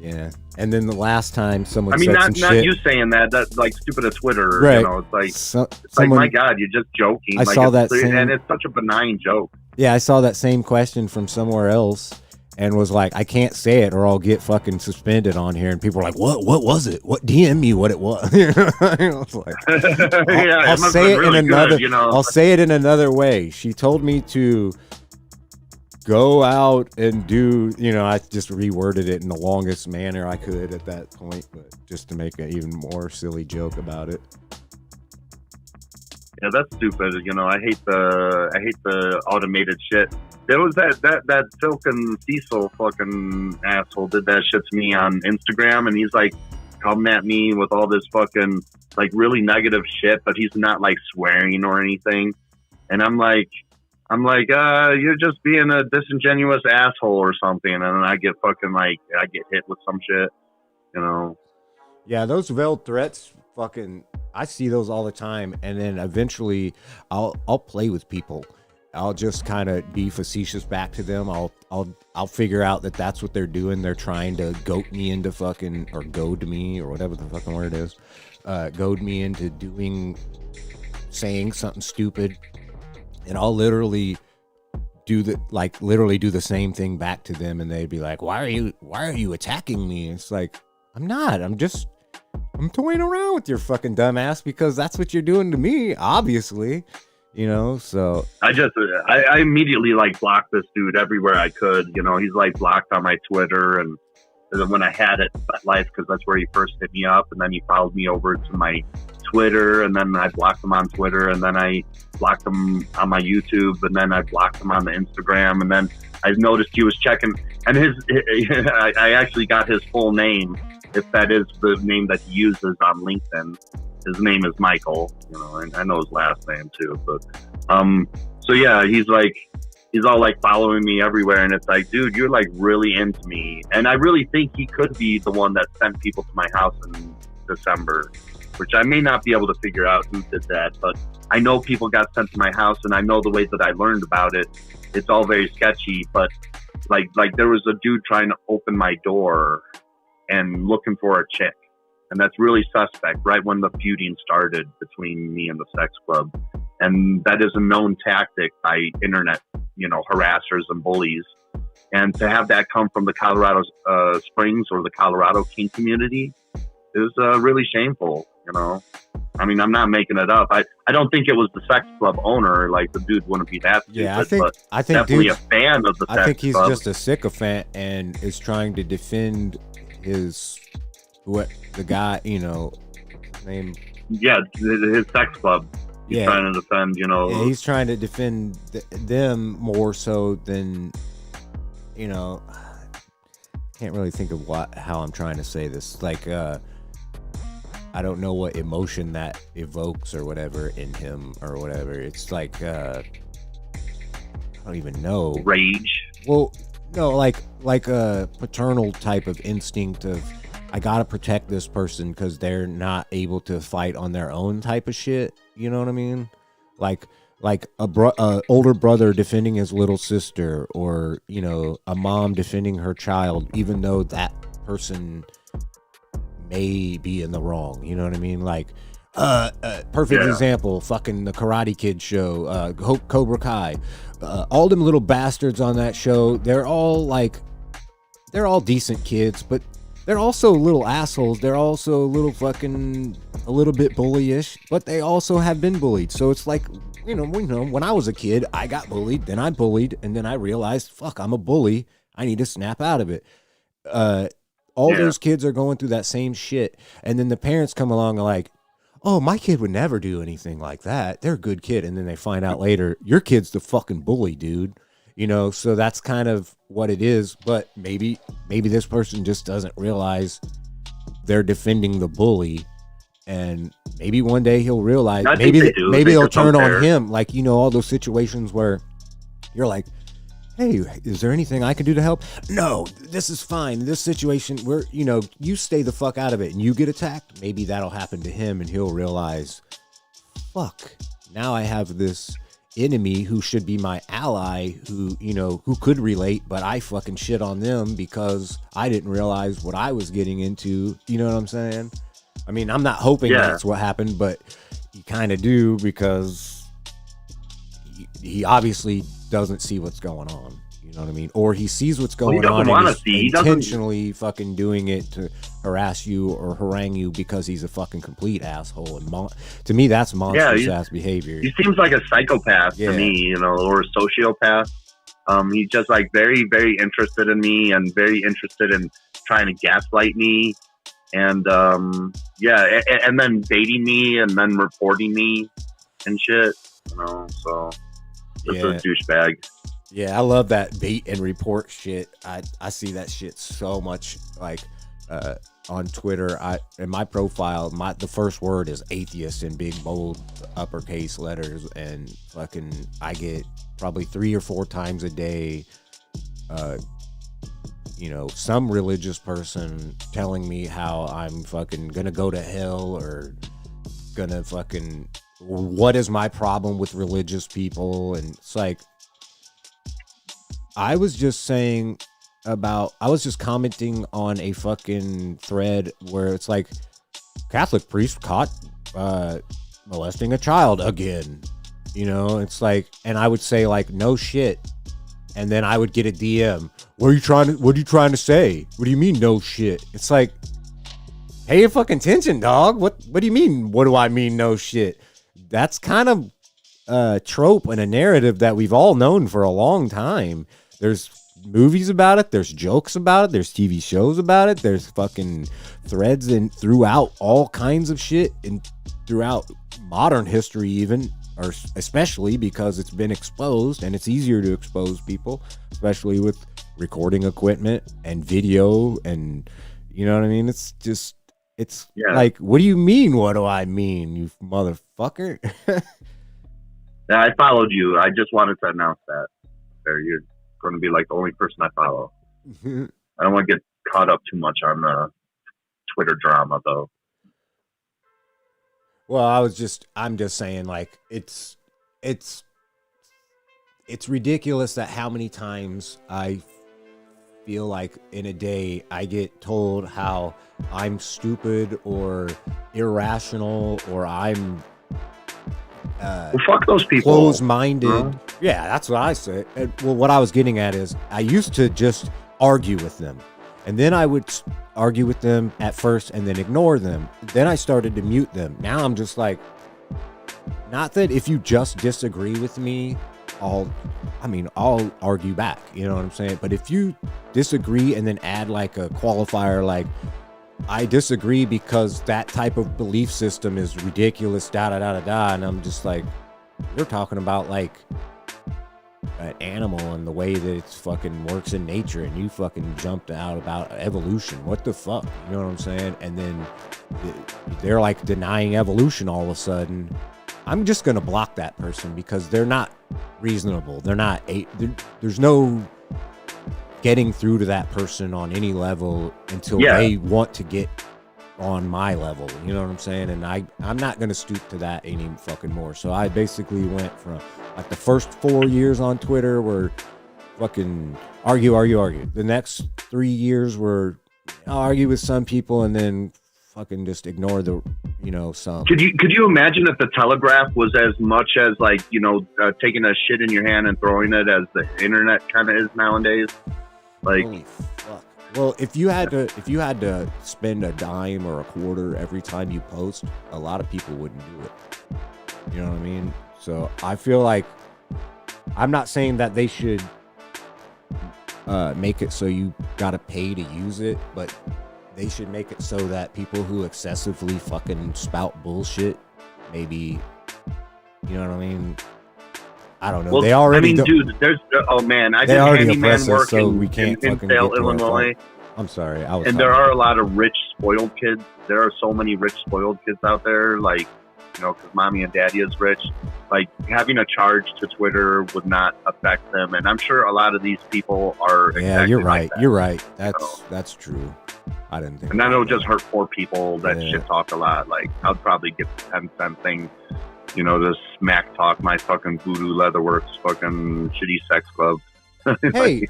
yeah. And then the last time someone I mean, said not some shit. you saying that. That's like stupid at Twitter. Right. You know, it's like, Someone, my God, you're just joking. I like, saw it's, that same- and it's such a benign joke. yeah, I saw that same question from somewhere else and was like, I can't say it or I'll get fucking suspended on here. And people were like, what was it? What, DM me what it was. You know, I was like, Yeah, I'll it must say have it been in really another. good, you know. I'll say it in another way. She told me to go out and do. You know, I just reworded it in the longest manner I could at that point, but just to make an even more silly joke about it. Yeah, that's stupid. You know, I hate the automated shit. There was that Silken Cecil fucking asshole did that shit to me on Instagram, and he's like coming at me with all this fucking like really negative shit, but he's not like swearing or anything. And I'm like, you're just being a disingenuous asshole or something. And then I get hit with some shit, you know. Yeah, those veiled threats, fucking, I see those all the time, and then eventually, I'll play with people. I'll just kind of be facetious back to them. I'll figure out that that's what they're doing. They're trying to goad me into fucking, or goad me, or whatever the fucking word is, goad me into saying something stupid, and I'll literally do the same thing back to them, and they'd be like, why are you attacking me? It's like, I'm not. I'm toying around with your fucking dumbass because that's what you're doing to me, obviously. You know, so I immediately like blocked this dude everywhere I could. You know, he's like blocked on my Twitter, and then when I had it life, because that's where he first hit me up, and then he followed me over to my Twitter, and then I blocked him on Twitter, and then I blocked him on my YouTube, and then I blocked him on the Instagram, and then I noticed he was checking, and I actually got his full name, if that is the name that he uses on LinkedIn. His name is Michael, you know, and I know his last name too, but so yeah, he's all like following me everywhere, and it's like, dude, you're like really into me, and I really think he could be the one that sent people to my house in December, which I may not be able to figure out who did that, but I know people got sent to my house, and I know the way that I learned about it, it's all very sketchy, but like there was a dude trying to open my door and looking for a chick. And that's really suspect, right when the feuding started between me and the sex club. And that is a known tactic by internet, you know, harassers and bullies. And to have that come from the Colorado Springs or the Colorado kink community is really shameful, you know. I mean, I'm not making it up. I don't think it was the sex club owner. Like, the dude wouldn't be that stupid, yeah, I think definitely dude's, a fan of the sex club. I think he's just a sycophant and is trying to defend the guy, you know, name. Yeah, his sex club. He's trying to defend, you know. Yeah, he's trying to defend them more so than, you know, can't really think of how I'm trying to say this. Like, I don't know what emotion that evokes or whatever in him or whatever. It's like, I don't even know. Rage. Well, no, like a paternal type of instinct of, I gotta protect this person because they're not able to fight on their own type of shit. You know what I mean? Like a older brother defending his little sister, or, you know, a mom defending her child, even though that person may be in the wrong. You know what I mean? Like Perfect example, fucking the Karate Kid show, Cobra Kai. All them little bastards on that show, they're all decent kids, but they're also little assholes. They're also a little bit bullyish, but they also have been bullied. So it's like, when I was a kid, I got bullied, then I bullied, and then I realized, fuck, I'm a bully. I need to snap out of it. All those kids are going through that same shit. And then the parents come along and like, oh, my kid would never do anything like that. They're a good kid. And then they find out later, your kid's the fucking bully, dude. So that's kind of what it is. But maybe this person just doesn't realize they're defending the bully. And maybe one day he'll realize, maybe they'll turn on him. Like, all those situations where you're like, hey, is there anything I can do to help? No, this is fine. This situation where, you stay the fuck out of it and you get attacked. Maybe that'll happen to him and he'll realize, fuck, now I have this enemy who should be my ally who could relate, but I fucking shit on them because I didn't realize what I was getting into. You know what I'm saying? I mean, I'm not hoping that's what happened, but you kind of do because he obviously doesn't see what's going on. You know what I mean? Or he sees what's going on and is intentionally fucking doing it to harass you or harangue you because he's a fucking complete asshole. And to me, that's monstrous ass behavior. He seems like a psychopath to me, or a sociopath. He's just like very, very interested in me and very interested in trying to gaslight me. And and then baiting me and then reporting me and shit. So just a douchebag. Yeah, I love that bait and report shit. I see that shit so much, like on Twitter. In my profile, the first word is atheist in big bold uppercase letters, and fucking I get probably 3 or 4 times a day some religious person telling me how I'm fucking gonna go to hell or gonna fucking, what is my problem with religious people? And it's like, I was just commenting on a fucking thread where it's like, Catholic priest caught molesting a child again. It's like, and I would say like, no shit. And then I would get a DM. What are you trying to say? What do you mean no shit? It's like, pay your fucking attention, dog. What do you mean? What do I mean no shit? That's kind of a trope and a narrative that we've all known for a long time. There's movies about it. There's jokes about it. There's TV shows about it. There's fucking threads and throughout all kinds of shit and throughout modern history even, or especially because it's been exposed and it's easier to expose people, especially with recording equipment and video and, you know what I mean? It's just, like, what do you mean? What do I mean, you motherfucker? Yeah, I followed you. I just wanted to announce that. You're going to be like the only person I follow. I don't want to get caught up too much on the Twitter drama, though. Well, I'm just saying, like, it's ridiculous that how many times I feel like in a day I get told how I'm stupid or irrational or I'm fuck those people. Close-minded. Huh? Yeah, that's what I say. Well, what I was getting at is I used to just argue with them. And then I would argue with them at first and then ignore them. Then I started to mute them. Now I'm just like, not that if you just disagree with me, I'll argue back. You know what I'm saying? But if you disagree and then add like a qualifier, like, I disagree because that type of belief system is ridiculous, da-da-da-da-da. And I'm just like, you're talking about like an animal and the way that it's fucking works in nature, and you fucking jumped out about evolution. What the fuck? You know what I'm saying? And then they're like denying evolution all of a sudden. I'm just going to block that person because they're not reasonable. There's no getting through to that person on any level until they want to get on my level. You know what I'm saying? And I'm not going to stoop to that any fucking more. So I basically went from like the first 4 years on Twitter were fucking argue. The next 3 years were I'll argue with some people and then fucking just ignore the, some. Could you imagine if the Telegraph was as much as like, taking a shit in your hand and throwing it as the internet kind of is nowadays? Like, holy fuck. Well, if you had to spend a dime or a quarter every time you post, a lot of people wouldn't do it. You know what I mean? So I feel like, I'm not saying that they should make it so you gotta pay to use it, but they should make it so that people who excessively fucking spout bullshit, maybe, you know what I mean? I don't know. Well, they already. Dude, there's. Oh man, I they did already handyman oppress us, work so we can't in fucking Sale, get to our Illinois. I'm sorry. I was. And there are a lot of rich, spoiled kids. There are so many rich, spoiled kids out there. Like, because mommy and daddy is rich. Like, having a charge to Twitter would not affect them. And I'm sure a lot of these people are. Yeah, exactly you're right. like that. You're right. That's true. I didn't think. And then it'll that. just hurt poor people that shit talk a lot. Like, I'd probably get the 10-cent thing. To smack talk my fucking Voodoo Leatherworks fucking shitty sex club. Hey,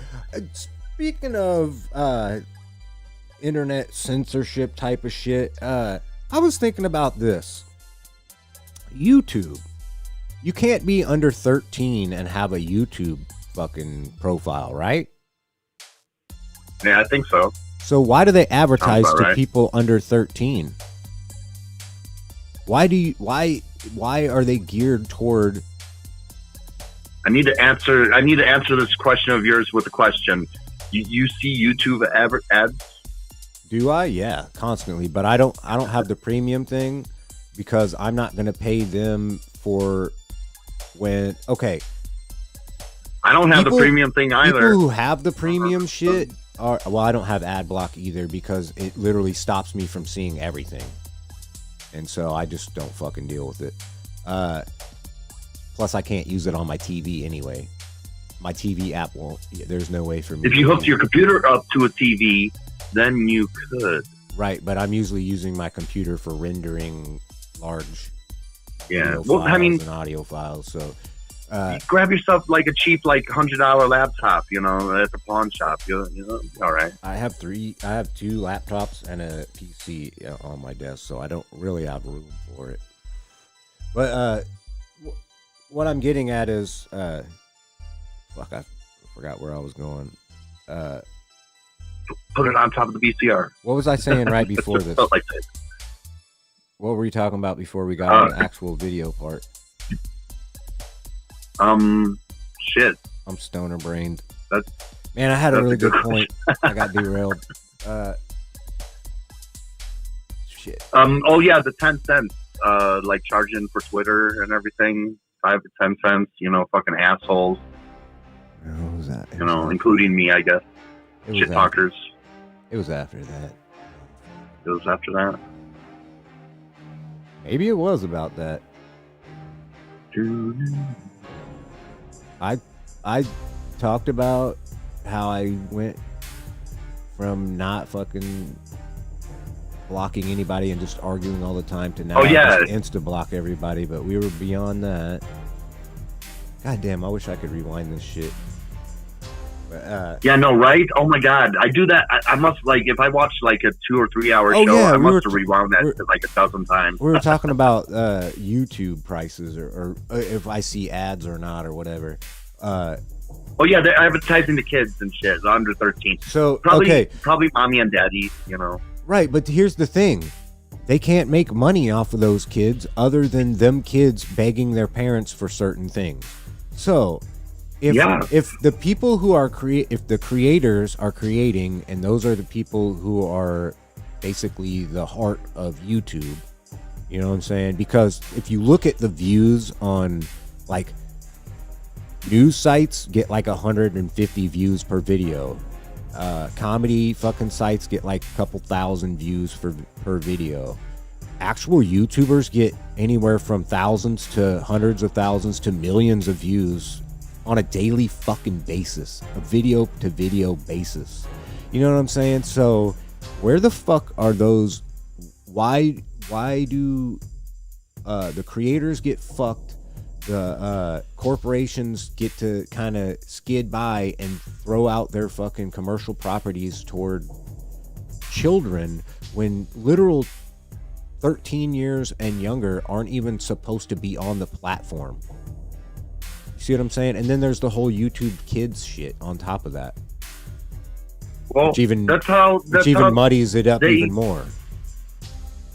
speaking of internet censorship type of shit, I was thinking about this. YouTube. You can't be under 13 and have a YouTube fucking profile, right? Yeah, I think so. So why do they advertise to right. people under 13? Why are they geared toward? I need to answer this question of yours with a question. You see YouTube ads? Do I? Yeah, constantly. But I don't have the premium thing because I'm not going to pay them for when. Okay. I don't have the premium thing either. People who have the premium shit are. Well, I don't have ad block either because it literally stops me from seeing everything. And so I just don't fucking deal with it. Plus, I can't use it on my TV anyway. My TV app won't. There's no way for me. If you hooked your computer up to a TV, then you could. Right, but I'm usually using my computer for rendering large video files and audio files. So grab yourself like a cheap, $100 laptop. At the pawn shop. All right. I have 2 laptops and a PC on my desk, so I don't really have room for it. But what I'm getting at is, I forgot where I was going. Put it on top of the VCR. What was I saying right before this? Like that. What were you talking about before we got on the actual video part? Shit. I'm stoner brained. Man, I had a really good point. I got derailed. Shit. Oh yeah, the 10 cents. Charging for Twitter and everything. 5 to 10 cents. Fucking assholes. What was that? Including me, I guess. Shit talkers. It was after that. It was after that. Maybe it was about that. I talked about how I went from not fucking blocking anybody and just arguing all the time to now just insta block everybody, but we were beyond that. God damn, I wish I could rewind this shit. But, right? Oh my god, I do that. I must if I watch a 2 or 3 hour show, I must have rewound that a dozen times. We were talking about YouTube prices or if I see ads or not or whatever. Oh yeah, they're advertising to kids and shit under 13. So probably mommy and daddy, Right, but here's the thing. They can't make money off of those kids other than them kids begging their parents for certain things. So, if the people who are if the creators are creating, and those are the people who are basically the heart of YouTube, you know what I'm saying? Because if you look at the views on news sites get 150 views per video. Comedy fucking sites get a couple thousand views per video. Actual YouTubers get anywhere from thousands to hundreds of thousands to millions of views on a daily fucking basis, a video to video basis. You know what I'm saying? So where the fuck are those? Why do the creators get fucked? The corporations get to kind of skid by and throw out their fucking commercial properties toward children when literal 13 years and younger aren't even supposed to be on the platform. You see what I'm saying? And then there's the whole YouTube Kids shit on top of that. Well, Which even how muddies it up even more.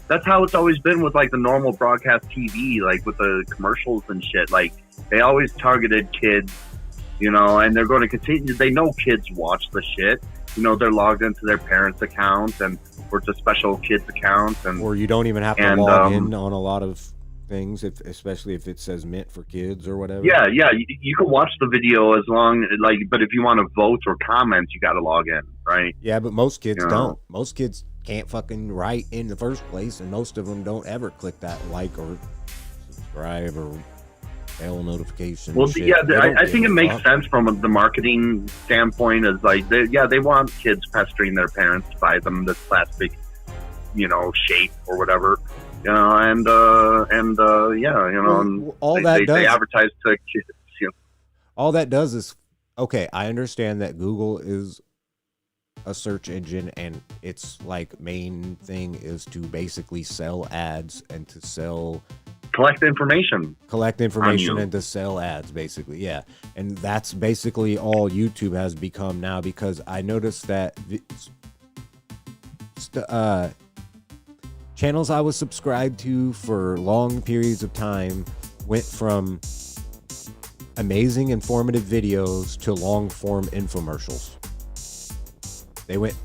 That's how it's always been with like the normal broadcast TV, like with the commercials and shit. Like they always targeted kids, you know, and they're going to continue. They know kids watch the shit. You know, they're logged into their parents' accounts and or to special kids' accounts, and or you don't even have to log in on a lot of things, especially if it says meant for kids or whatever. Yeah, you can watch the video as long like, but if you want to vote or comment, you got to log in, right? Yeah, but most kids don't. Most kids can't fucking write in the first place, and most of them don't ever click that like or subscribe or bell notification. Well, yeah, I think it makes sense from the marketing standpoint. Is like, they want kids pestering their parents to buy them this plastic, you know, shape or whatever, you know, and yeah, you know, and all they advertise to kids. You know. All that does is, okay, I understand that Google is a search engine and its like main thing is to basically sell ads and to collect information and to sell ads, basically. Yeah, and that's basically all YouTube has become now, because I noticed that channels I was subscribed to for long periods of time went from amazing informative videos to long form infomercials.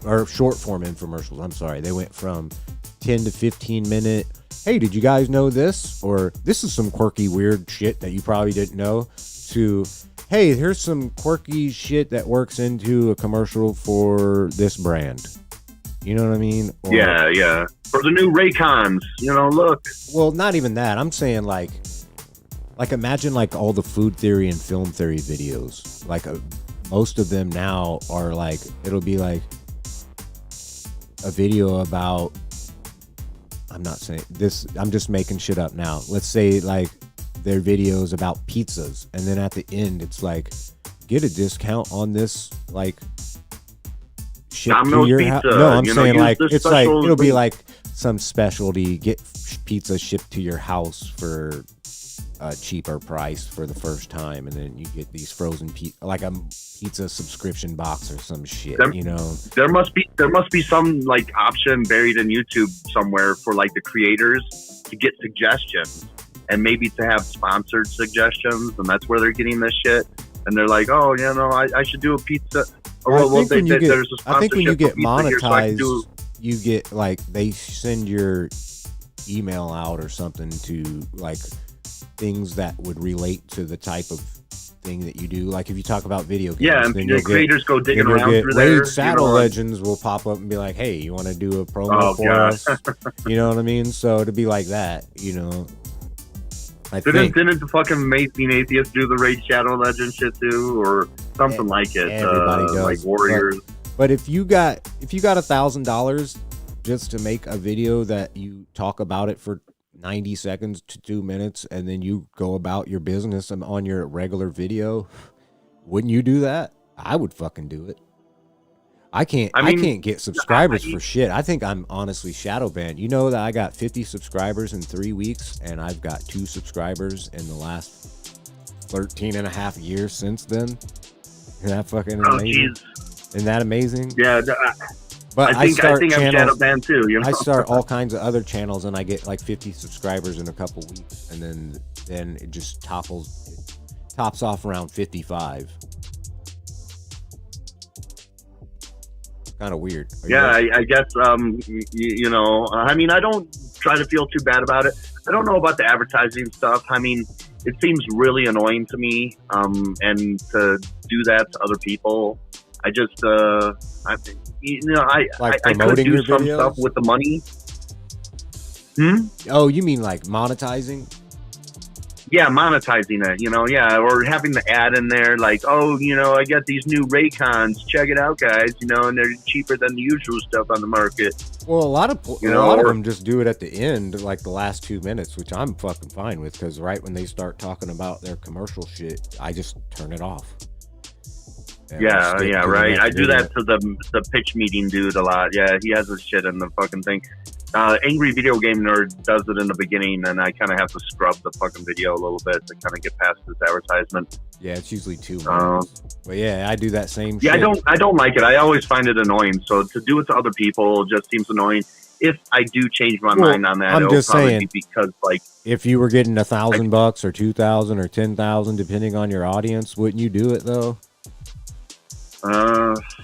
Or short form infomercials, I'm sorry. They went from 10 to 15 minute, hey, did you guys know this? Or this is some quirky, weird shit that you probably didn't know, to, hey, here's some quirky shit that works into a commercial for this brand. You know what I mean? Or, yeah. For the new Raycons, you know, look. Well, not even that. I'm saying like imagine like all the food theory and film theory videos. Like most of them now are like, it'll be like a video about, I'm not saying this, I'm just making shit up now. Let's say like their videos about pizzas, and then at the end it's like, get a discount on this, like ship to your house. No, I'm saying like it's like it'll be like some specialty, get pizza shipped to your house for a cheaper price for the first time, and then you get these frozen like a pizza subscription box or some shit. You know, there must be some like option buried in YouTube somewhere for like the creators to get suggestions, and maybe to have sponsored suggestions, and that's where they're getting this shit. And they're like, oh, you know, I should do a pizza. Or I think when you get monetized, you get like, they send your email out or something to like things that would relate to the type of thing that you do. Like if you talk about video games, yeah, and then the creators go digging around through there. Saddle Legends will pop up and be like, hey, you want to do a promo for us? You know what I mean? So to be like that, you know. Didn't the fucking Amazing Atheist do the Raid Shadow Legend shit too, or something like it? Everybody does, like Warriors. But if you got $1,000 just to make a video that you talk about it for 90 seconds to 2 minutes, and then you go about your business on your regular video, wouldn't you do that? I would fucking do it. I can't get subscribers for shit. I think I'm honestly shadow banned. You know that I got 50 subscribers in 3 weeks, and I've got 2 subscribers in the last 13 and a half years since then. Isn't that fucking amazing? Isn't that amazing? Yeah. But I think I'm shadow banned too. You know? I start all kinds of other channels, and I get like 50 subscribers in a couple weeks, and then it just tops off around 55. Kind of weird. I guess you know, I mean, I don't try to feel too bad about it. I don't know about the advertising stuff. I mean, it seems really annoying to me, and to do that to other people. I just I could do some stuff with the money. Oh, you mean like monetizing? Yeah, monetizing it, you know, yeah, or having the ad in there, like, oh, you know, I got these new Raycons, check it out, guys, you know, and they're cheaper than the usual stuff on the market. Well, a lot of them just do it at the end, like the last 2 minutes, which I'm fucking fine with, because right when they start talking about their commercial shit, I just turn it off. Yeah, right. I do that to the pitch meeting dude a lot. Yeah, he has his shit in the fucking thing. Angry Video Game Nerd does it in the beginning, and I kind of have to scrub the fucking video a little bit to kind of get past this advertisement. Yeah, it's usually 2 minutes. But yeah, I do that same Yeah, shit. I don't like it. I always find it annoying. So to do it to other people just seems annoying. If I do change my mind on that, I'm just saying, be because like if you were getting $1,000 or 2,000 or 10,000, depending on your audience, wouldn't you do it though?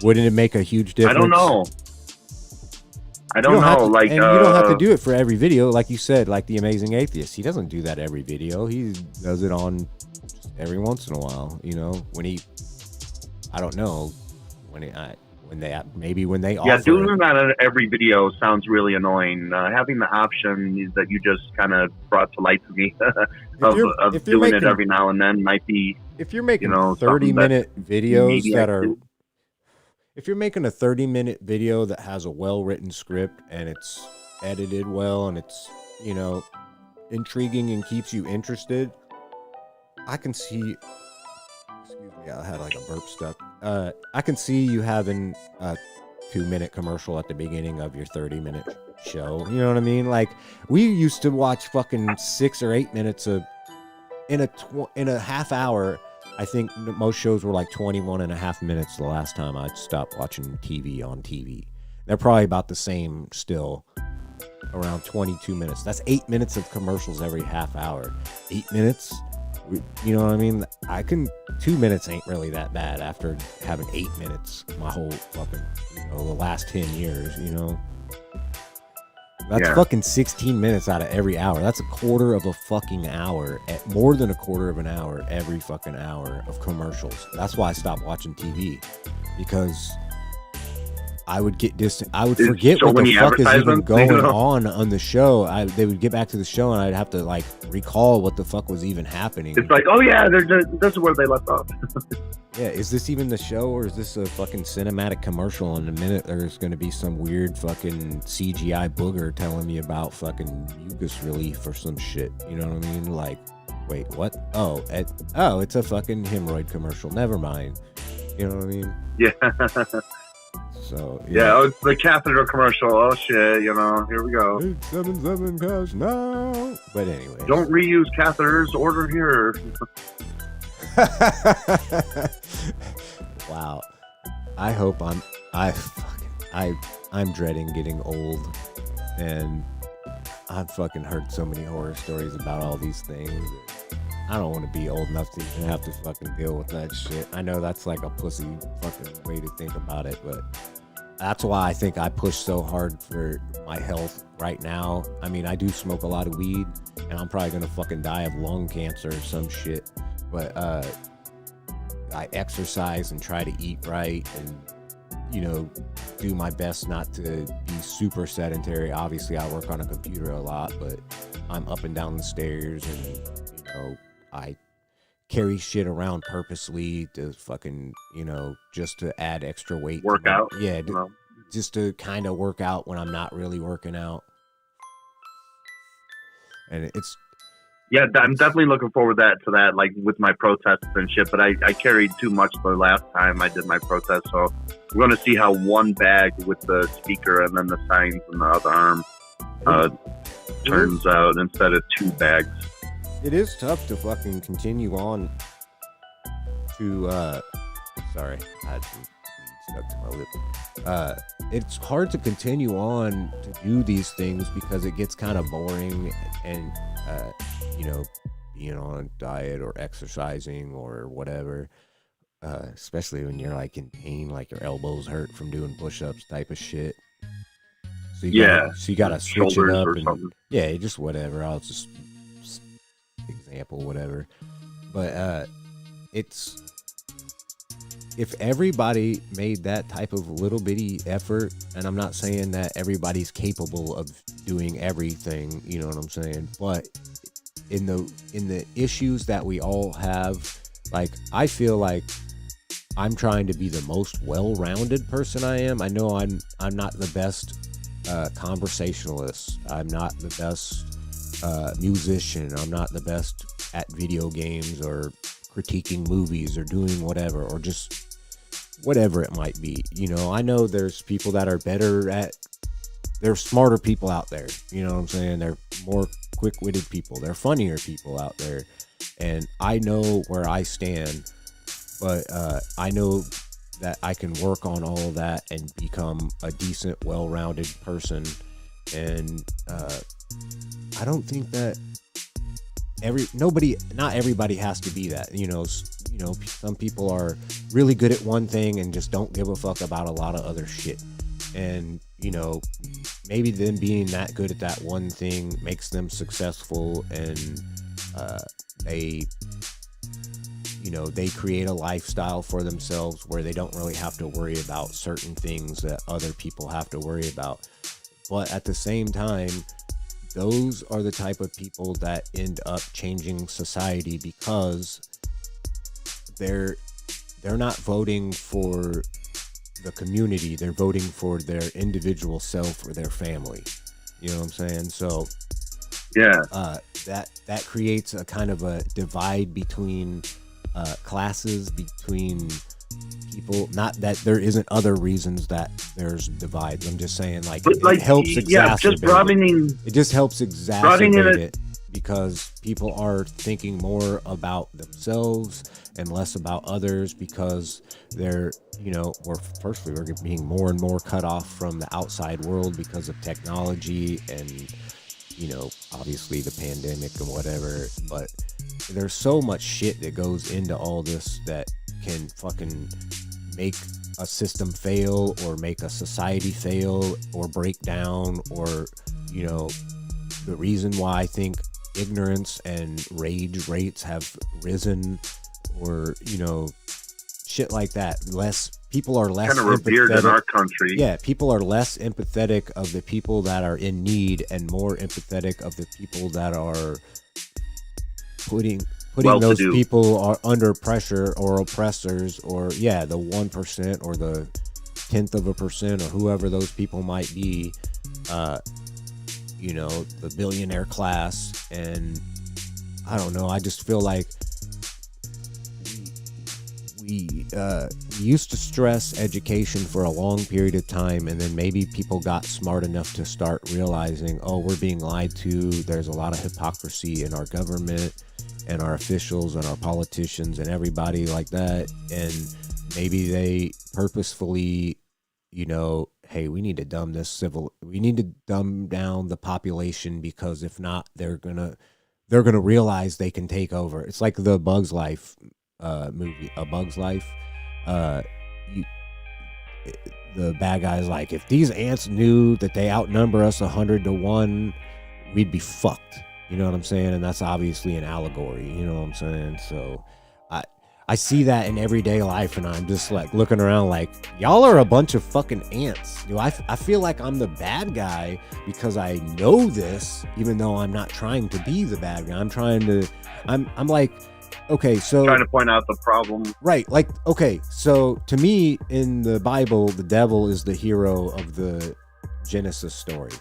Wouldn't it make a huge difference? I don't know. I don't know. Like, and you don't have to do it for every video, like you said, like the Amazing Atheist. He doesn't do that every video. He does it on every once in a while. You know, when he, I don't know, when they offer. Yeah, doing that on every video sounds really annoying. Having the option that you just kind of brought to light to me of doing it every now and then might be. If you're making 30-minute videos that are. If you're making a 30-minute video that has a well-written script and it's edited well and it's, you know, intriguing and keeps you interested, I can see. Excuse me, I had like a burp stuck. I can see you having a 2-minute commercial at the beginning of your 30-minute show. You know what I mean? Like, we used to watch fucking 6 or 8 minutes of in a half hour. I think most shows were like 21 and a half minutes the last time I stopped watching TV on TV. They're probably about the same still, around 22 minutes. That's 8 minutes of commercials every half hour. 8 minutes? You know what I mean? 2 minutes ain't really that bad after having 8 minutes my whole fucking, the last 10 years, you know? That's fucking 16 minutes out of every hour. That's a quarter of a fucking hour, more than a quarter of an hour every fucking hour of commercials. That's why I stopped watching TV, because I would get distant. I would forget what the fuck is even going on the show. They would get back to the show and I'd have to like recall what the fuck was even happening. It's like, oh yeah, this is where they left off. Yeah, is this even the show, or is this a fucking cinematic commercial? In a minute, there's going to be some weird fucking CGI booger telling me about fucking mucus relief or some shit. You know what I mean? Like, wait, what? Oh, it's a fucking hemorrhoid commercial. Never mind. You know what I mean? Yeah. So it's the catheter commercial. Oh shit, here we go. 877 cash now. But anyway, don't reuse catheters. Order here. Wow. I hope I'm dreading getting old, and I've fucking heard so many horror stories about all these things. I don't want to be old enough to even have to fucking deal with that shit. I know that's like a pussy fucking way to think about it, but that's why I think I push so hard for my health right now. I mean, I do smoke a lot of weed, and I'm probably gonna fucking die of lung cancer or some shit. But I exercise and try to eat right, and do my best not to be super sedentary. Obviously, I work on a computer a lot, but I'm up and down the stairs, and I carry shit around purposely to fucking just to add extra weight. Work out. Yeah, just to kind of work out when I'm not really working out. And it's. Yeah, I'm definitely looking forward to that, like with my protests and shit. But I carried too much the last time I did my protest, so we're going to see how one bag with the speaker and then the signs in the other arm turns out instead of 2 bags. It is tough to fucking continue on to. Sorry, I had some weed stuck to my lip. It's hard to continue on to do these things because it gets kind of boring and. Being on a diet or exercising or whatever, especially when you're like in pain, like your elbows hurt from doing push-ups type of shit. So you gotta switch it up, and just whatever. I'll just example whatever, but it's if everybody made that type of little bitty effort, and I'm not saying that everybody's capable of doing everything, you know what I'm saying, but in the issues that we all have, like I feel like I'm trying to be the most well-rounded person I am. I know I'm not the best conversationalist. I'm not the best musician. I'm not the best at video games or critiquing movies or doing whatever, or just whatever it might be. I know there's people that are better at there's smarter people out there. You know what I'm saying? They're more quick-witted people. They're funnier people out there. And I know where I stand, but I know that I can work on all of that and become a decent, well-rounded person. And I don't think that not everybody has to be that. Some people are really good at one thing and just don't give a fuck about a lot of other shit. And maybe them being that good at that one thing makes them successful, and they create a lifestyle for themselves where they don't really have to worry about certain things that other people have to worry about. But at the same time, those are the type of people that end up changing society, because they're not voting for the community, they're voting for their individual self or their family. You know what I'm saying? So yeah, that creates a kind of a divide between classes, between people. Not that there isn't other reasons that there's divides. I'm just saying, it helps exacerbate it. It just helps exacerbate it, because people are thinking more about themselves and less about others, because they're, we're being more and more cut off from the outside world because of technology and, obviously the pandemic and whatever. But there's so much shit that goes into all this that can fucking make a system fail, or make a society fail, or break down, or, the reason why I think ignorance and rage rates have risen, or shit like that. People are less kind of revered in our country. Yeah, people are less empathetic of the people that are in need, and more empathetic of the people that are putting those people are under pressure, or oppressors, or the 1% or the 0.1% or whoever those people might be. The billionaire class. And I don't know, I just feel like we used to stress education for a long period of time, and then maybe people got smart enough to start realizing, oh, we're being lied to. There's a lot of hypocrisy in our government and our officials and our politicians and everybody like that. And maybe they purposefully, hey, we need to dumb down the population, because if not, they're gonna realize they can take over. It's like the Bug's Life movie, A Bug's Life. The bad guy's like, if these ants knew that they outnumber us 100-1, we'd be fucked. You know what I'm saying? And that's obviously an allegory. You know what I'm saying? So I see that in everyday life, and I'm just like looking around like, y'all are a bunch of fucking ants. I feel like I'm the bad guy because I know this, even though I'm not trying to be the bad guy. I'm like, okay, so trying to point out the problem. Right. Like, okay, so to me in the Bible, the devil is the hero of the Genesis story.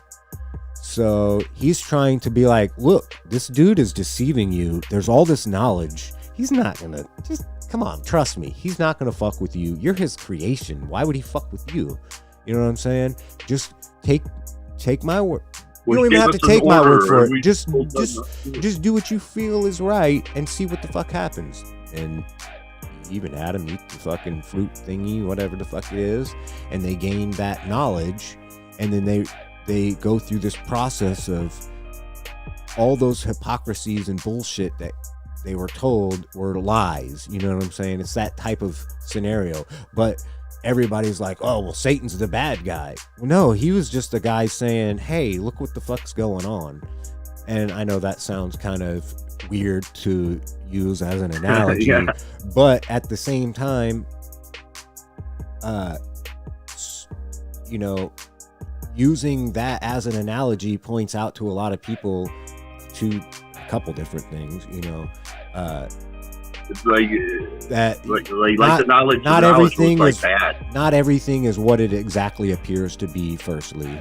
So he's trying to be like, look, this dude is deceiving you. There's all this knowledge. He's not gonna, just come on, trust me. He's not gonna fuck with you. You're his creation. Why would he fuck with you? You know what I'm saying? Just take my word. You don't even have to take my word for it. Just do what you feel is right and see what the fuck happens. And even Adam eat the fucking fruit thingy, whatever the fuck it is, and they gain that knowledge, and then they go through this process of all those hypocrisies and bullshit that they were told were lies. You know what I'm saying? It's that type of scenario. But everybody's like, oh, well, Satan's the bad guy. Well, no, he was just the guy saying, hey, look what the fuck's going on. And I know that sounds kind of weird to use as an analogy, yeah. But at the same time, using that as an analogy points out to a lot of people to a couple different things, it's like that the knowledge. Not everything is bad. Not everything is what it exactly appears to be. Firstly,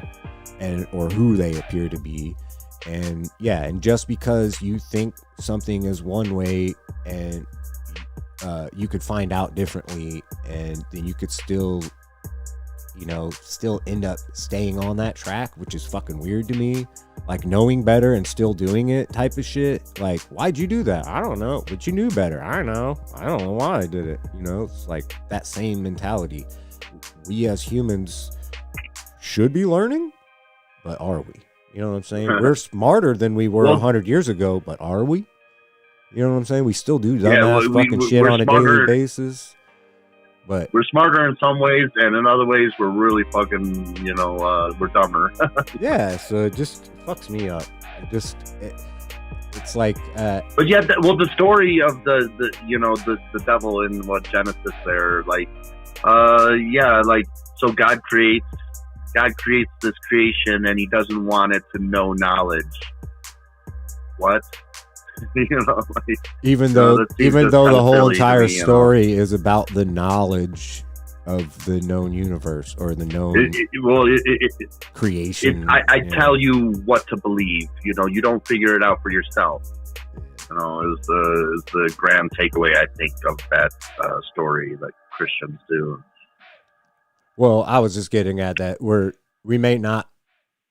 or who they appear to be, and just because you think something is one way, and you could find out differently, and then you could still still end up staying on that track, which is fucking weird to me. Like knowing better and still doing it type of shit. Like, why'd you do that? I don't know, but you knew better. I know. I don't know why I did it. It's like that same mentality. We as humans should be learning, but are we? You know what I'm saying? We're smarter than we were 100 years ago, but are we? You know what I'm saying? We still do dumbass fucking shit on a daily basis. But we're smarter in some ways, and in other ways, we're really fucking, we're dumber. Yeah, so it just fucks me up. It's like. But yeah, the story of the devil in Genesis there, so God creates this creation, and He doesn't want it to know knowledge. What? Even though the whole entire story is about the knowledge of the known universe or the known creation. I tell you what to believe. You don't figure it out for yourself. Is the grand takeaway, I think, of that story that Christians do. Well, I was just getting at that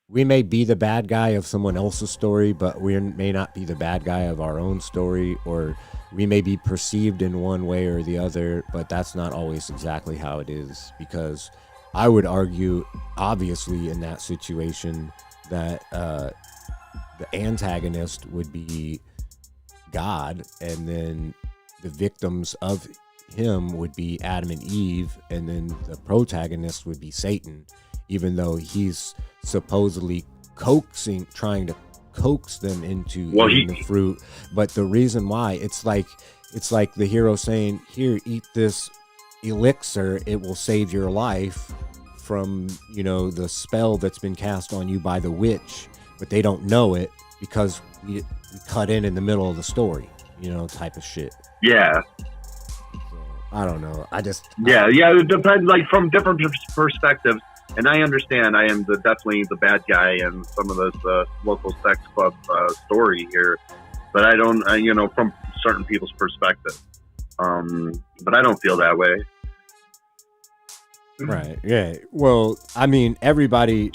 we may be the bad guy of someone else's story, but we may not be the bad guy of our own story, or we may be perceived in one way or the other, but that's not always exactly how it is, because I would argue, obviously, in that situation, that the antagonist would be God, and then the victims of him would be Adam and Eve, and then the protagonist would be Satan, even though he's supposedly trying to coax them into eating the fruit. But the reason why, it's like the hero saying, here, eat this elixir, it will save your life from the spell that's been cast on you by the witch, but they don't know it because we cut in the middle of the story, type of shit. Yeah. I don't know. It depends, from different perspectives. And I understand I am definitely the bad guy in some of this local sex club story here. But I don't, from certain people's perspective. But I don't feel that way. Right. Yeah. Well, I mean, everybody...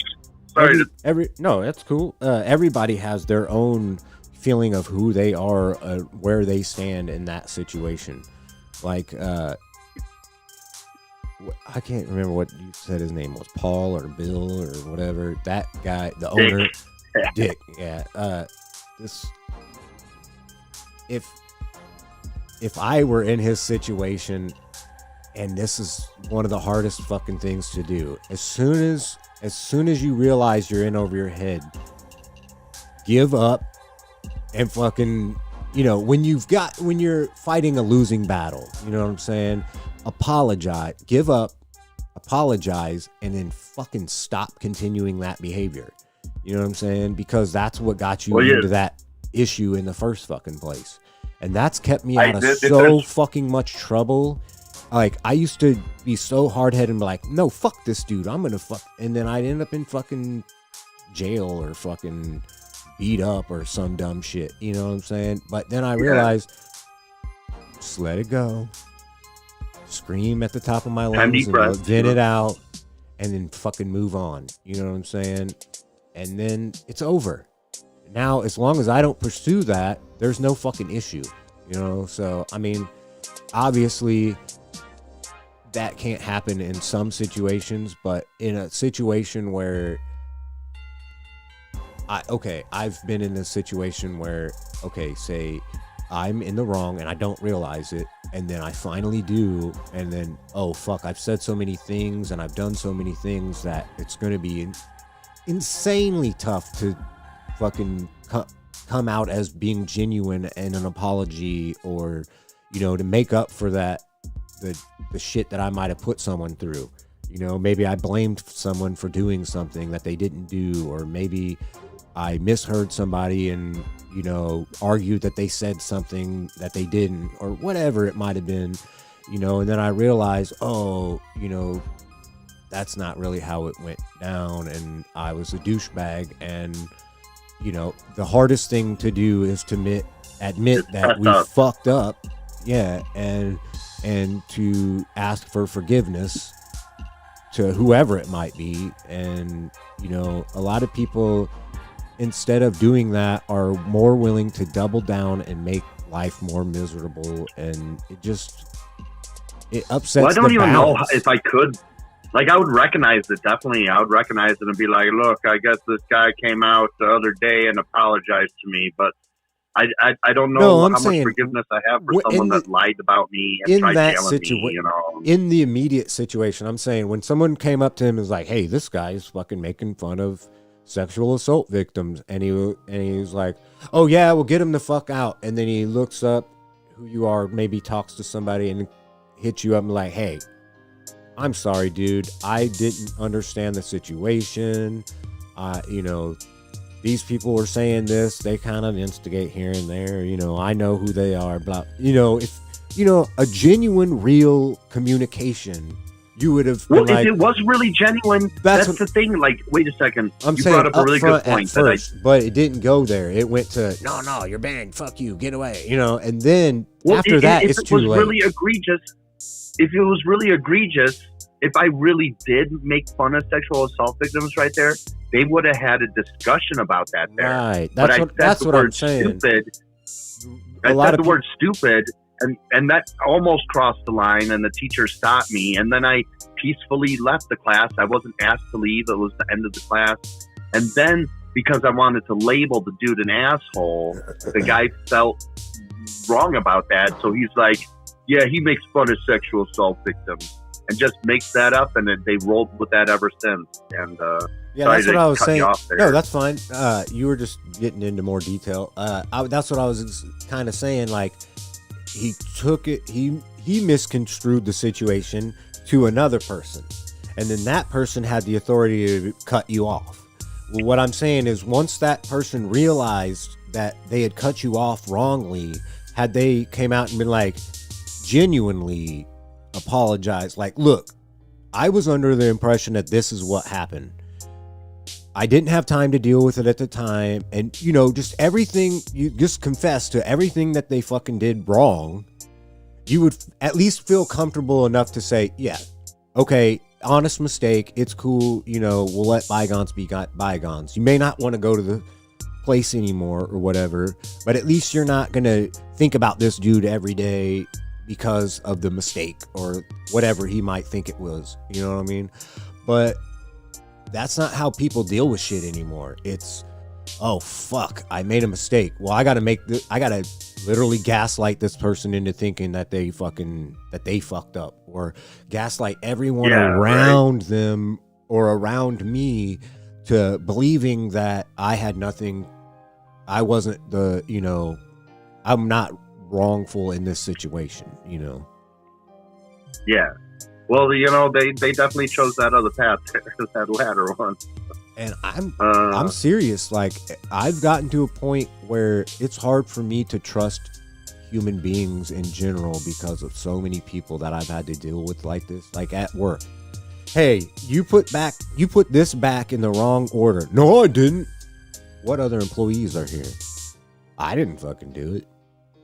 No, that's cool. Everybody has their own feeling of who they are, where they stand in that situation. Like... I can't remember what you said his name was, Paul or Bill or whatever. That guy, the owner, Dick. Yeah. If I were in his situation, and this is one of the hardest fucking things to do, as soon as you realize you're in over your head, give up and fucking, when you're fighting a losing battle, you know what I'm saying? Apologize, give up, apologize, and then fucking stop continuing that behavior. You know what I'm saying? Because that's what got you into that issue in the first fucking place. And that's kept me out of so fucking much trouble. Like, I used to be so hard-headed and be like, no, fuck this dude, I'm gonna fuck. And then I'd end up in fucking jail or fucking beat up or some dumb shit. You know what I'm saying? But then I realized, just let it go. Scream at the top of my lungs and vent it out, and then fucking move on. You know what I'm saying? And then it's over. Now, as long as I don't pursue that, there's no fucking issue. So, I mean, obviously, that can't happen in some situations, but in a situation where I've been in a situation where, say I'm in the wrong and I don't realize it, and then I finally do, and then, oh fuck, I've said so many things and I've done so many things that it's going to be insanely tough to fucking come out as being genuine in an apology, or to make up for that, the shit that I might have put someone through. Maybe I blamed someone for doing something that they didn't do, or maybe I misheard somebody and argued that they said something that they didn't, or whatever it might have been, and then I realized, that's not really how it went down, and I was a douchebag, and the hardest thing to do is to admit that we fucked up, and to ask for forgiveness, to whoever it might be. And, you know, a lot of people, instead of doing that, are more willing to double down and make life more miserable. And it upsets. Well, I don't even know balance. if I could. Like, I would recognize it, definitely. I would recognize it and be like, look, I guess this guy came out the other day and apologized to me, but I don't know how much forgiveness I have for someone that lied about me and tried jailing me, you know. In the immediate situation, I'm saying when someone came up to him and was like, hey, this guy's fucking making fun of sexual assault victims, and he was like, oh yeah, we'll get him the fuck out. And then he looks up who you are, maybe talks to somebody and hits you up and like, hey, I'm sorry, dude. I didn't understand the situation. You know, these people were saying this. They kind of instigate here and there. You know, I know who they are. Blah. You know, if you know a genuine, real communication, you would have. Well, if it was really genuine, that's the thing. Like, wait a second. You brought up a really good point. But it didn't go there. It went to no, you're banned. Fuck you. Get away. You know, and then after that, it's too late. Really egregious. If it was really egregious, if I really did make fun of sexual assault victims right there, they would have had a discussion about that there. Right. That's what I'm saying. I said the word stupid, and that almost crossed the line, and the teacher stopped me, and then I peacefully left the class. I wasn't asked to leave. It was the end of the class. And then, because I wanted to label the dude an asshole, the guy felt wrong about that, so he's like, yeah, he makes fun of sexual assault victims, and just makes that up, and then they rolled with that ever since. And yeah, that's what I was saying. No, that's fine. You were just getting into more detail. That's what I was kind of saying. Like, he took it, he misconstrued the situation to another person, and then that person had the authority to cut you off. Well, what I'm saying is, once that person realized that they had cut you off wrongly, had they came out and been like, genuinely apologize, like, look, I was under the impression that this is what happened. I didn't have time to deal with it at the time, and you know, just everything, you just confess to everything that they fucking did wrong, you would at least feel comfortable enough to say, yeah, okay, honest mistake, it's cool, you know, we'll let bygones be bygones. You may not want to go to the place anymore or whatever, but at least you're not gonna think about this dude every day because of the mistake or whatever he might think it was. You know what I mean? But that's not how people deal with shit anymore. It's, oh fuck, I made a mistake. Well, I gotta literally gaslight this person into thinking that they fucked up, or gaslight everyone around them or around me to believing that I had nothing. I wasn't I'm not wrongful in this situation, you know. Yeah. Well, you know, they definitely chose that other path, that latter one. And I'm serious. Like, I've gotten to a point where it's hard for me to trust human beings in general because of so many people that I've had to deal with like this, like at work. Hey, you put this back in the wrong order. No, I didn't. What other employees are here? I didn't fucking do it.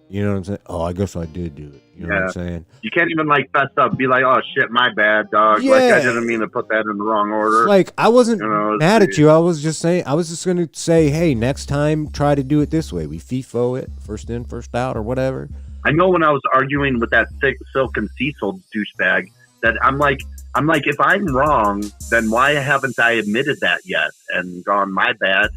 You know what I'm saying? Oh, I guess I did do it. You know what I'm saying? You can't even like fess up, be like, oh shit, my bad, dog. Yeah. Like, I didn't mean to put that in the wrong order. Like, I wasn't mad at you. I was just going to say, hey, next time, try to do it this way. We FIFO it, first in, first out, or whatever. I know when I was arguing with that Silk and Cecil douchebag, that I'm like, if I'm wrong, then why haven't I admitted that yet and gone, my bad?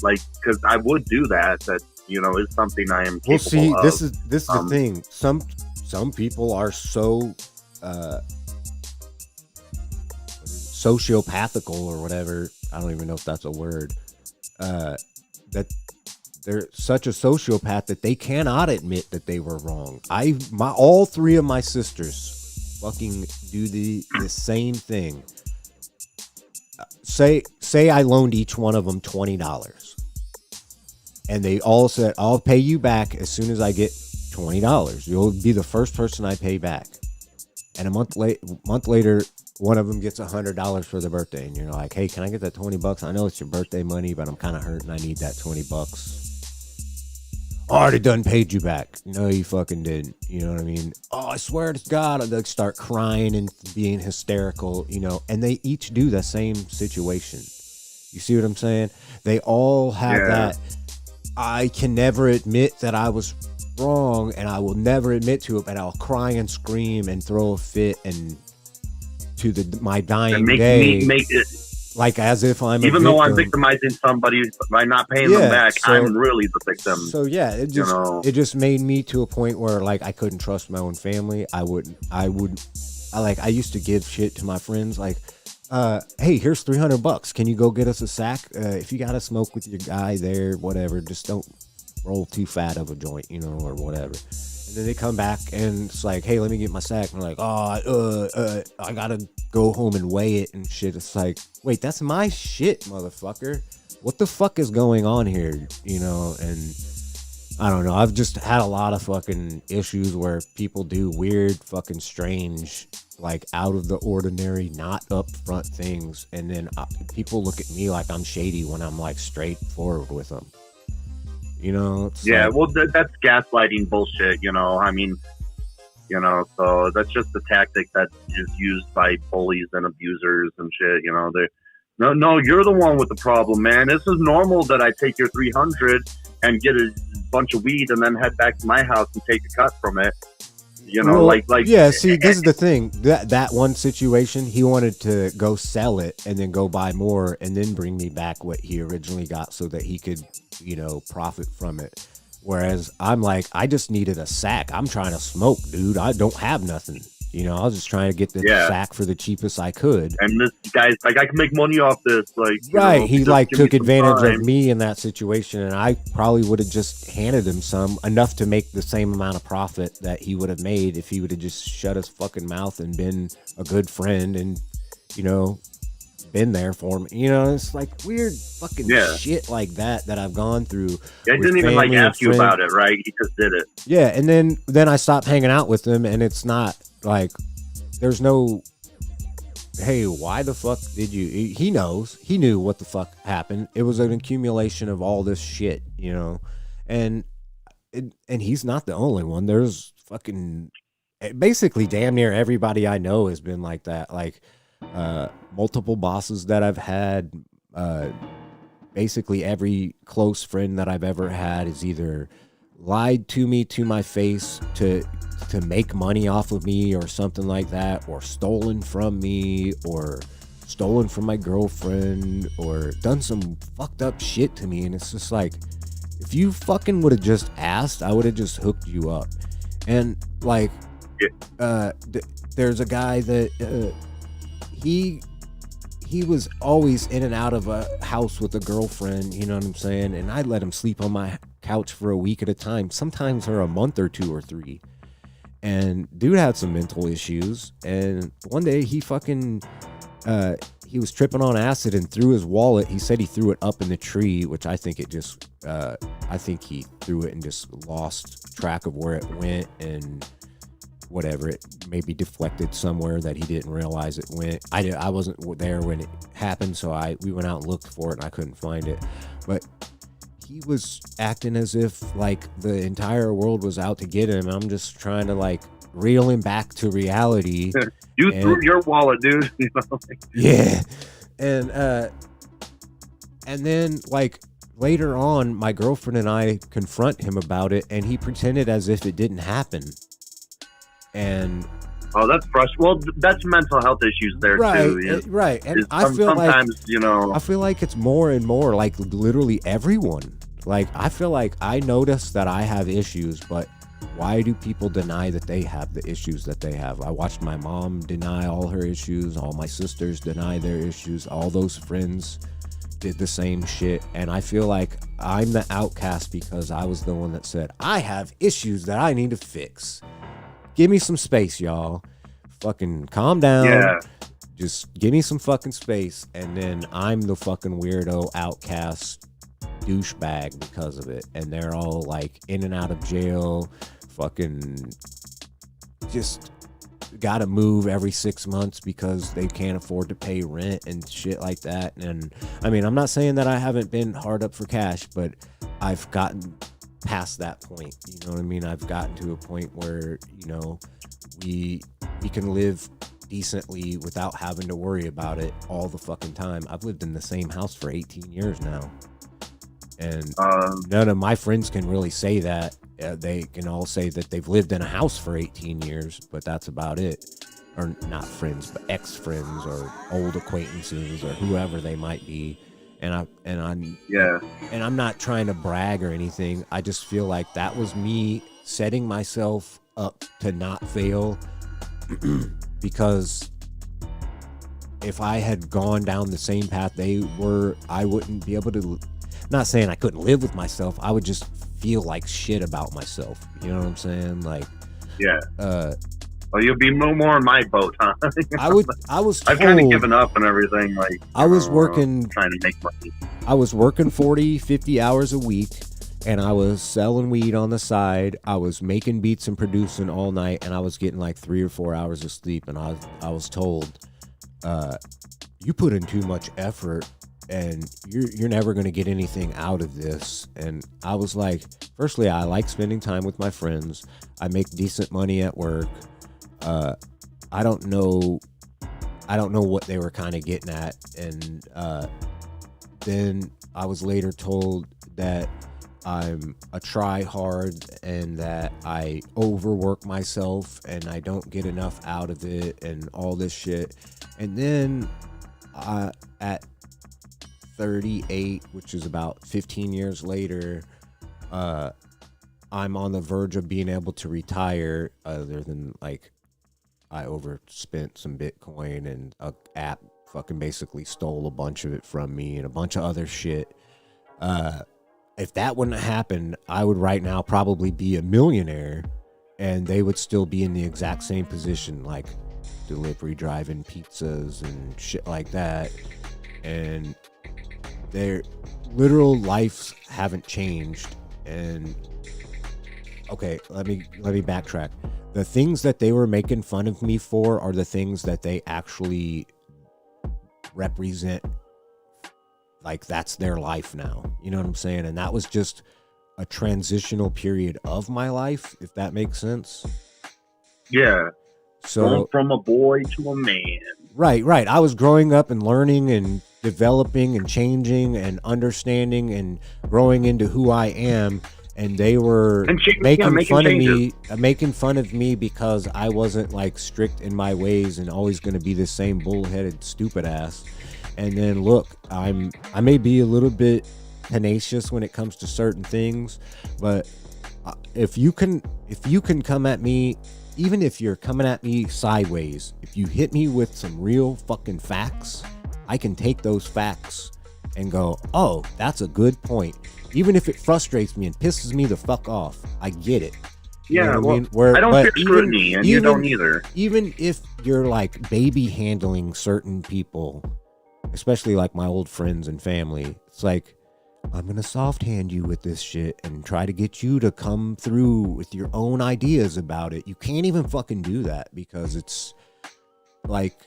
Like, because I would do that. You know, is something I am capable of. Well, see, this is the thing. Some people are so sociopathical or whatever. I don't even know if that's a word. That they're such a sociopath that they cannot admit that they were wrong. All three of my sisters fucking do the same thing. Say I loaned each one of them $20. And they all said, I'll pay you back as soon as I get $20. You'll be the first person I pay back. And a month later, one of them gets $100 for their birthday. And you're like, hey, can I get that $20? I know it's your birthday money, but I'm kind of hurting. I need that $20. I already done paid you back. No, you fucking didn't. You know what I mean? Oh, I swear to God, I'd like start crying and being hysterical, you know, and they each do the same situation. You see what I'm saying? They all have that. I can never admit that I was wrong, and I will never admit to it, but I'll cry and scream and throw a fit and to my dying day. Make it, like as if I'm even though I'm victimizing somebody by not paying them back, I'm really the victim. So yeah, it just made me to a point where like I couldn't trust my own family. I used to give shit to my friends like, hey, here's $300. Can you go get us a sack? If you gotta smoke with your guy there, whatever, just don't roll too fat of a joint, you know, or whatever. And then they come back and it's like, hey, let me get my sack. And they're like, I gotta go home and weigh it and shit. It's like, wait, that's my shit, motherfucker. What the fuck is going on here? You know, and I don't know. I've just had a lot of fucking issues where people do weird, fucking strange, like out of the ordinary, not upfront things. And then people look at me like I'm shady when I'm like straightforward with them. You know? Well, that's gaslighting bullshit, you know? I mean, you know, so that's just a tactic that is used by bullies and abusers and shit, you know? No, you're the one with the problem, man. This is normal that I take your 300 and get a bunch of weed and then head back to my house and take a cut from it. You know, like yeah. See, this is the thing. That one situation, he wanted to go sell it and then go buy more and then bring me back what he originally got so that he could, you know, profit from it. Whereas I'm like, I just needed a sack. I'm trying to smoke, dude. I don't have nothing. You know, I was just trying to get the sack for the cheapest I could. And this guy's like, I can make money off this. Like, right. Know, he like took advantage of me in that situation, and I probably would have just handed him some, enough to make the same amount of profit that he would have made if he would have just shut his fucking mouth and been a good friend and, you know, been there for me. You know, it's like weird fucking shit like that I've gone through. Yeah, I didn't even like ask you about it, right? He just did it. Yeah, and then I stopped hanging out with him, and it's not like there's no, hey, why the fuck did you? He knew what the fuck happened. It was an accumulation of all this shit, you know, and he's not the only one. There's fucking basically damn near everybody I know has been like that. Like multiple bosses that I've had, basically every close friend that I've ever had is either lied to me to my face to make money off of me or something like that, or stolen from me, or stolen from my girlfriend, or done some fucked up shit to me. And it's just like, if you fucking would have just asked, I would have just hooked you up. And like there's a guy that he was always in and out of a house with a girlfriend, you know what I'm saying? And I'd let him sleep on my couch for a week at a time, sometimes for a month or 2 or 3. And dude had some mental issues. And one day he fucking, he was tripping on acid and threw his wallet. He said he threw it up in the tree, which I think I think he threw it and just lost track of where it went and whatever. It maybe deflected somewhere that he didn't realize it went. I wasn't there when it happened, so we went out and looked for it and I couldn't find it. But he was acting as if like the entire world was out to get him. I'm just trying to like reel him back to reality. You threw your wallet, dude. Yeah. And then like later on, my girlfriend and I confront him about it, and he pretended as if it didn't happen. And that's frustrating. Well, that's mental health issues there too. Right. And I feel sometimes, like, you know, I feel like it's more and more like literally everyone. Like, I feel like I notice that I have issues, but why do people deny that they have the issues that they have? I watched my mom deny all her issues. All my sisters deny their issues. All those friends did the same shit. And I feel like I'm the outcast because I was the one that said, I have issues that I need to fix. Give me some space, y'all. Fucking calm down. Yeah. Just give me some fucking space. And then I'm the fucking weirdo outcast douchebag because of it. And they're all like in and out of jail. Fucking just gotta move every 6 months because they can't afford to pay rent and shit like that. And I mean, I'm not saying that I haven't been hard up for cash, but I've gotten past that point. You know what I mean? I've gotten to a point where, you know, we can live decently without having to worry about it all the fucking time. I've lived in the same house for 18 years now. And none of my friends can really say that. They can all say that they've lived in a house for 18 years, but that's about it. Or not friends, but ex-friends or old acquaintances or whoever they might be. And I'm not trying to brag or anything. I just feel like that was me setting myself up to not fail, because if I had gone down the same path they were, I wouldn't be able to. Not saying I couldn't live with myself. I would just feel like shit about myself. You know what I'm saying? Like, yeah. Well, you'll be more in my boat, huh? I was told, I've kind of given up and everything. Like, I was working, trying to make money. I was working 40, 50 hours a week, and I was selling weed on the side. I was making beats and producing all night, and I was getting like 3 or 4 hours of sleep. And I was told, you put in too much effort, and you're never going to get anything out of this. And I was like, firstly, I like spending time with my friends. I make decent money at work. I don't know what they were kind of getting at. And then I was later told that I'm a try hard and that I overwork myself and I don't get enough out of it and all this shit. And then at 38, which is about 15 years later, I'm on the verge of being able to retire, other than like I overspent some Bitcoin and a app fucking basically stole a bunch of it from me and a bunch of other shit. If that wouldn't have happened, I would right now probably be a millionaire, and they would still be in the exact same position, like delivery, driving pizzas and shit like that. And their literal lives haven't changed. And okay, let me backtrack. The things that they were making fun of me for are the things that they actually represent. Like, that's their life now. You know what I'm saying? And that was just a transitional period of my life, if that makes sense. Yeah. So going from a boy to a man. Right. I was growing up and learning and developing and changing and understanding and growing into who I am. And they were making fun of me because I wasn't like strict in my ways and always going to be the same bullheaded stupid ass. And then look, I may be a little bit tenacious when it comes to certain things, but if you can come at me, even if you're coming at me sideways, if you hit me with some real fucking facts, I can take those facts and go, oh, that's a good point. Even if it frustrates me and pisses me the fuck off, I get it. Yeah, you know I mean? I don't fear scrutiny, and you don't either. Even if you're like baby handling certain people, especially like my old friends and family, it's like, I'm going to soft hand you with this shit and try to get you to come through with your own ideas about it. You can't even fucking do that because it's like,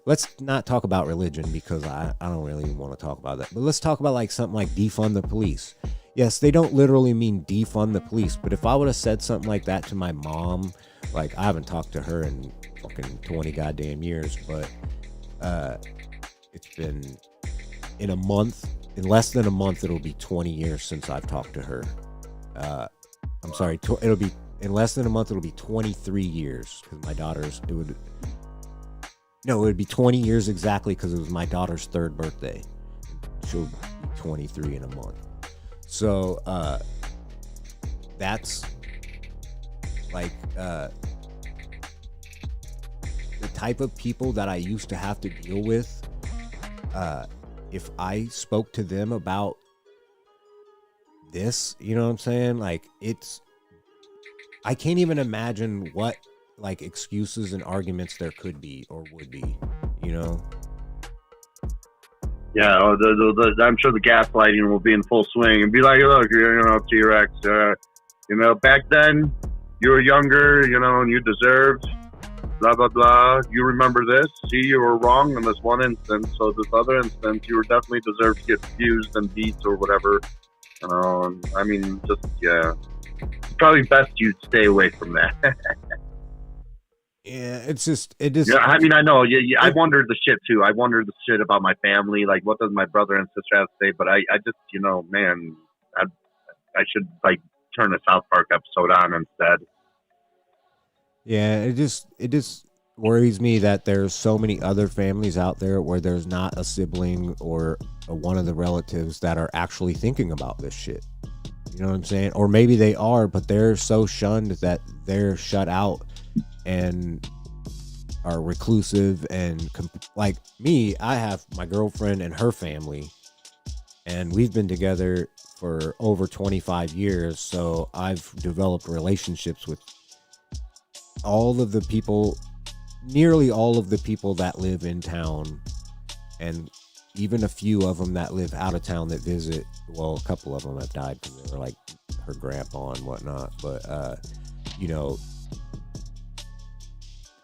let's not talk about religion because I don't really want to talk about that. But let's talk about like something like defund the police. Yes, they don't literally mean defund the police, but if I would have said something like that to my mom, like I haven't talked to her in fucking 20 goddamn years, but it's been in less than a month, it'll be 20 years since I've talked to her. I'm sorry, it'll be in less than a month, it'll be 23 years because my daughter's, it would be 20 years exactly because it was my daughter's 3rd birthday. She'll be 23 in a month. So that's like the type of people that I used to have to deal with. If I spoke to them about this, you know what I'm saying? Like, I can't even imagine what like excuses and arguments there could be or would be, you know? Yeah, I'm sure the gaslighting will be in full swing and be like, look, T Rx, back then you were younger, and you deserved blah, blah, blah. You remember this? See, you were wrong in this one instance. So this other instance, you were definitely deserved to get fused and beat or whatever. I mean, just yeah, probably best you stay away from that. Yeah, it's just it just Yeah, I mean, I know. Yeah, I wondered the shit too. I wondered the shit about my family. Like, what does my brother and sister have to say? But I just, man, I should like turn a South Park episode on instead. yeah, it just worries me that there's so many other families out there where there's not a sibling or one of the relatives that are actually thinking about this shit. You know what I'm saying? Or maybe they are, but they're so shunned that they're shut out and are reclusive and like me. I have my girlfriend and her family, and we've been together for over 25 years. So I've developed relationships with all of the people, nearly all of the people that live in town, and even a few of them that live out of town that visit. Well, a couple of them have died because they were like her grandpa and whatnot. But,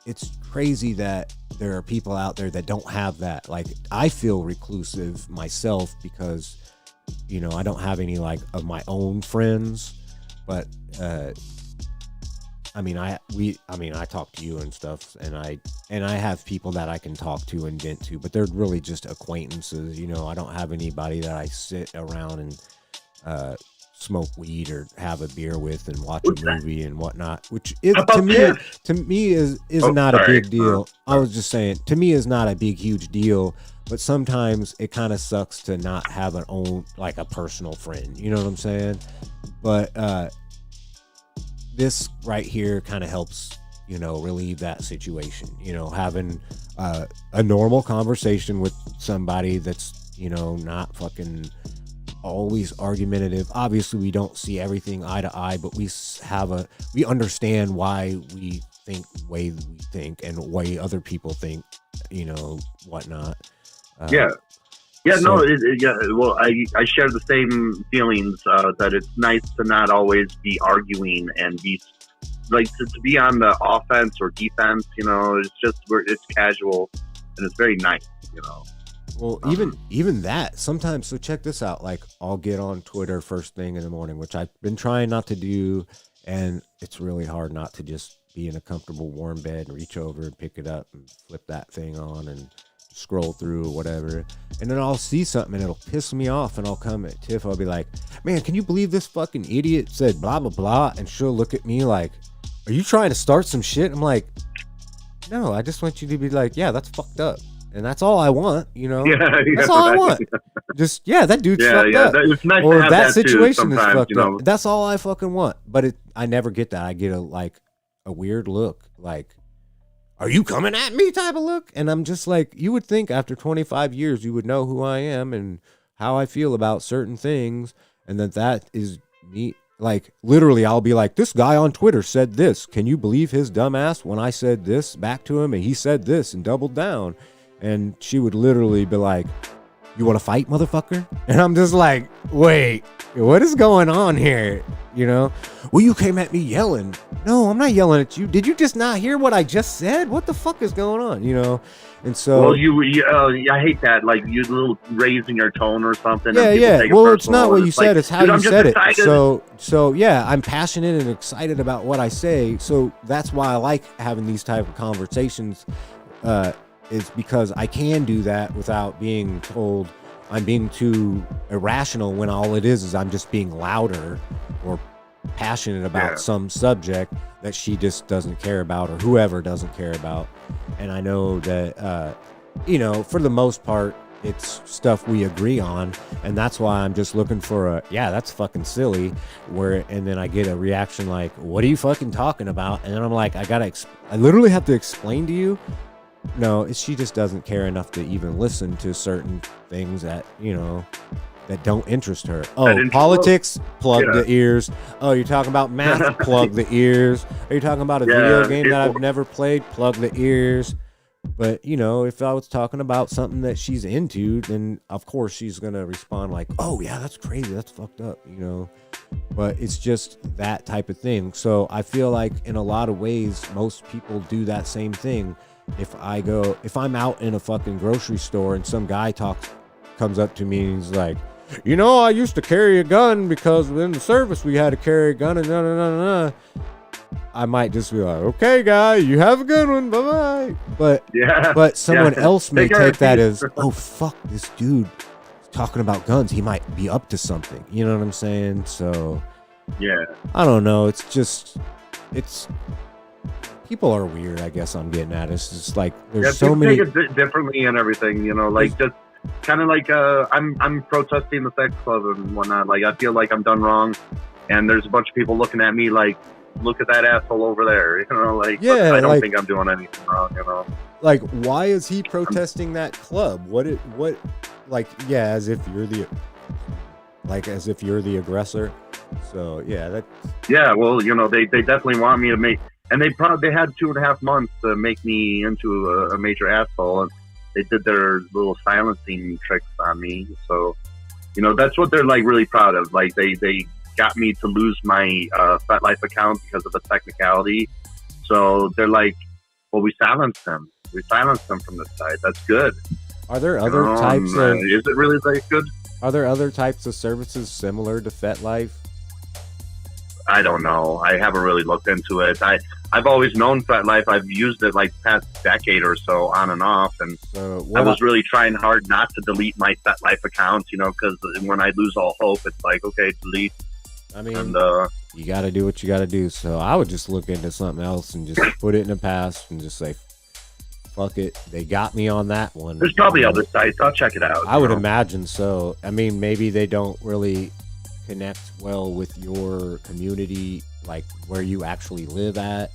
it's crazy that there are people out there that don't have that. Like, I feel reclusive myself because, I don't have any like of my own friends, but, I talk to you and stuff, and I have people that I can talk to and vent to, but they're really just acquaintances. I don't have anybody that I sit around and smoke weed or have a beer with and watch a movie and whatnot, which is to me is not a big deal. I was just saying, to me is not a big huge deal, but sometimes it kind of sucks to not have an own like a personal friend. You know what I'm saying? But this right here kind of helps, relieve that situation. Having a normal conversation with somebody that's, not fucking always argumentative. Obviously, we don't see everything eye to eye, but we understand why we think the way we think and way other people think, whatnot. Yeah. Well, I share the same feelings that it's nice to not always be arguing and be like to be on the offense or defense. It's just it's casual and it's very nice. Well, even that sometimes. So check this out. Like, I'll get on Twitter first thing in the morning, which I've been trying not to do, and it's really hard not to just be in a comfortable warm bed and reach over and pick it up and flip that thing on and scroll through or whatever. And then I'll see something and it'll piss me off, and I'll come at Tiff. I'll be like, "Man, can you believe this fucking idiot said blah blah blah?" And she'll look at me like, "Are you trying to start some shit?" I'm like, "No, I just want you to be like, yeah, that's fucked up." And that's all I want, Yeah, that's all I want. Just, that dude's fucked up. It's nice or to have that situation is fucked up. up. That's all I fucking want. But I never get that. I get a weird look, like, "Are you coming at me?" type of look. And I'm just like, you would think after 25 years you would know who I am and how I feel about certain things, and that is me. Like, literally, I'll be like, "This guy on Twitter said this. Can you believe his dumbass when I said this back to him and he said this and doubled down?" And she would literally be like, "You want to fight, motherfucker?" And I'm just like, wait, what is going on here? Well, you came at me yelling. No, I'm not yelling at you. Did you just not hear what I just said? What the fuck is going on? And so, well, I hate that. Like, you little raising your tone or something. Yeah. Well, it's not what you said; it's how you said it. So yeah, I'm passionate and excited about what I say. So that's why I like having these type of conversations. Is because I can do that without being told I'm being too irrational, when all it is I'm just being louder or passionate about some subject that she just doesn't care about, or whoever doesn't care about. And I know that, for the most part, it's stuff we agree on, and that's why I'm just looking for that's fucking silly, and then I get a reaction like, "What are you fucking talking about?" And then I'm like, I literally have to explain to you. No, she just doesn't care enough to even listen to certain things that, that don't interest her. Oh, politics, plug the ears. Oh, you're talking about math, plug the ears. Are you talking about a video game that I've never played? Plug the ears. But, if I was talking about something that she's into, then of course she's going to respond like, "Oh, yeah, that's crazy. That's fucked up," But it's just that type of thing. So I feel like in a lot of ways, most people do that same thing. If I'm out in a fucking grocery store and some guy comes up to me and he's like, I used to carry a gun because in the service we had to carry a gun and no. I might just be like, okay, guy, you have a good one, bye bye. But someone else may take that as, oh fuck, this dude is talking about guns. He might be up to something. You know what I'm saying? So yeah, I don't know. It's people are weird. I guess I'm getting at. It's just like there's so many. Take it differently and everything. Like just kind of like I'm protesting the sex club and whatnot. Like I feel like I'm done wrong, and there's a bunch of people looking at me like, look at that asshole over there. Like yeah, I don't think I'm doing anything wrong. Like why is he protesting that club? As if you're the aggressor. So well, they definitely want me to make, and they had 2.5 months to make me into a major asshole, and they did their little silencing tricks on me. So that's what they're like really proud of. Like they got me to lose my FetLife account because of a technicality. So they're like, well, we silenced them from this side. That's good. Are there other types of? Is it really that good? Are there other types of services similar to FetLife? I don't know. I haven't really looked into it. I've always known FetLife. I've used it like past decade or so on and off. And so I was really trying hard not to delete my FetLife account, because when I lose all hope, it's like, okay, delete. I mean, you got to do what you got to do. So I would just look into something else and just put it in the past and just say, fuck it. They got me on that one. There's probably other sites. I'll check it out. I would imagine so. I mean, maybe they don't really connect well with your community, like where you actually live at.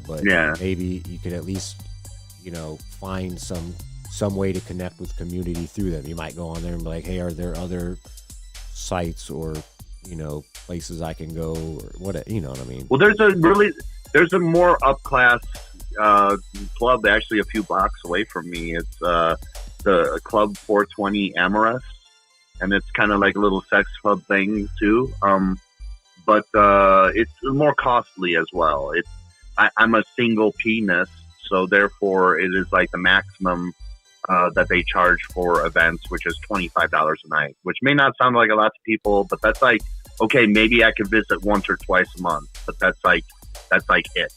But maybe you could at least, find some way to connect with community through them. You might go on there and be like, hey, are there other sites or places I can go or what? You know what I mean? Well, there's a more upclass club actually a few blocks away from me. It's the Club 420 Amorous, and it's kind of like a little sex club thing too. But it's more costly as well. I'm a single penis, so therefore it is like the maximum that they charge for events, which is $25 a night, which may not sound like a lot to people, but that's like, okay, maybe I could visit once or twice a month, but that's like it.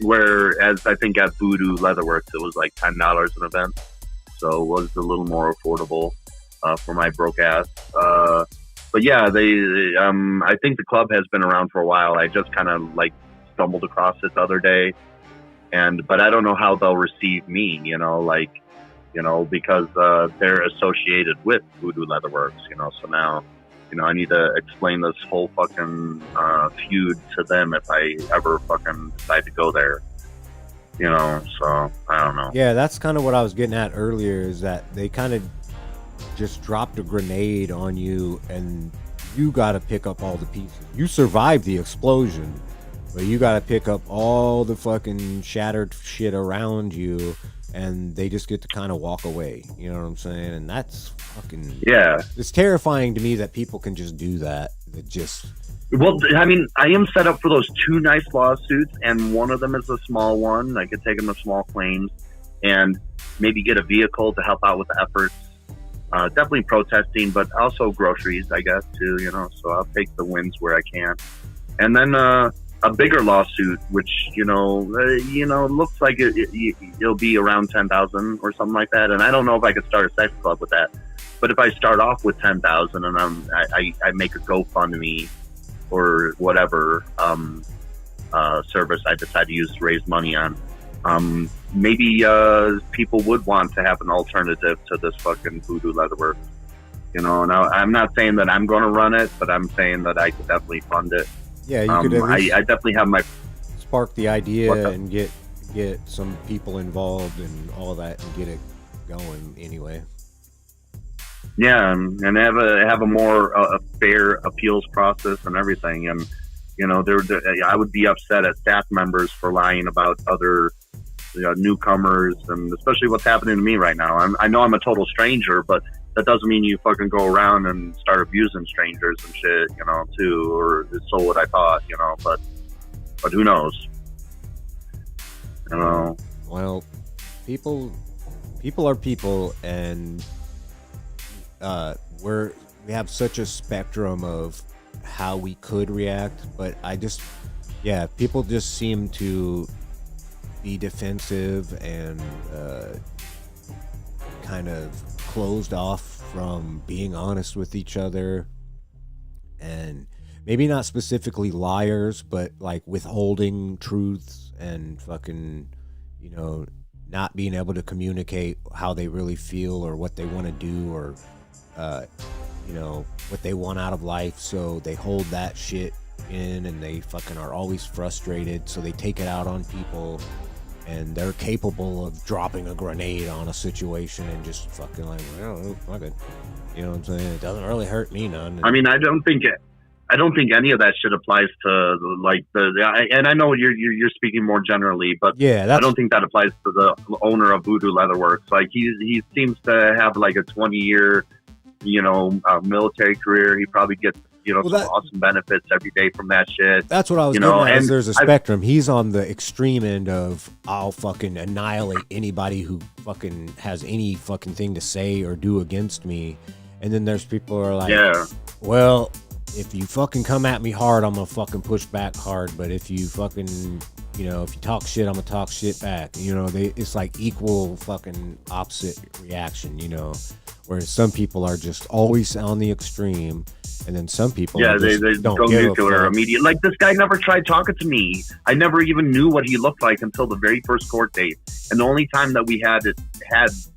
Whereas I think at Voodoo Leatherworks, it was like $10 an event, so it was a little more affordable for my broke ass. But yeah, I think the club has been around for a while. I just kind of like stumbled across it the other day, but I don't know how they'll receive me, because they're associated with Voodoo Leatherworks, so now, I need to explain this whole fucking feud to them if I ever fucking decide to go there, so I don't know. Yeah, that's kind of what I was getting at earlier, is that they kind of just dropped a grenade on you and you got to pick up all the pieces. You survived the explosion, but you got to pick up all the fucking shattered shit around you, and they just get to kind of walk away. You know what I'm saying? And that's fucking... Yeah. It's terrifying to me that people can just do that. Well, I mean, I am set up for those 2 nice lawsuits, and one of them is a small one. I could take them to small claims and maybe get a vehicle to help out with the efforts. Definitely protesting, but also groceries, I guess, too, so I'll take the wins where I can. And then a bigger lawsuit, which, looks like it'll be around 10,000 or something like that. And I don't know if I could start a sex club with that. But if I start off with 10,000 and I make a GoFundMe or whatever service I decide to use to raise money on, maybe people would want to have an alternative to this fucking Voodoo Leatherworks. Now I'm not saying that I'm going to run it, but I'm saying that I could definitely fund it. Yeah, you could. I definitely have my spark the idea and get some people involved and all that and get it going anyway. Yeah, and have a more fair appeals process and everything. And I would be upset at staff members for lying about other newcomers, and especially what's happening to me right now. I know I'm a total stranger, but that doesn't mean you fucking go around and start abusing strangers and shit, too, or so what I thought, but who knows? Well, people are people, and we have such a spectrum of how we could react, but people just seem to be defensive and kind of closed off from being honest with each other, and maybe not specifically liars, but like withholding truths and fucking, not being able to communicate how they really feel or what they want to do, or what they want out of life. So they hold that shit in, and they fucking are always frustrated, so they take it out on people, and they're capable of dropping a grenade on a situation and just fucking like, well, fuck it. You know what I'm saying? It doesn't really hurt me none. I mean, I don't think any of that shit applies to like and I know you're speaking more generally, but yeah, I don't think that applies to the owner of Voodoo Leatherworks. Like he seems to have like a 20-year, military career. He probably gets some awesome benefits every day from that shit. That's what I was getting at, is there's a spectrum. He's on the extreme end of, I'll fucking annihilate anybody who fucking has any fucking thing to say or do against me. And then there's people who are like, well, if you fucking come at me hard, I'm gonna fucking push back hard. But if you fucking, if you talk shit, I'm gonna talk shit back. It's like equal fucking opposite reaction, Whereas some people are just always on the extreme, and then some people they don't go give nuclear immediately. Like, this guy never tried talking to me. I never even knew what he looked like until the very first court date. And the only time that we had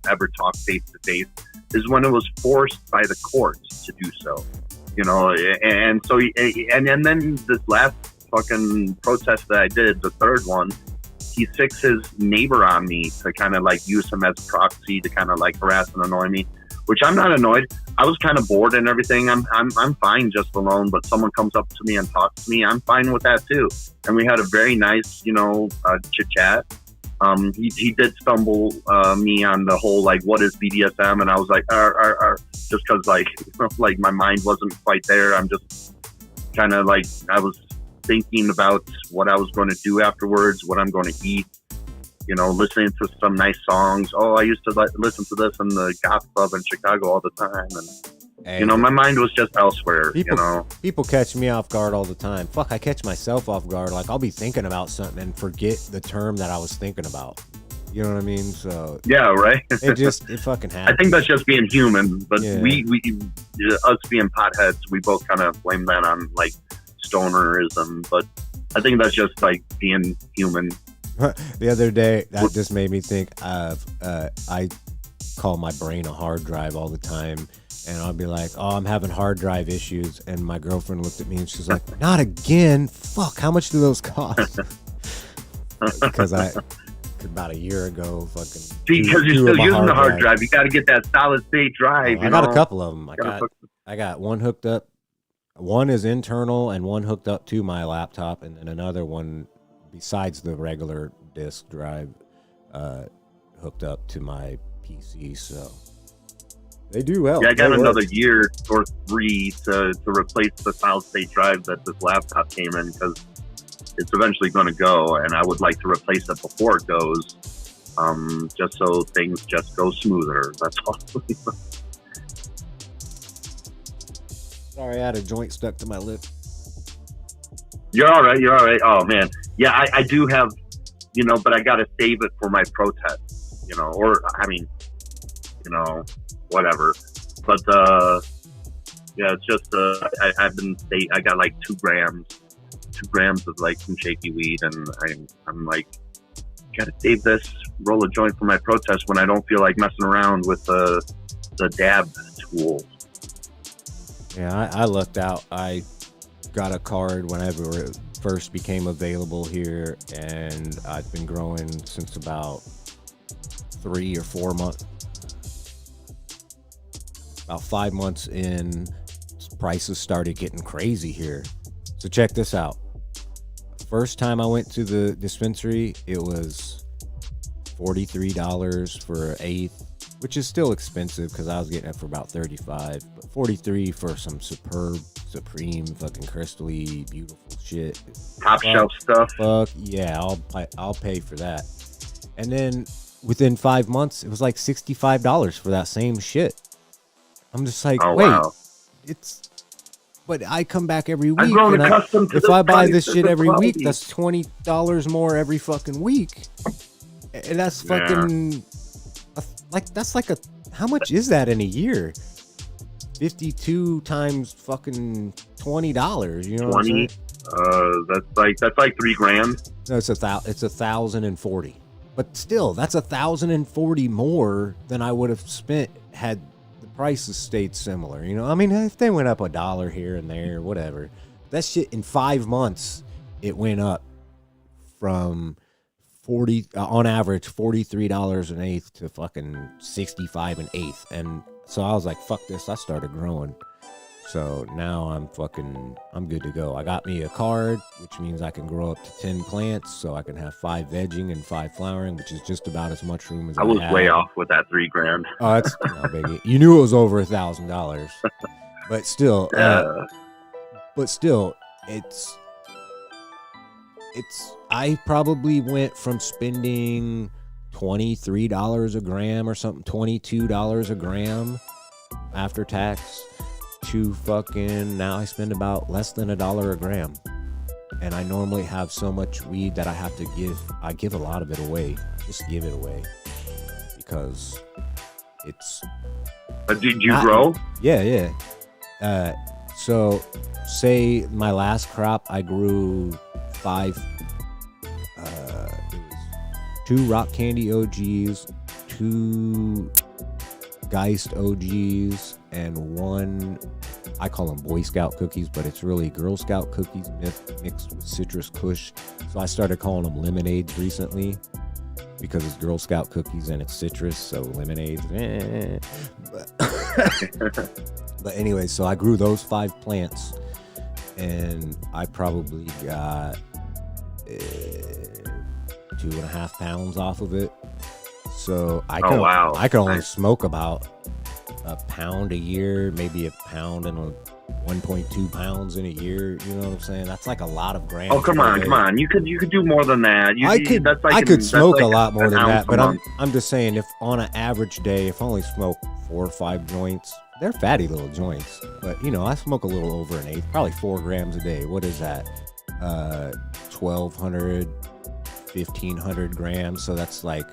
ever talked face to face is when it was forced by the courts to do so. And so and then this last fucking protest that I did, the third one, he fixed his neighbor on me to kind of like use him as a proxy to kind of like harass and annoy me, which I'm not annoyed. I was kind of bored and everything. I'm fine just alone, but someone comes up to me and talks to me, I'm fine with that too. And we had a very nice, chit chat. He did stumble me on the whole like, what is BDSM, and I was like, just because like like my mind wasn't quite there. I'm just kind of like, I was thinking about what I was going to do afterwards, what I'm going to eat. Listening to some nice songs. Oh, I used to listen to this in the goth club in Chicago all the time, and my mind was just elsewhere. People catch me off guard all the time. Fuck, I catch myself off guard. Like, I'll be thinking about something and forget the term that I was thinking about. You know what I mean? So yeah, right. it fucking happens. I think that's just being human. But we us being potheads, we both kind of blame that on like stonerism. But I think that's just like being human. The other day, that just made me think of, I call my brain a hard drive all the time, and I'll be like, oh, I'm having hard drive issues, and my girlfriend looked at me and she's like, not again. Fuck, how much do those cost? Because about a year ago, fucking because you're still using the hard drive. You got to get that solid state drive. I got a couple of them. I got one hooked up. One is internal and one hooked up to my laptop, and then another one besides the regular disk drive hooked up to my PC. So they do help. Yeah, I got another year or 3 to replace the solid state drive that this laptop came in, because it's eventually going to go, and I would like to replace it before it goes, just so things just go smoother. That's all. Sorry, I had a joint stuck to my lip. You're all right. Oh, man. Yeah, I do have, but I got to save it for my protest, or, I mean, whatever. But, yeah, it's just, I got like 2 grams of like some shaky weed, and I'm like, got to save this, roll a joint for my protest when I don't feel like messing around with the dab tool. Yeah, I lucked out. I got a card whenever it first became available here, and I've been growing since about 3 or 4 months. About 5 months in, prices started getting crazy here. So check this out. First time I went to the dispensary, it was $43 for an eighth, which is still expensive because I was getting it for about $35, but $43 for some supreme fucking crystally beautiful shit. Top shelf stuff. Fuck yeah, I'll pay for that. And then within 5 months, it was like $65 for that same shit. I'm just like, Oh, wait, wow. but I come back every week. I've grown and accustomed to if this I buy price, this shit every week, quality. that's $20 more every fucking week. And that's fucking, that's like how much is that in a year? 52 times fucking $20. You know what I'm saying? That's like $3,000. No, it's 1,040. But still, that's 1,040 more than I would have spent had the prices stayed similar. You know, I mean, if they went up $1 here and there, whatever. That shit in 5 months, it went up from 40 on average $43 an eighth to fucking 65 an eighth. And so I was like, fuck this. I started growing. So now I'm good to go. I got me a card, which means I can grow up to 10 plants, so I can have 5 vegging and 5 flowering, which is just about as much room as I was have. way off with that $3,000. Oh, that's no biggie. You knew it was over $1,000, but still, it's. I probably went from spending $23 a gram or something, $22 a gram after tax, to fucking now I spend about less than $1 a gram. And I normally have so much weed that I give a lot of it away. Just give it away. Because it's... Did you grow? Yeah. So, say my last crop, I grew 5... it was 2 Rock Candy OGs, 2 Geist OGs, and 1, I call them Boy Scout cookies, but it's really Girl Scout cookies mixed with citrus kush. So I started calling them lemonades recently because it's Girl Scout cookies and it's citrus, so lemonades. But anyway, so I grew those 5 plants, and I probably got 2.5 pounds off of it. So I can only smoke about a pound a year, maybe a pound and 1.2 pounds in a year. You know what I'm saying? That's like a lot of grams. Oh, come on! You could do more than that. I could smoke a lot more than that, but I'm just saying, if on an average day, if I only smoke 4 or 5 joints, they're fatty little joints. But you know, I smoke a little over an eighth, probably 4 grams a day. What is that? 1,200, 1,500 grams. So that's like,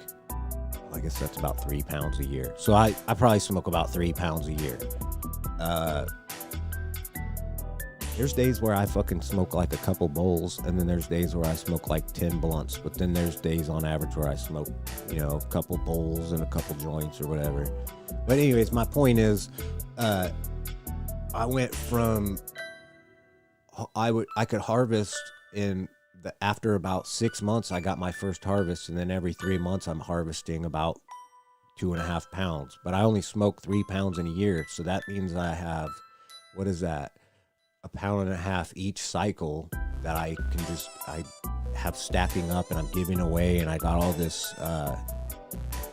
I guess that's about 3 pounds a year. So I probably smoke about 3 pounds a year. There's days where I fucking smoke like a couple bowls, and then there's days where I smoke like 10 blunts. But then there's days on average where I smoke, a couple bowls and a couple joints or whatever. But anyways, my point is, I went from I could harvest after about 6 months. I got my first harvest, and then every 3 months I'm harvesting about 2.5 pounds. But I only smoke 3 pounds in a year, so that means I have, what is that, 1.5 pounds each cycle that I have stacking up, and I'm giving away. And I got all this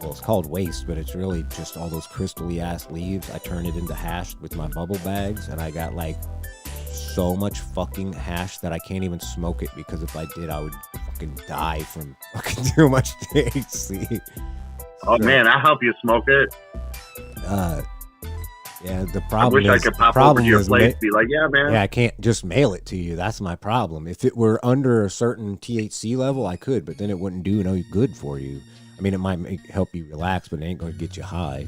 it's called waste, but it's really just all those crystally ass leaves. I turn it into hash with my bubble bags, and I got like so much fucking hash that I can't even smoke it, because if I did, I would fucking die from fucking too much THC. Oh man, I'll help you smoke it. Yeah, the problem I wish I could pop over to your place and be like, yeah, man. Yeah, I can't just mail it to you. That's my problem. If it were under a certain THC level, I could, but then it wouldn't do no good for you. I mean, it might help you relax, but it ain't going to get you high,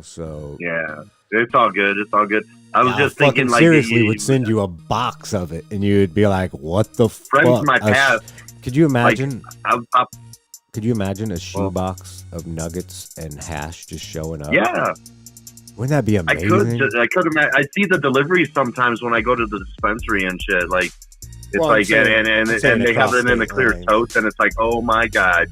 so. Yeah, it's all good. It's all good. I was just thinking, like, seriously would send you a box of it, and you'd be like, what the fuck? Friends my past. Could you imagine? Like, could you imagine a shoebox of nuggets and hash just showing up? Yeah. Wouldn't that be amazing? I could imagine. I see the deliveries sometimes when I go to the dispensary and shit. Like, it's and they have it in a clear tote, and it's like, oh my god,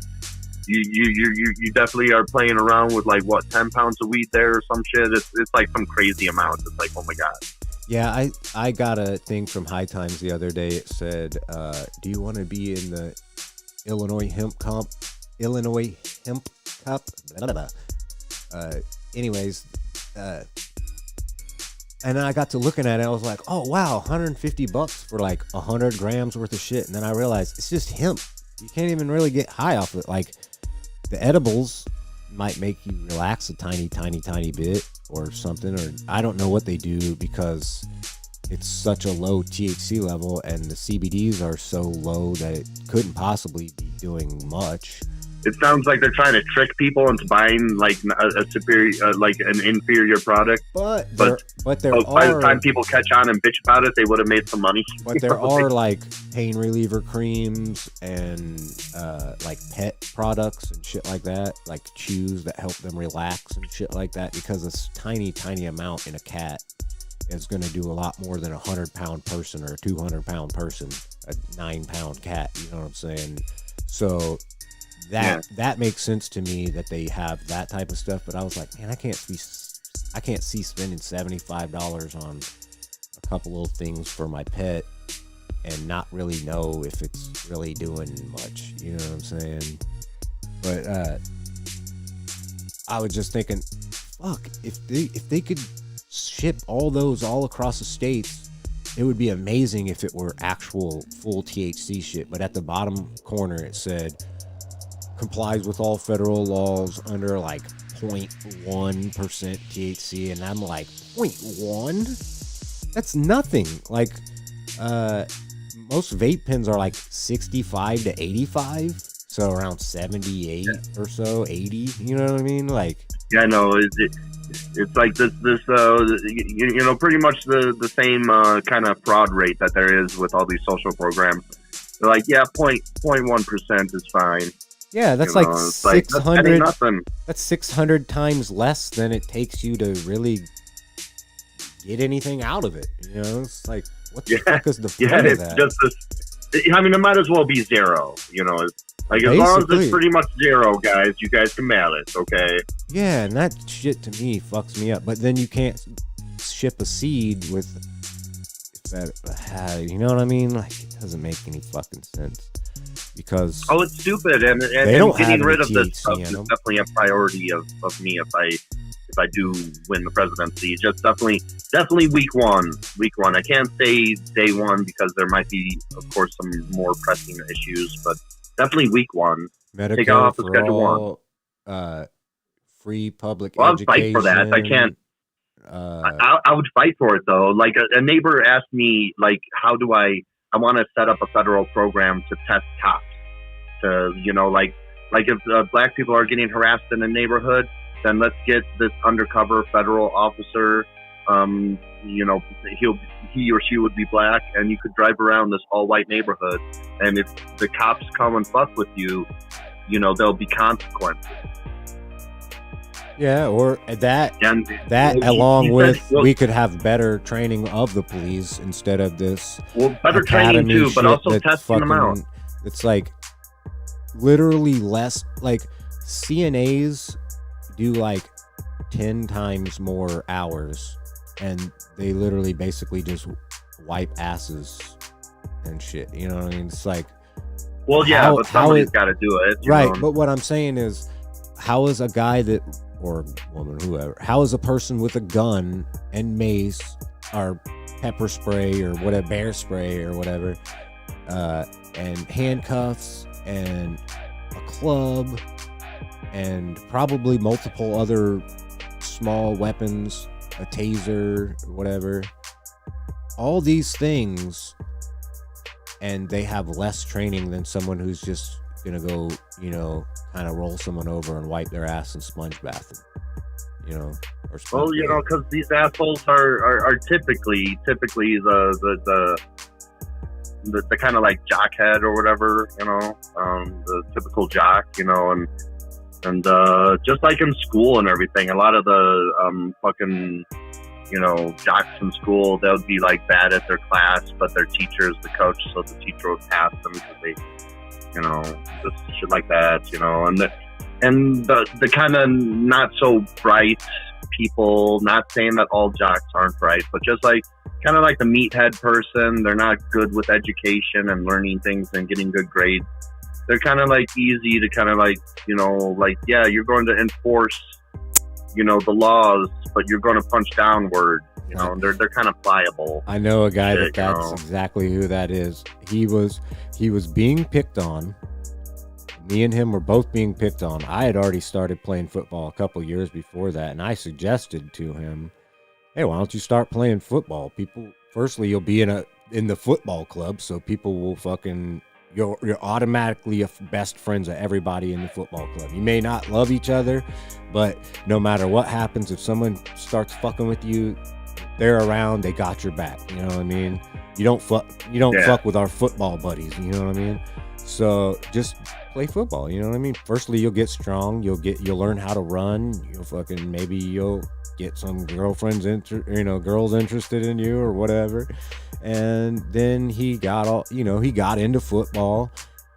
you definitely are playing around with like 10 pounds of weed there or some shit. It's like some crazy amount. It's like, oh my god. Yeah, I got a thing from High Times the other day. It said, do you want to be in the Illinois Hemp Cup? Anyways. And then I got to looking at it. I was like, oh wow, $150 for like 100 grams worth of shit. And then I realized it's just hemp. You can't even really get high off it. Like the edibles might make you relax a tiny bit or something, or I don't know what they do because it's such a low THC level and the CBDs are so low that it couldn't possibly be doing much. It sounds like they're trying to trick people into buying like a superior, like an inferior product. But by the time people catch on and bitch about it, they would have made some money. But there are like pain reliever creams and like pet products and shit like that, like chews that help them relax and shit like that, because a tiny amount in a cat is going to do a lot more than a 100-pound person or a 200-pound person, a 9-pound cat. You know what I'm saying? So that makes sense to me that they have that type of stuff. But I was like, man, I can't see spending $75 on a couple little things for my pet and not really know if it's really doing much. You know what I'm saying? But I was just thinking, fuck, if they could ship all those all across the states, it would be amazing if it were actual full THC shit. But at the bottom corner it said complies with all federal laws under like 0.1% THC, and I'm like, 0.1? That's nothing. Like most vape pens are like 65 to 85, so around 78 or so, 80. You know what I mean? Like, yeah, no, it's like this you know, pretty much the same kind of fraud rate that there is with all these social programs. They're like, yeah, 0.1% is fine. Yeah, that's like 600. That's 600 times less than it takes you to really get anything out of it. You know, it's like, what the fuck is the point of that? Just this. I mean, it might as well be zero. You know, like as long as it's pretty much zero, guys, you guys can mail it, okay? Yeah, and that shit to me fucks me up. But then you can't ship a seed with that. You know what I mean? Like, it doesn't make any fucking sense. Because it's stupid, and getting rid of this stuff is definitely a priority of me if I do win the presidency. Just definitely week one. I can't say day one because there might be, of course, some more pressing issues, but definitely week one. Medicare take off the for schedule all, one. Free public I'd education. fight for that. I can't. I would fight for it though. Like a neighbor asked me, like, how do I want to set up a federal program to test cops. To, you know, like if black people are getting harassed in a neighborhood, then let's get this undercover federal officer. You know, he or she would be black, and you could drive around this all-white neighborhood. And if the cops come and fuck with you, you know, there'll be consequences. Yeah, or that along with we could have better training of the police instead of this. Well, better training too, but also testing them out. It's like literally less. Like CNAs do like 10 times more hours, and they literally basically just wipe asses and shit. You know what I mean? It's like, well, yeah, but somebody's got to do it, right? know? But what I'm saying is, how is a guy that, or woman, whoever, how is a person with a gun and mace or pepper spray or whatever, bear spray or whatever, and handcuffs and a club and probably multiple other small weapons, a taser, whatever, all these things, and they have less training than someone who's just gonna go, you know, kind of roll someone over and wipe their ass and sponge bath them, you know, or well, you know, because these assholes are typically the kind of like jockhead or whatever, you know, the typical jock, you know, and just like in school and everything, a lot of the fucking, you know, jocks in school, they'll be like bad at their class, but their teacher is the coach, so the teacher will pass them because they, you know, just shit like that, you know, and the kind of not so bright people, not saying that all jocks aren't bright, but just like kind of like the meathead person, they're not good with education and learning things and getting good grades. They're kind of like easy to kind of like, you know, like, yeah, you're going to enforce, you know, the laws, but you're going to punch downward. You know, they're kind of pliable. I know a guy that's exactly who that is. He was being picked on me and him were both being picked on. I had already started playing football a couple years before that, and I suggested to him, hey, why don't you start playing football? People, firstly, you'll be in the football club, so people will fucking, you're automatically best friends of everybody in the football club. You may not love each other, but no matter what happens, if someone starts fucking with you, they're around, they got your back. You know what I mean? You don't fuck with our football buddies. You know what I mean? So just play football. You know what I mean? Firstly, you'll get strong. You'll learn how to run. Maybe you'll get some girls interested in you or whatever. And then he got into football,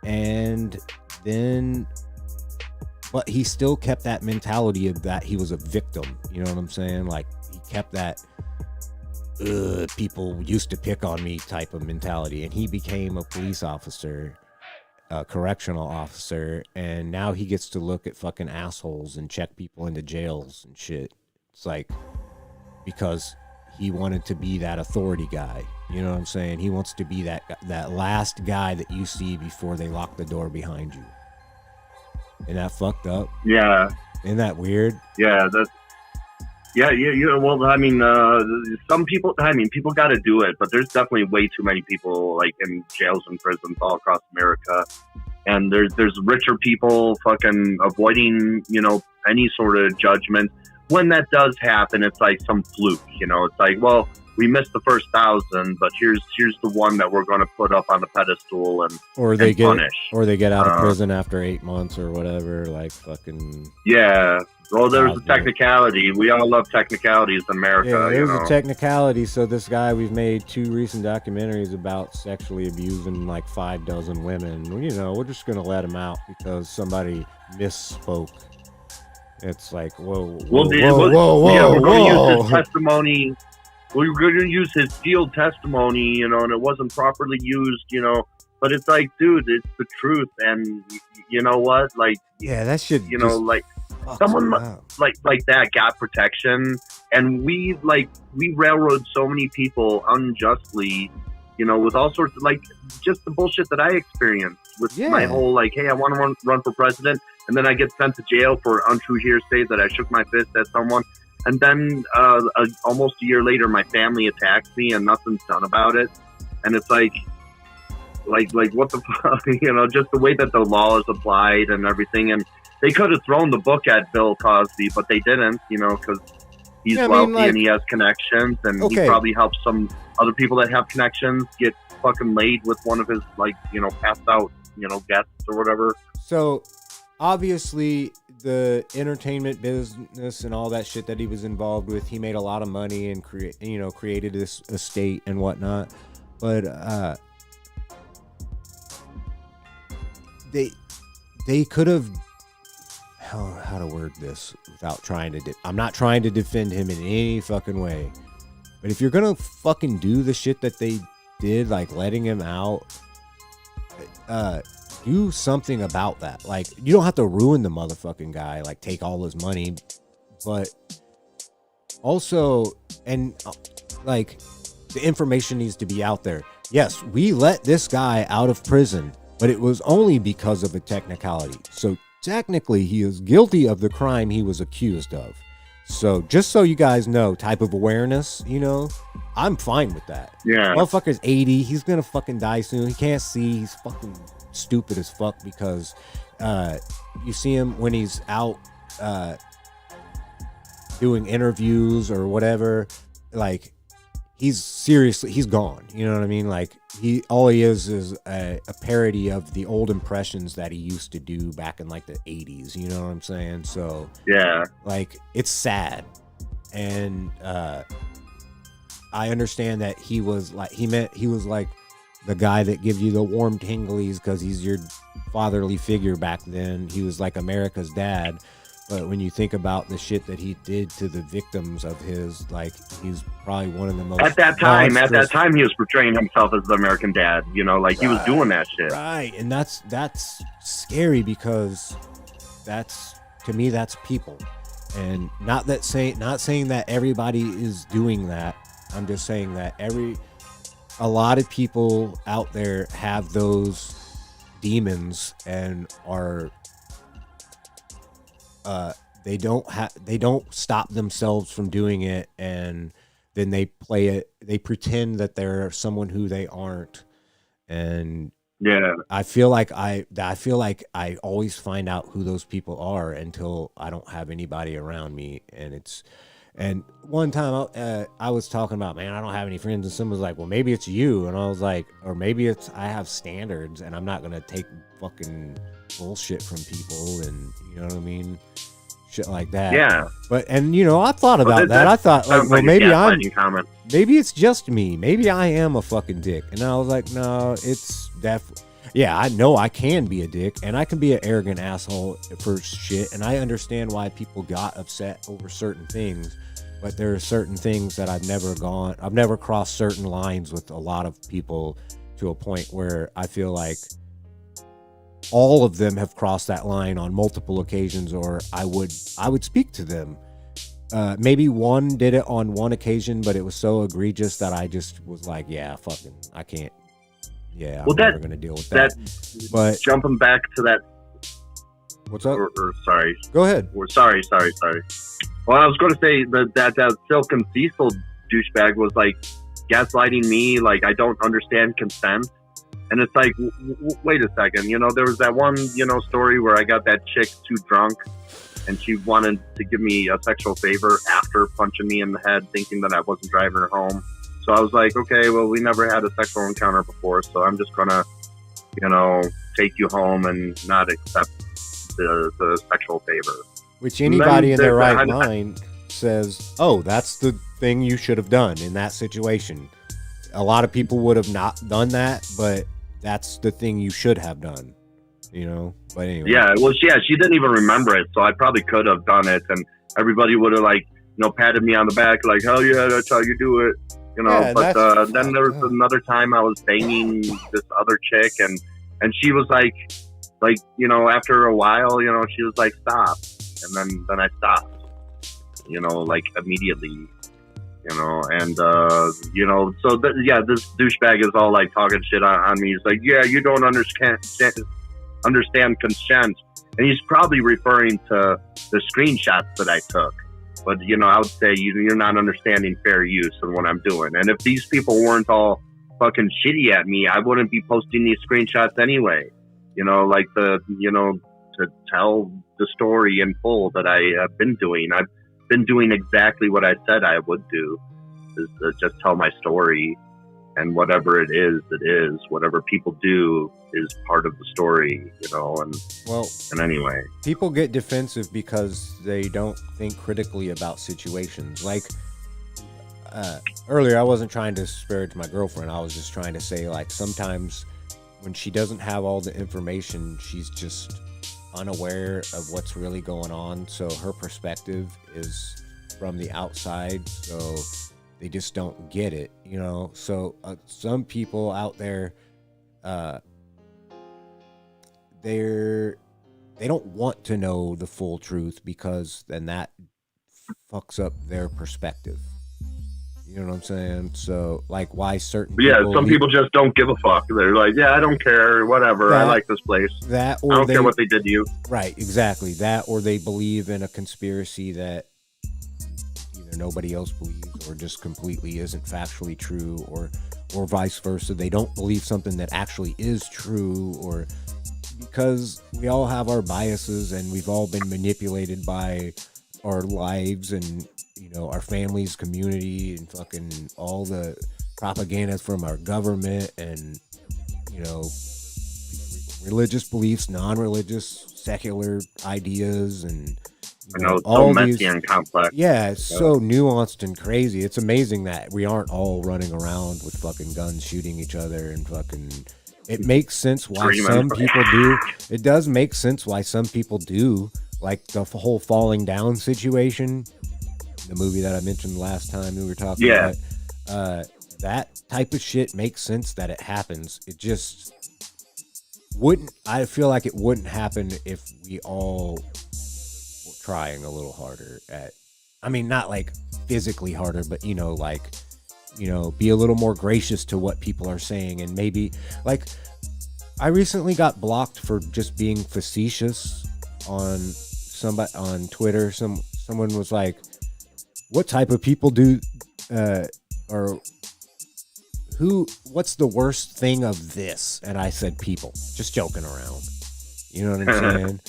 and then, but he still kept that mentality of that he was a victim. You know what I'm saying? Like, he kept that people used to pick on me type of mentality, and he became a police officer, a correctional officer, and now he gets to look at fucking assholes and check people into jails and shit. It's like, because he wanted to be that authority guy. You know what I'm saying? He wants to be that last guy that you see before they lock the door behind you. Isn't that fucked up? Yeah. Isn't that weird? Yeah, that's. Yeah. Well, I mean, some people. I mean, people got to do it, but there's definitely way too many people like in jails and prisons all across America, and there's richer people fucking avoiding any sort of judgment. When that does happen, it's like some fluke. It's like, well, we missed the first 1,000, but here's the one that we're going to put up on the pedestal and punish. Or they get out of prison after 8 months or whatever. Like fucking. Yeah. Well, there's a technicality. We all love technicalities in America. Yeah, there's a technicality. So this guy, we've made 2 recent documentaries about sexually abusing like 5 dozen women. We're just going to let him out because somebody misspoke. It's like, whoa. Yeah, we're going to use his testimony. We're going to use his field testimony, and it wasn't properly used, But it's like, dude, it's the truth. And you know what? Like, yeah, that shit. Like someone like that got protection, and we railroad so many people unjustly, with all sorts of just the bullshit that I experienced with my whole hey, I want to run for president, and then I get sent to jail for untrue hearsay that I shook my fist at someone. And then almost a year later, my family attacks me, and nothing's done about it. And it's like what the fuck, just the way that the law is applied and everything. And they could have thrown the book at Bill Cosby, but they didn't, because he's wealthy and he has connections, and he probably helps some other people that have connections get fucking laid with one of his passed out guests or whatever. So obviously, the entertainment business and all that shit that he was involved with, he made a lot of money and created this estate and whatnot. But they could have, how to word this without trying to I'm not trying to defend him in any fucking way, but if you're gonna fucking do the shit that they did, like letting him out, do something about that. Like, you don't have to ruin the motherfucking guy, like take all his money, but also, and like, the information needs to be out there. Yes, we let this guy out of prison, but it was only because of a technicality. So technically, he is guilty of the crime he was accused of. So just so you guys know, type of awareness, I'm fine with that. Yeah. Motherfucker's 80. He's gonna fucking die soon. He can't see. He's fucking stupid as fuck because you see him when he's out doing interviews or whatever. Like, he's gone. You know what I mean? Like, all he is a parody of the old impressions that he used to do back in like the 80s. You know what I'm saying? So yeah, like, it's sad. And I understand that he was like the guy that gives you the warm tinglies because he's your fatherly figure back then. He was like America's dad. But when you think about the shit that he did to the victims of his, like, he's probably one of the most... At that time, he was portraying himself as the American dad, he was doing that shit. Right, and that's scary because to me, that's people. And not saying that everybody is doing that. I'm just saying that a lot of people out there have those demons and are they don't stop themselves from doing it, and then they play it, they pretend that they're someone who they aren't. And Yeah. I feel like I always find out who those people are until I don't have anybody around me. And one time I was talking about, man, I don't have any friends, and someone was like, well, maybe it's you. And I was like, or maybe it's I have standards and I'm not gonna take fucking bullshit from people, and you know what I mean, shit like that. Yeah. But and you know, I thought about that. I thought like, well, maybe it's just me. Maybe I am a fucking dick. And I was like, no, it's definitely. Yeah, I know I can be a dick, and I can be an arrogant asshole for shit, and I understand why people got upset over certain things, but there are certain things that I've never crossed certain lines with a lot of people to a point where I feel like all of them have crossed that line on multiple occasions, or I would speak to them. Maybe one did it on one occasion, but it was so egregious that I just was like, yeah, fucking, I can't. Yeah, I'm never going to deal with that. But jumping back to that. What's up? Or sorry. Go ahead. Sorry. Well, I was going to say that Silk and Cecil douchebag was like gaslighting me. Like, I don't understand consent. And it's like, wait a second. You know, there was that one, story where I got that chick too drunk and she wanted to give me a sexual favor after punching me in the head, thinking that I wasn't driving her home. So I was like, okay, well, we never had a sexual encounter before, so I'm just gonna, take you home and not accept the sexual favor. Which anybody in their right mind says, oh, that's the thing you should have done in that situation. A lot of people would have not done that, but that's the thing you should have done, But anyway. Yeah, well, she didn't even remember it, so I probably could have done it, and everybody would have, patted me on the back, like, hell yeah, that's how you do it. Yeah, but then there was another time I was banging this other chick, and she was like, after a while, she was like, stop. And then I stopped, immediately, and, so this douchebag is all like talking shit on me. He's like, yeah, you don't understand consent. And he's probably referring to the screenshots that I took. But, I would say you're not understanding fair use in what I'm doing. And if these people weren't all fucking shitty at me, I wouldn't be posting these screenshots anyway. To tell the story in full that I have been doing. I've been doing exactly what I said I would do, is to just tell my story. And whatever it is, whatever people do is part of the story, and anyway. People get defensive because they don't think critically about situations. Like, earlier I wasn't trying to disparage my girlfriend. I was just trying to say, like, sometimes when she doesn't have all the information, she's just unaware of what's really going on. So her perspective is from the outside. So they just don't get it, So some people out there, they don't want to know the full truth, because then that fucks up their perspective. You know what I'm saying? So, like, why certain people... some people just don't give a fuck. They're like, yeah, I don't care, whatever. I like this place. I don't care what they did to you. Right, exactly. That, or they believe in a conspiracy that either nobody else believes or just completely isn't factually true, or vice versa. They don't believe something that actually is true, or because we all have our biases and we've all been manipulated by our lives and our families, community, and fucking all the propaganda from our government, and religious beliefs, non-religious, secular ideas, and all messy and complex. Yeah, it's so nuanced and crazy. It's amazing that we aren't all running around with fucking guns shooting each other and fucking... It makes sense why some people do. It does make sense why some people do. Like the whole falling down situation, the movie that I mentioned last time we were talking about. That type of shit makes sense that it happens. It just wouldn't... I feel like it wouldn't happen if we all were trying a little harder at... I mean, not like physically harder, but, be a little more gracious to what people are saying, and maybe, like, I recently got blocked for just being facetious on somebody on Twitter. Someone was like, "What type of people do, or what's the worst thing of this?" And I said, "People." Just joking around. You know what I'm saying?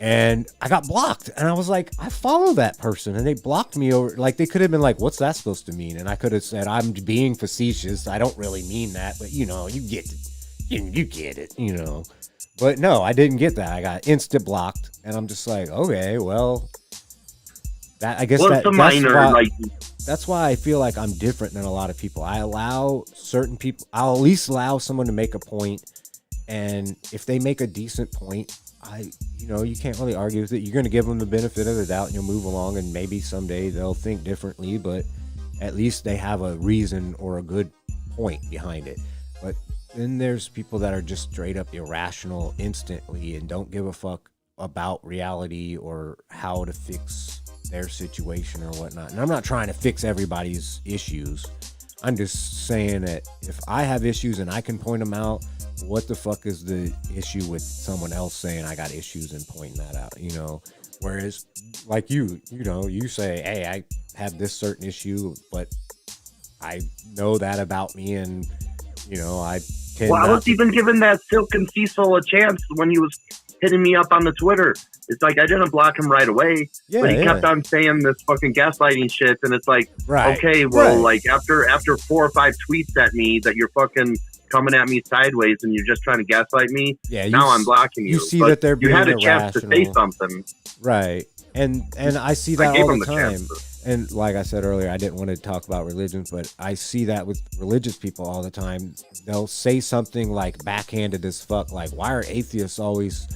And I got blocked, and I was like, I follow that person, and they blocked me over. Like, they could have been like, "What's that supposed to mean?" And I could have said, "I'm being facetious. I don't really mean that, but you know, you get it. You get it, you know." But no, I didn't get that. I got instant blocked, and I'm just like, okay, well, that I guess Well, it's a minor, that's why I feel like I'm different than a lot of people. I allow certain people. I'll at least allow someone to make a point, and if they make a decent point, you can't really argue with it. You're going to give them the benefit of the doubt, and you'll move along, and maybe someday they'll think differently, but at least they have a reason or a good point behind it. But then there's people that are just straight up irrational instantly and don't give a fuck about reality or how to fix their situation or whatnot. And I'm not trying to fix everybody's issues. I'm just saying that if I have issues and I can point them out, what the fuck is the issue with someone else saying I got issues and pointing that out, you know? Whereas, like you say, hey, I have this certain issue, but I know that about me, and, you know, I was even giving that Silken Cecil a chance when he was hitting me up on the Twitter. It's like, I didn't block him right away, but he kept on saying this fucking gaslighting shit, and it's like, okay, well, like, after 4 or 5 tweets at me that you're fucking coming at me sideways and you're just trying to gaslight me, now I'm blocking you. You see that they're being irrational. You had a chance to say something. Right. And I see that all the time. And like I said earlier, I didn't want to talk about religions, but I see that with religious people all the time. They'll say something like backhanded as fuck, like, why are atheists always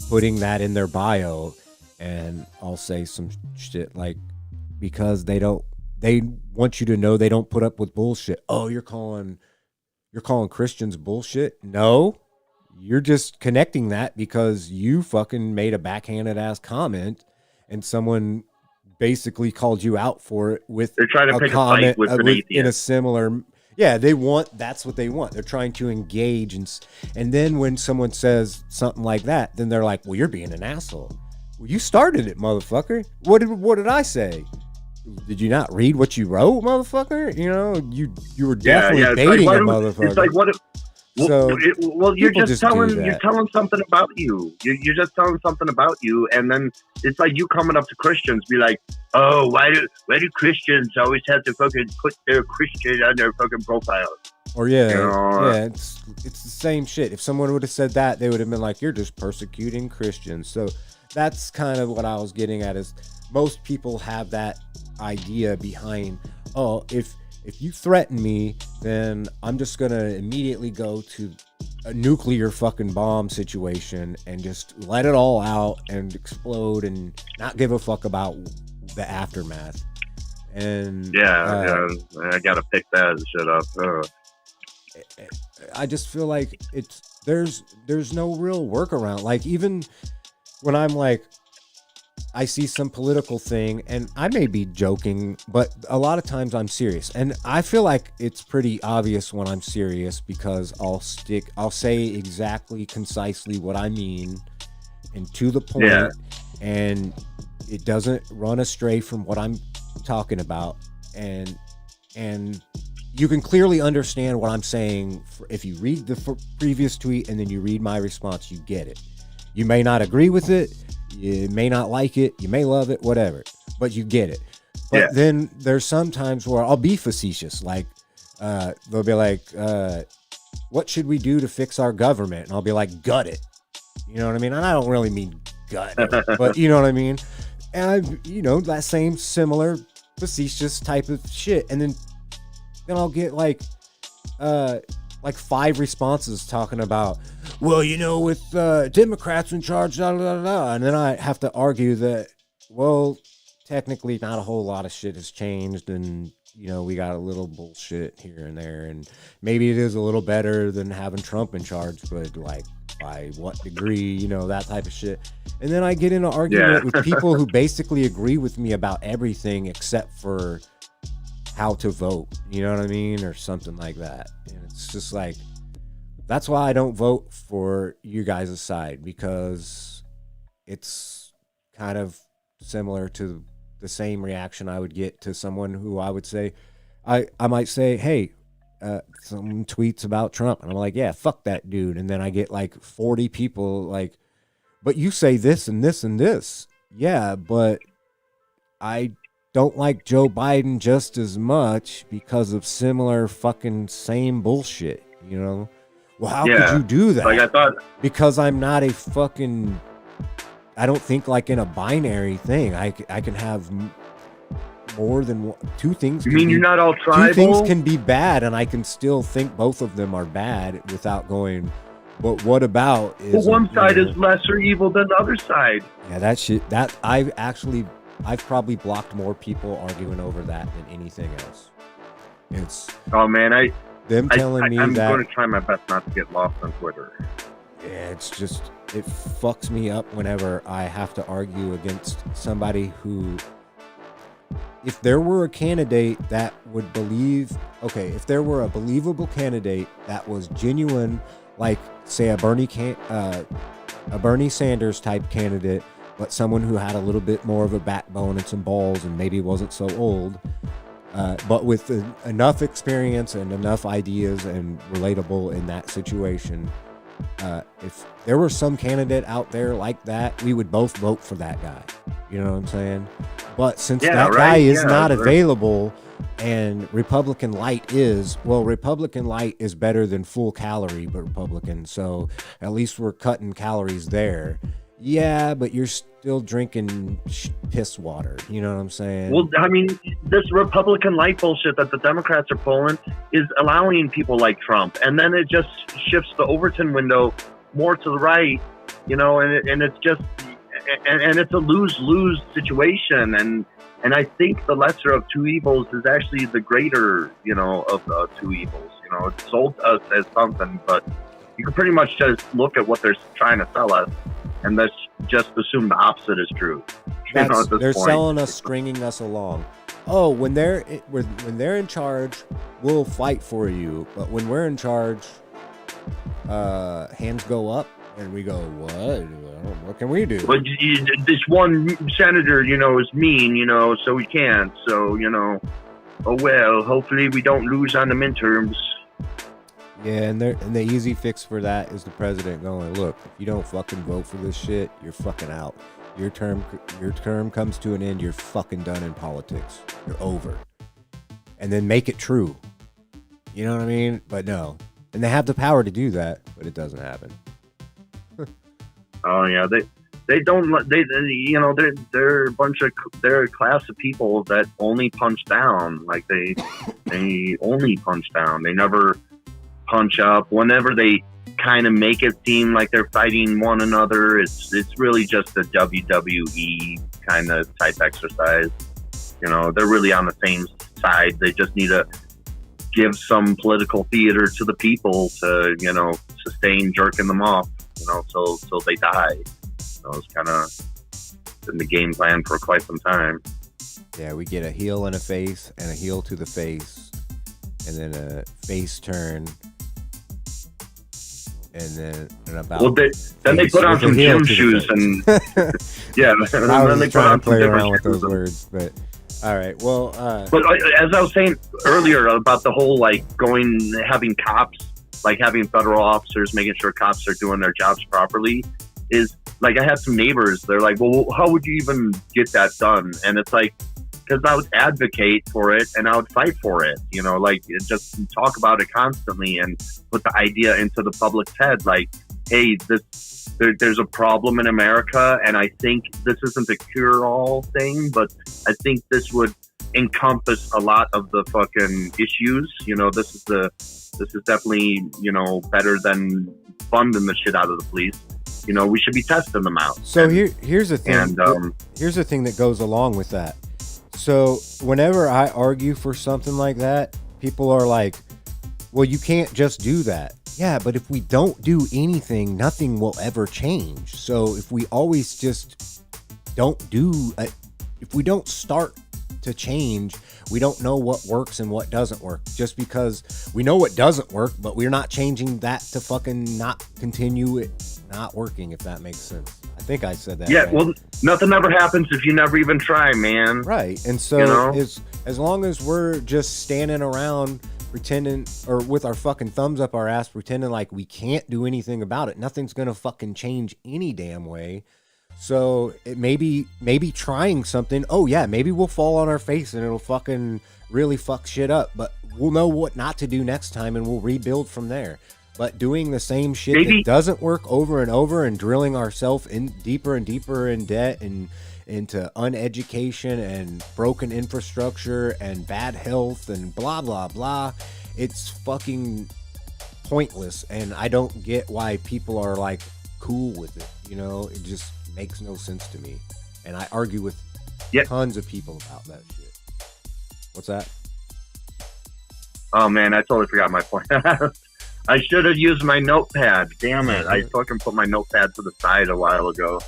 putting that in their bio? And I'll say some shit like, because they want you to know they don't put up with bullshit. Oh, you're calling Christians bullshit? No, you're just connecting that because you fucking made a backhanded ass comment and someone basically called you out for it with they're trying to pick comment, a fight with an atheist. In a similar, that's what they want. They're trying to engage, and then when someone says something like that, then they're like, well, you're being an asshole. Well, you started it, motherfucker. What did I say? Did you not read what you wrote, motherfucker? You know, you were definitely baiting a motherfucker. It's like, what if, you're just telling something about you. You're just telling something about you, and then it's like you coming up to Christians, be like, "Oh, why do Christians always have to fucking put their Christian on their fucking profiles?" Or it's the same shit. If someone would have said that, they would have been like, "You're just persecuting Christians." So that's kind of what I was getting at. Is most people have that idea behind, oh, if you threaten me, then I'm just going to immediately go to a nuclear fucking bomb situation and just let it all out and explode and not give a fuck about the aftermath. And I got to pick that shit up. I just feel like there's no real workaround. Like, even when I'm like, I see some political thing, and I may be joking, but a lot of times I'm serious. And I feel like it's pretty obvious when I'm serious because I'll say exactly, concisely what I mean and to the point, and it doesn't run astray from what I'm talking about. And you can clearly understand what I'm saying. If you read the previous tweet and then you read my response, you get it. You may not agree with it. You may not like it, you may love it, whatever, but you get it. But then there's some times where I'll be facetious, like they'll be like, what should we do to fix our government? And I'll be like, gut it. You know what I mean? And I don't really mean gut it, but you know what I mean? And that same similar facetious type of shit. And then I'll get like 5 responses talking about, well, with Democrats in charge, da, da, da, da. And then I have to argue that, well, technically not a whole lot of shit has changed, and we got a little bullshit here and there, and maybe it is a little better than having Trump in charge, but like, by what degree, that type of shit. And then I get in an argument with people who basically agree with me about everything except for how to vote, you know what I mean, or something like that. And it's just like, That's why I don't vote for you guys' side, because it's kind of similar to the same reaction I would get to someone who I would say, I might say, hey, some tweets about Trump, and I'm like, yeah, fuck that dude, and then I get like 40 people like, but you say this and this and this, yeah, but I don't like Joe Biden just as much because of similar fucking same bullshit, you know? Well, how could you do that? Like I thought, because I'm not a fucking, I don't think like in a binary thing. I can have more than one, two things. You mean you're not all tribal? Two things can be bad, and I can still think both of them are bad without going, but what about is... Well, one side is lesser evil than the other side. Yeah, that shit, that I've probably blocked more people arguing over that than anything else. It's... Oh, man, them telling me I'm that... going to try my best not to get lost on Twitter. Yeah, it's just... It fucks me up whenever I have to argue against somebody who... If there were a candidate that would believe... Okay, if there were a believable candidate that was genuine, like, say, a Bernie Sanders type candidate, but someone who had a little bit more of a backbone and some balls and maybe wasn't so old, but with enough experience and enough ideas and relatable in that situation, if there were some candidate out there like that, we would both vote for that guy. You know what I'm saying? But since that guy is not available, and Republican Light is, well, Republican Light is better than full calorie but Republican, so at least we're cutting calories there. Yeah, but you're still drinking piss water. You know what I'm saying? Well, I mean, this Republican Light bullshit that the Democrats are pulling is allowing people like Trump, and then it just shifts the Overton window more to the right, you know, and it's just, and it's a lose-lose situation, and I think the lesser of two evils is actually the greater, you know, of the two evils. You know, it's sold to us as something, but you can pretty much just look at what they're trying to sell us, and let's just assume the opposite is true. You know, they're selling us, stringing us along. Oh, when they're in charge, we'll fight for you. But when we're in charge, hands go up, and we go, what? What can we do? But this one senator, you know, is mean, you know, so we can't. So, you know, oh well. Hopefully, we don't lose on the midterms. Yeah, and the easy fix for that is the president going, look, if you don't fucking vote for this shit, you're fucking out. Your term comes to an end. You're fucking done in politics. You're over. And then make it true. You know what I mean? But no. And they have the power to do that, but it doesn't happen. Oh yeah, they don't, you know, they're a class of people that only punch down. Like they only punch down. They never punch up. Whenever they kind of make it seem like they're fighting one another, it's really just a WWE kind of type exercise. You know, they're really on the same side. They just need to give some political theater to the people to, you know, sustain jerking them off, you know, so they die. So it's kind of been the game plan for quite some time. Yeah, we get a heel and a face, and a heel to the face, and then a face turn, and then about. Well, then they put on some gym shoes, and yeah, I was then trying to play around with those words, but. All right. Well, but as I was saying earlier about the whole having cops, like having federal officers making sure cops are doing their jobs properly, is like I had some neighbors. They're like, "Well, how would you even get that done?" And it's like, because I would advocate for it and I would fight for it. You know, like just talk about it constantly and put the idea into the public's head. Like, hey, there's a problem in America, and I think this isn't a cure-all thing, but I think this would encompass a lot of the fucking issues. You know, this is definitely, you know, better than funding the shit out of the police. You know, we should be testing them out. So here's the thing. Here's the thing that goes along with that. So whenever I argue for something like that, people are like, well, you can't just do that. Yeah, but if we don't do anything, nothing will ever change. So if we always just don't if we don't start to change. We don't know what works and what doesn't work. Just because we know what doesn't work, but we're not changing that to fucking not continue it not working, if that makes sense. I think I said that. Yeah, right. well, nothing ever happens if you never even try, man. Right. And so as long as we're just standing around pretending, or with our fucking thumbs up our ass, pretending like we can't do anything about it, nothing's gonna fucking change any damn way. So it maybe trying something, oh yeah, maybe we'll fall on our face and it'll fucking really fuck shit up, but we'll know what not to do next time and we'll rebuild from there. But doing the same shit that doesn't work over and over and drilling ourselves in deeper and deeper in debt and into uneducation and broken infrastructure and bad health and blah blah blah, it's fucking pointless. And I don't get why people are like cool with it. You know, it just makes no sense to me. And I argue with tons of people about that shit. What's that? Oh man, I totally forgot my point. I should have used my notepad. Damn it! I fucking put my notepad to the side a while ago.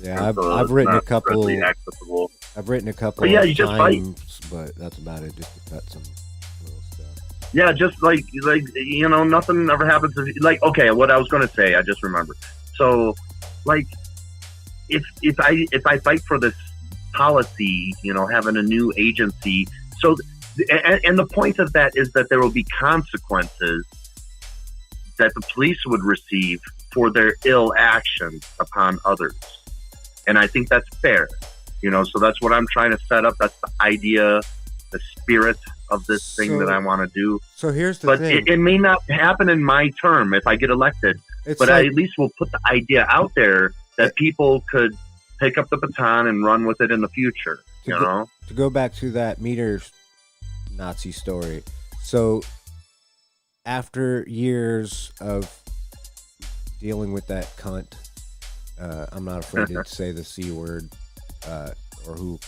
Yeah, I've written a couple. Accessible. I've written a couple. But yeah, you times, just fight. But that's about it. Just to cut some little stuff. Yeah, just like you know, nothing ever happens. Like, okay, what I was gonna say, I just remembered. So, like, if I fight for this policy, you know, having a new agency, so and the point of that is that there will be consequences that the police would receive for their ill actions upon others. And I think that's fair, you know, so that's what I'm trying to set up. That's the idea, the spirit of this thing that I want to do. So here's the thing. But it may not happen in my term if I get elected, but I at least will put the idea out there that people could pick up the baton and run with it in the future, you know? To go back to that meter Nazi story. So after years of dealing with that cunt, I'm not afraid to say the C word, or who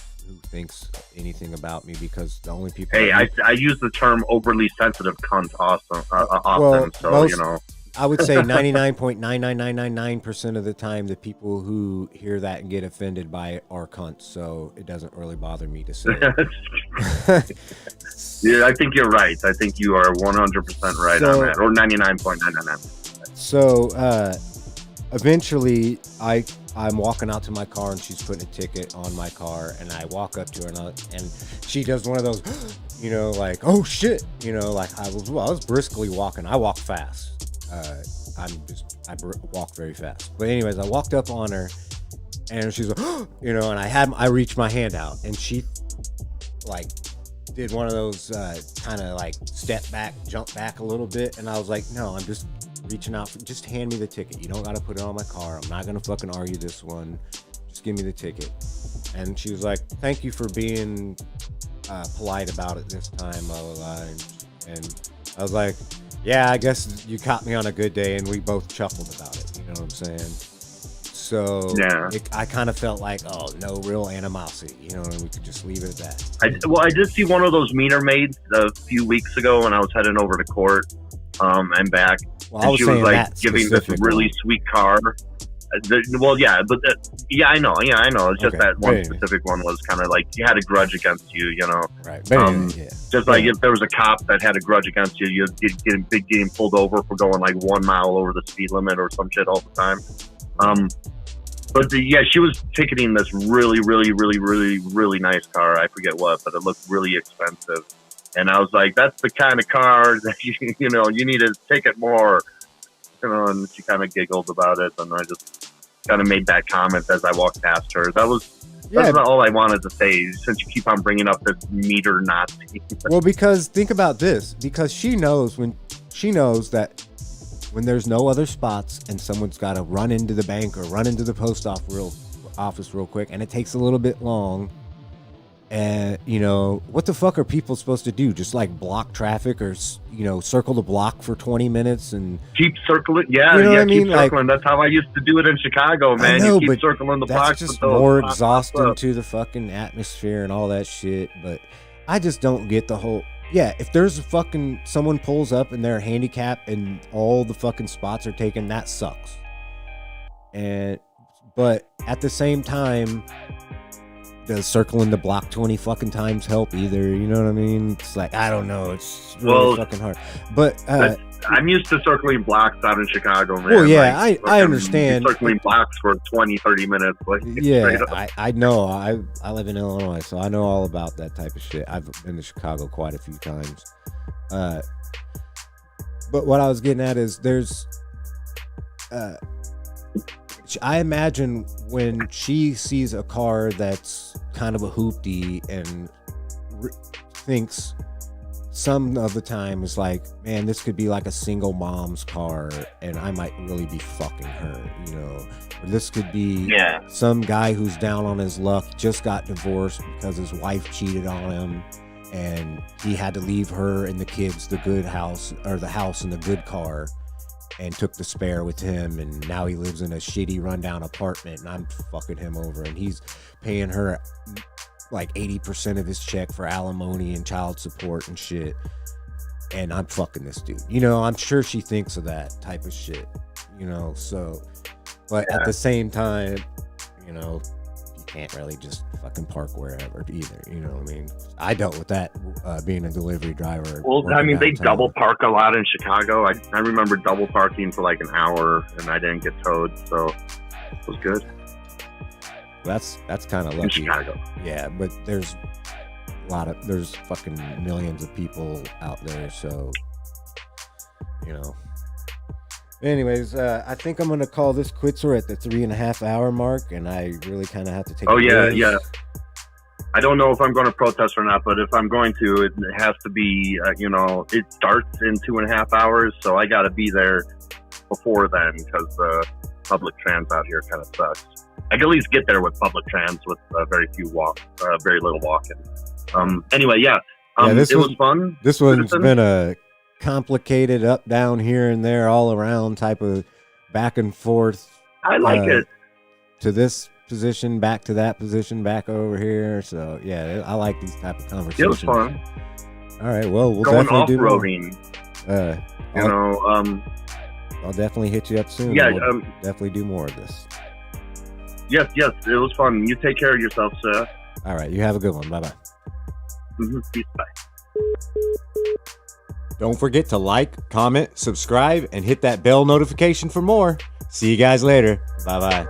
thinks anything about me, because the only people... Hey, I use the term overly sensitive cunt often, so, you know. I would say 99.99999% of the time, the people who hear that and get offended by it are cunts, so it doesn't really bother me to say it. Yeah, I think you're right. I think you are 100% right on that, or 99.999. So, eventually, I'm walking out to my car and she's putting a ticket on my car, and I walk up to her and she does one of those, you know, like, oh shit, you know, like I was briskly walking. I walk fast. I walk very fast. But anyways, I walked up on her and she's like, you know, and I reached my hand out and she like did one of those kind of like step back, jump back a little bit, and I was like, no, I'm just reaching out just hand me the ticket. You don't gotta put it on my car. I'm not gonna fucking argue this one. Just give me the ticket. And she was like, thank you for being polite about it this time, blah blah blah. And I was like, yeah, I guess you caught me on a good day, and we both chuckled about it. You know what I'm saying? So yeah, I kind of felt like, oh, no real animosity, you know, and we could just leave it at that. I did see one of those meter maids a few weeks ago when I was heading over to court and back. Well, and she was like giving this really sweet car. I know. It's just that one specific one was kind of like you had a grudge against you, you know. Right. Just like if there was a cop that had a grudge against you, you'd getting pulled over for going like 1 mile over the speed limit or some shit all the time. She was ticketing this really, really, really, really, really nice car. I forget what, but it looked really expensive. And I was like, that's the kind of car that you need to ticket more. You know, and she kind of giggled about it, and I just kind of made that comment as I walked past her. That's all I wanted to say, since you keep on bringing up this meter Nazi. Well, because think about this, because she knows that when there's no other spots and someone's got to run into the bank or run into the post office real quick, and it takes a little bit long, and you know, what the fuck are people supposed to do? Just like block traffic, or you know, circle the block for 20 minutes and keep circling? Yeah, you know what I mean? Keep circling. Like, that's how I used to do it in Chicago, man. I know, you keep circling the blocks. That's just more exhausting to the fucking atmosphere and all that shit. But I just don't get the whole. Yeah, if there's someone pulls up and they're handicapped and all the fucking spots are taken, that sucks. But at the same time, does circling the block 20 fucking times help either? You know what I mean? It's like, I don't know. It's really fucking hard. But I'm used to circling blocks out in Chicago, man. Well, yeah, I understand. Circling blocks for 20, 30 minutes. Like, yeah, I know. I live in Illinois, so I know all about that type of shit. I've been to Chicago quite a few times. But what I was getting at is there's... I imagine when she sees a car that's kind of a hoopty and thinks some of the time is like, man, this could be like a single mom's car and I might really be fucking her, you know. Or this could be some guy who's down on his luck, just got divorced because his wife cheated on him and he had to leave her and the kids the good house, or the house and the good car, and took the spare with him, and now he lives in a shitty rundown apartment and I'm fucking him over, and he's paying her like 80% of his check for alimony and child support and shit, and I'm fucking this dude. You know, I'm sure she thinks of that type of shit, you know. So, but at the same time, you know, you can't really just fucking park wherever either, you know what I mean? I dealt with that being a delivery driver. Well, I mean, they double park a lot in Chicago. I remember double parking for like an hour and I didn't get towed, so it was good. That's kind of lucky. In Chicago. Yeah, but there's fucking millions of people out there, so, you know. Anyways, I think I'm gonna call this quits. We're at the 3.5 hour mark, and I really kind of have to take. Yeah. I don't know if I'm going to protest or not, but if I'm going to, it has to be. You know, it starts in 2.5 hours, so I got to be there before then because public trans out here kind of sucks. I can at least get there with public trans with very little walking. Anyway, it was fun. This one's been a complicated up, down, here and there, all around type of back and forth. I like it. To this position, back to that position, back over here. So yeah, I like these type of conversations. It was fun. All right, well, we'll going definitely off-roading. I'll definitely hit you up soon. Yeah, we'll definitely do more of this. Yes, it was fun. You take care of yourself, sir. All right, you have a good one. Bye-bye. Peace, bye. Don't forget to like, comment, subscribe, and hit that bell notification for more. See you guys later. Bye-bye.